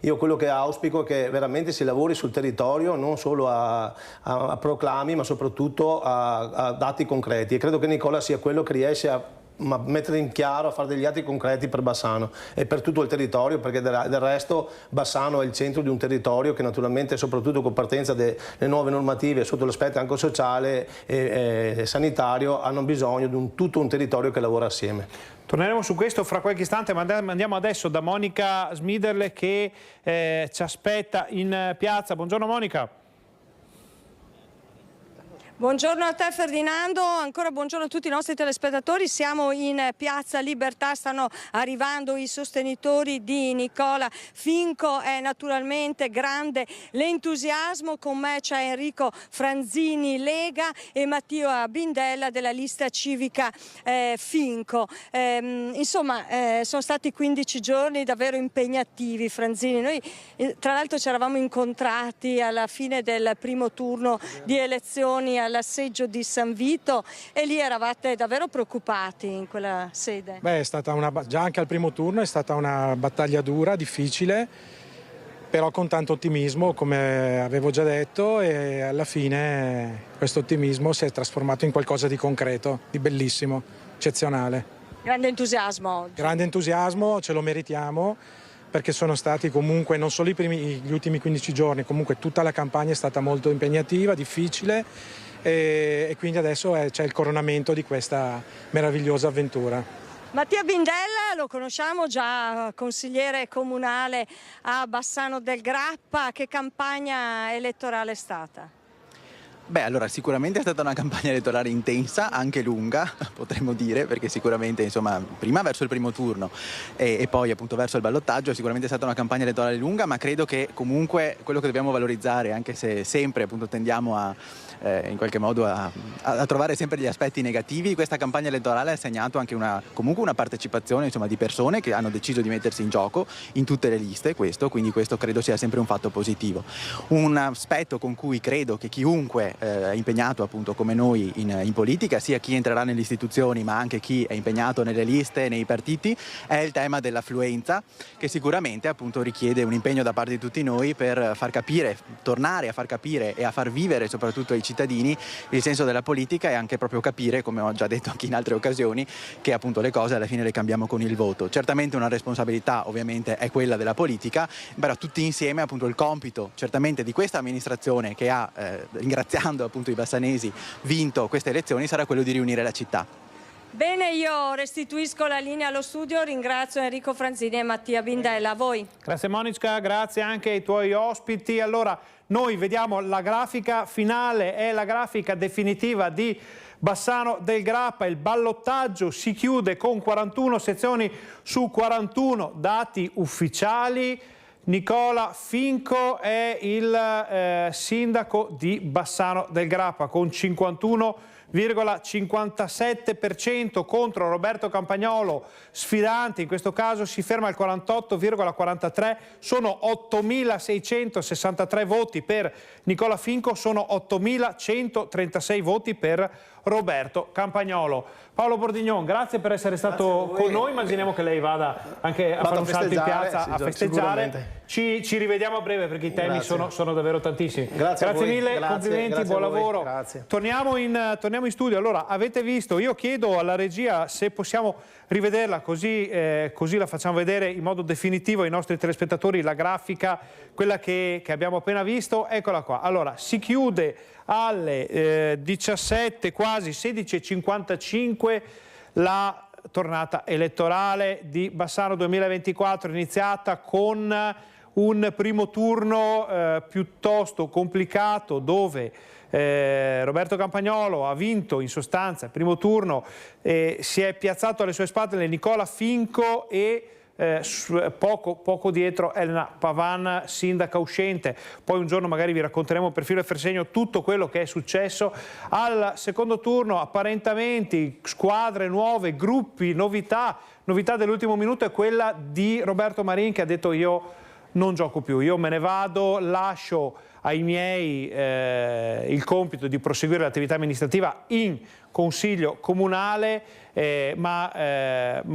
Io quello che auspico è che veramente si lavori sul territorio, non solo a proclami, ma soprattutto a dati concreti. E credo che Nicola sia quello che riesce a mettere in chiaro, a fare degli atti concreti per Bassano e per tutto il territorio, perché del resto Bassano è il centro di un territorio che naturalmente, soprattutto con partenza delle nuove normative sotto l'aspetto anche sociale e sanitario, hanno bisogno di tutto un territorio che lavora assieme. Torneremo su questo fra qualche istante, ma andiamo adesso da Monica Smiderle che ci aspetta in piazza. Buongiorno Monica. Buongiorno a te Ferdinando, ancora buongiorno a tutti i nostri telespettatori. Siamo in Piazza Libertà, stanno arrivando i sostenitori di Nicola Finco, è naturalmente grande l'entusiasmo. Con me c'è Enrico Franzini Lega e Mattia Bindella della lista civica Finco. Insomma sono stati 15 giorni davvero impegnativi, Franzini. Noi tra l'altro ci eravamo incontrati alla fine del primo turno di elezioni all'asseggio di San Vito e lì eravate davvero preoccupati in quella sede. Beh, è stata già anche al primo turno è stata una battaglia dura, difficile, però con tanto ottimismo, come avevo già detto, e alla fine questo ottimismo si è trasformato in qualcosa di concreto, di bellissimo, eccezionale. Grande entusiasmo oggi. Grande entusiasmo, ce lo meritiamo, perché sono stati comunque non solo gli ultimi 15 giorni, comunque tutta la campagna è stata molto impegnativa, difficile, e quindi adesso c'è il coronamento di questa meravigliosa avventura. Mattia Bindella lo conosciamo già, consigliere comunale a Bassano del Grappa. Che campagna elettorale è stata? Beh, allora sicuramente è stata una campagna elettorale intensa, anche lunga, potremmo dire, perché sicuramente insomma prima verso il primo turno e poi appunto verso il ballottaggio sicuramente è stata una campagna elettorale lunga, ma credo che comunque quello che dobbiamo valorizzare, anche se sempre appunto tendiamo in qualche modo a trovare sempre gli aspetti negativi, questa campagna elettorale ha segnato anche comunque una partecipazione insomma di persone che hanno deciso di mettersi in gioco in tutte le liste, quindi questo credo sia sempre un fatto positivo. Un aspetto con cui credo che chiunque è impegnato appunto come noi in politica, sia chi entrerà nelle istituzioni ma anche chi è impegnato nelle liste, nei partiti, è il tema dell'affluenza, che sicuramente appunto richiede un impegno da parte di tutti noi per far capire, tornare a far capire e a far vivere soprattutto ai cittadini il senso della politica e anche proprio capire, come ho già detto anche in altre occasioni, che appunto le cose alla fine le cambiamo con il voto. Certamente una responsabilità ovviamente è quella della politica, però tutti insieme appunto il compito certamente di questa amministrazione che ha, ringraziando appunto i bassanesi, vinto queste elezioni, sarà quello di riunire la città. Bene, io restituisco la linea allo studio, ringrazio Enrico Franzini e Mattia Bindella. A voi. Grazie Monica, grazie anche ai tuoi ospiti. Allora, noi vediamo la grafica finale, è la grafica definitiva di Bassano del Grappa. Il ballottaggio si chiude con 41 sezioni su 41 dati ufficiali. Nicola Finco è il sindaco di Bassano del Grappa con 51,57% contro Roberto Campagnolo, sfidante, in questo caso si ferma al 48,43%, sono 8.663 voti per Nicola Finco, sono 8.136 voti per Roberto Campagnolo. Paolo Bordignon, grazie per essere stato con noi, immaginiamo che lei vada anche a fare un salto in piazza a festeggiare. Ci rivediamo a breve perché i temi sono davvero tantissimi. Grazie mille, complimenti, buon lavoro. Torniamo in studio. Allora, avete visto, io chiedo alla regia se possiamo rivederla così la facciamo vedere in modo definitivo ai nostri telespettatori, la grafica, quella che abbiamo appena visto, eccola qua. Allora, si chiude alle 17, quasi 16:55 la tornata elettorale di Bassano 2024, iniziata con un primo turno piuttosto complicato dove Roberto Campagnolo ha vinto in sostanza il primo turno, si è piazzato alle sue spalle Nicola Finco e poco dietro Elena Pavan, sindaca uscente. Poi un giorno magari vi racconteremo per filo e per segno tutto quello che è successo. Al secondo turno apparentamenti, squadre nuove, gruppi, novità dell'ultimo minuto è quella di Roberto Marin che ha detto io non gioco più, io me ne vado, lascio ai miei il compito di proseguire l'attività amministrativa in consiglio comunale, ma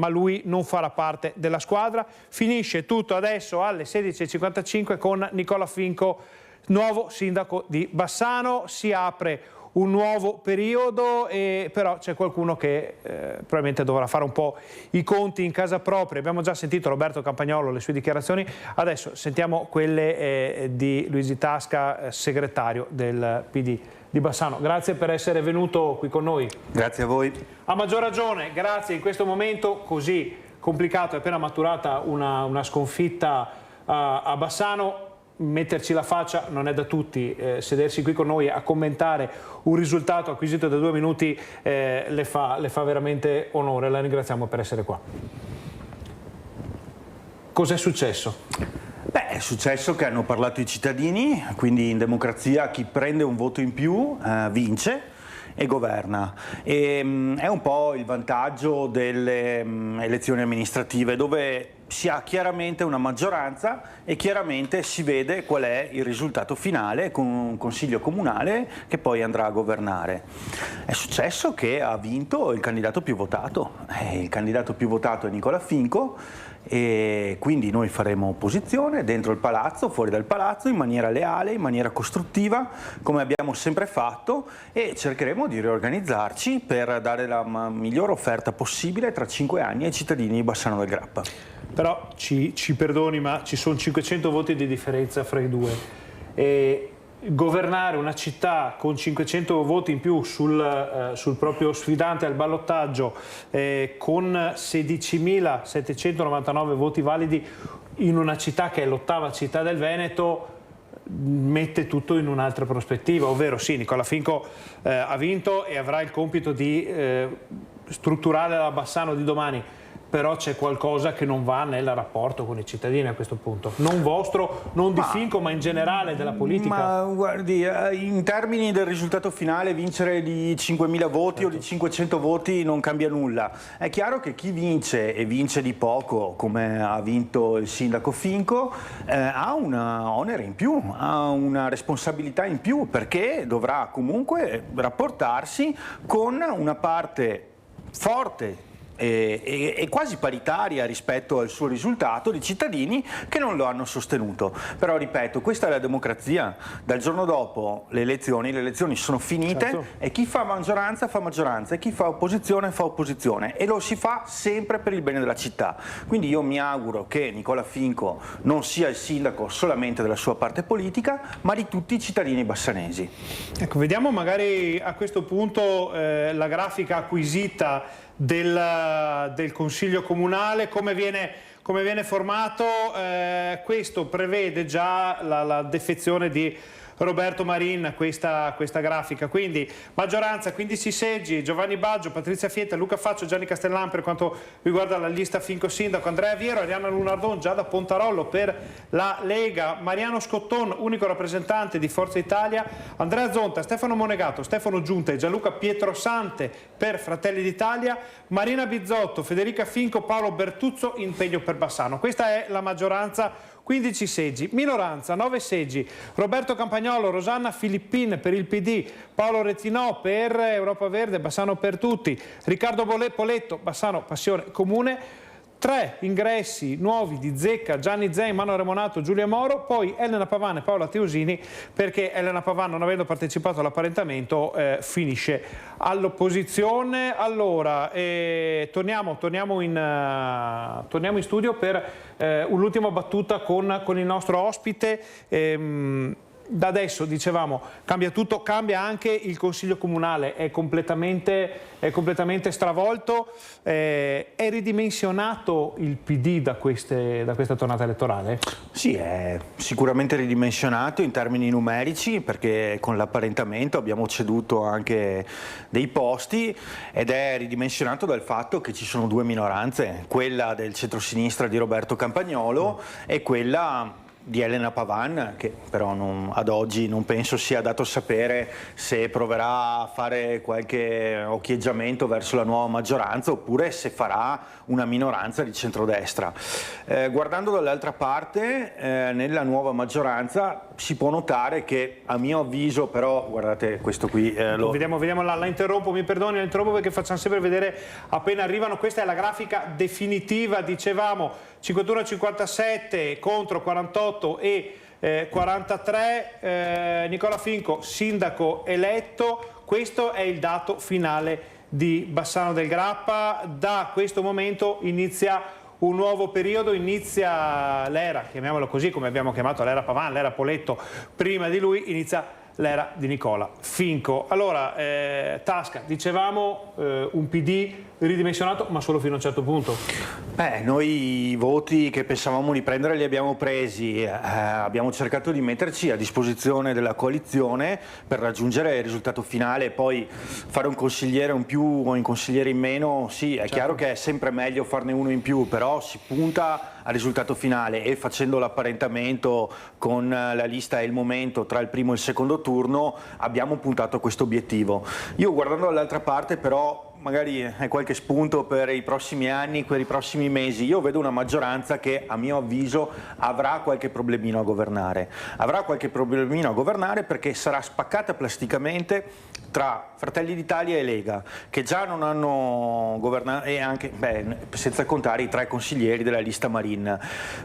lui non farà parte della squadra. Finisce tutto adesso alle 16:55 con Nicola Finco, nuovo sindaco di Bassano. Si apre un nuovo periodo, però c'è qualcuno che probabilmente dovrà fare un po' i conti in casa propria. Abbiamo già sentito Roberto Campagnolo, le sue dichiarazioni, adesso sentiamo quelle di Luigi Tasca, segretario del PD di Bassano. Grazie per essere venuto qui con noi. Grazie a voi. A maggior ragione, grazie in questo momento così complicato, è appena maturata una sconfitta a Bassano. metterci la faccia non è da tutti, sedersi qui con noi a commentare un risultato acquisito da 2 minuti le fa veramente onore. La ringraziamo per essere qua. Cos'è successo? Beh, è successo che hanno parlato i cittadini, quindi in democrazia chi prende un voto in più vince e governa. È un po' il vantaggio delle elezioni amministrative, dove si ha chiaramente una maggioranza e chiaramente si vede qual è il risultato finale con un consiglio comunale che poi andrà a governare. È successo che ha vinto il candidato più votato. Il candidato più votato è Nicola Finco, e quindi noi faremo opposizione dentro il palazzo, fuori dal palazzo, in maniera leale, in maniera costruttiva, come abbiamo sempre fatto, e cercheremo di riorganizzarci per dare la migliore offerta possibile tra 5 anni ai cittadini di Bassano del Grappa. Però ci perdoni, ma ci sono 500 voti di differenza fra i due. E governare una città con 500 voti in più sul proprio sfidante al ballottaggio, con 16.799 voti validi in una città che è l'8ª città del Veneto, mette tutto in un'altra prospettiva, ovvero sì, Nicola Finco ha vinto e avrà il compito di strutturare la Bassano di domani, però c'è qualcosa che non va nel rapporto con i cittadini a questo punto. Non vostro, non di Finco, ma in generale della politica. Ma guardi, in termini del risultato finale, vincere di 5.000 voti o di 500 voti non cambia nulla. È chiaro che chi vince e vince di poco, come ha vinto il sindaco Finco, ha un onere in più, ha una responsabilità in più, perché dovrà comunque rapportarsi con una parte forte e quasi paritaria rispetto al suo risultato di cittadini che non lo hanno sostenuto. Però ripeto, questa è la democrazia. Dal giorno dopo le elezioni sono finite, certo, e chi fa maggioranza e chi fa opposizione e lo si fa sempre per il bene della città. Quindi io mi auguro che Nicola Finco non sia il sindaco solamente della sua parte politica, ma di tutti i cittadini bassanesi. Ecco, vediamo magari a questo punto la grafica acquisita del Consiglio Comunale, come viene formato. Questo prevede già la defezione di Roberto Marin, questa grafica. Quindi maggioranza 15 seggi, Giovanni Baggio, Patrizia Fietta, Luca Faccio, Gianni Castellan per quanto riguarda la lista Finco Sindaco, Andrea Viero, Arianna Lunardon, Giada Pontarollo per la Lega, Mariano Scotton, unico rappresentante di Forza Italia, Andrea Zonta, Stefano Monegato, Stefano Giunta e Gianluca Pietrosante per Fratelli d'Italia, Marina Bizzotto, Federica Finco, Paolo Bertuzzo, impegno per Bassano. Questa è la maggioranza. 15 seggi, minoranza 9 seggi, Roberto Campagnolo, Rosanna Filippin per il PD, Paolo Rettinò per Europa Verde, Bassano per tutti, Riccardo Poletto, Bassano Passione Comune, 3 ingressi nuovi di Zecca, Gianni Zen, Mano Remonato, Giulia Moro, poi Elena Pavan e Paola Teosini, perché Elena Pavan, non avendo partecipato all'apparentamento, finisce all'opposizione. Allora, torniamo in studio per un'ultima battuta con il nostro ospite. Da adesso, dicevamo, cambia tutto, cambia anche il Consiglio Comunale, è completamente stravolto. È ridimensionato il PD da questa tornata elettorale? Sì, è sicuramente ridimensionato in termini numerici, perché con l'apparentamento abbiamo ceduto anche dei posti, ed è ridimensionato dal fatto che ci sono 2 minoranze, quella del centrosinistra di Roberto Campagnolo e quella di Elena Pavan, che però ad oggi non penso sia dato sapere se proverà a fare qualche occhieggiamento verso la nuova maggioranza oppure se farà una minoranza di centrodestra. Guardando dall'altra parte, nella nuova maggioranza si può notare che, a mio avviso, però, guardate questo qui... Vediamo la interrompo, mi perdoni, la interrompo perché facciamo sempre vedere appena arrivano. Questa è la grafica definitiva, dicevamo, 51-57 contro 48 e 43, Nicola Finco sindaco eletto. Questo è il dato finale di Bassano del Grappa. Da questo momento inizia un nuovo periodo, inizia l'era, chiamiamolo così, come abbiamo chiamato l'era Pavan, l'era Poletto prima di lui, inizia l'era di Nicola Finco. Allora, Tasca, dicevamo un PD ridimensionato, ma solo fino a un certo punto. Noi i voti che pensavamo di prendere li abbiamo presi, abbiamo cercato di metterci a disposizione della coalizione per raggiungere il risultato finale. Poi fare un consigliere in più o un consigliere in meno, sì, è chiaro che è sempre meglio farne uno in più, però si punta al risultato finale e facendo l'apparentamento con la lista e il momento tra il primo e il secondo turno abbiamo puntato a questo obiettivo. Io guardando dall'altra parte però magari è qualche spunto per i prossimi anni, per i prossimi mesi. Io vedo una maggioranza che a mio avviso avrà qualche problemino a governare. Avrà qualche problemino a governare perché sarà spaccata plasticamente tra Fratelli d'Italia e Lega, che già non hanno governato, e anche, senza contare i 3 consiglieri della lista Marin.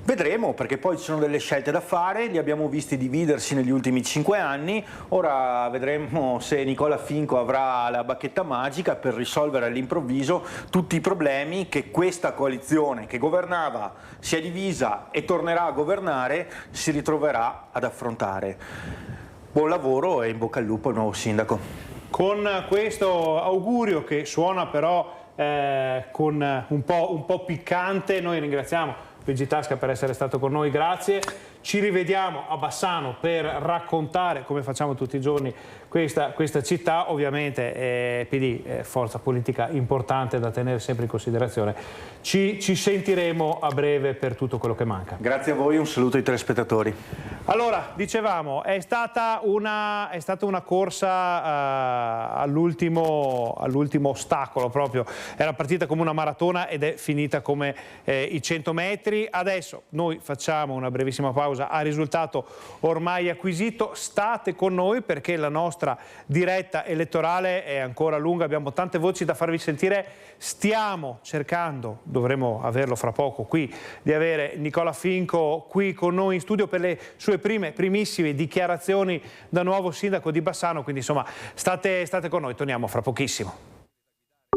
Vedremo, perché poi ci sono delle scelte da fare, li abbiamo visti dividersi negli ultimi 5 anni, ora vedremo se Nicola Finco avrà la bacchetta magica per risolvere all'improvviso tutti i problemi che questa coalizione che governava, si è divisa e tornerà a governare, si ritroverà ad affrontare. Buon lavoro e in bocca al lupo al nuovo sindaco. Con questo augurio che suona però con un po' piccante, noi ringraziamo Luigi Tasca per essere stato con noi, grazie. Ci rivediamo a Bassano per raccontare, come facciamo tutti i giorni, questa città. Ovviamente PD, forza politica importante da tenere sempre in considerazione. Ci sentiremo a breve per tutto quello che manca. Grazie a voi, un saluto ai telespettatori. Allora, dicevamo, è stata una corsa all'ultimo ostacolo proprio. Era partita come una maratona ed è finita come i 100 metri. Adesso noi facciamo una brevissima pausa a risultato ormai acquisito. State con noi perché la nostra diretta elettorale è ancora lunga, abbiamo tante voci da farvi sentire. Stiamo cercando, dovremo averlo fra poco qui, di avere Nicola Finco qui con noi in studio per le sue primissime dichiarazioni da nuovo sindaco di Bassano, quindi insomma state con noi, torniamo fra pochissimo.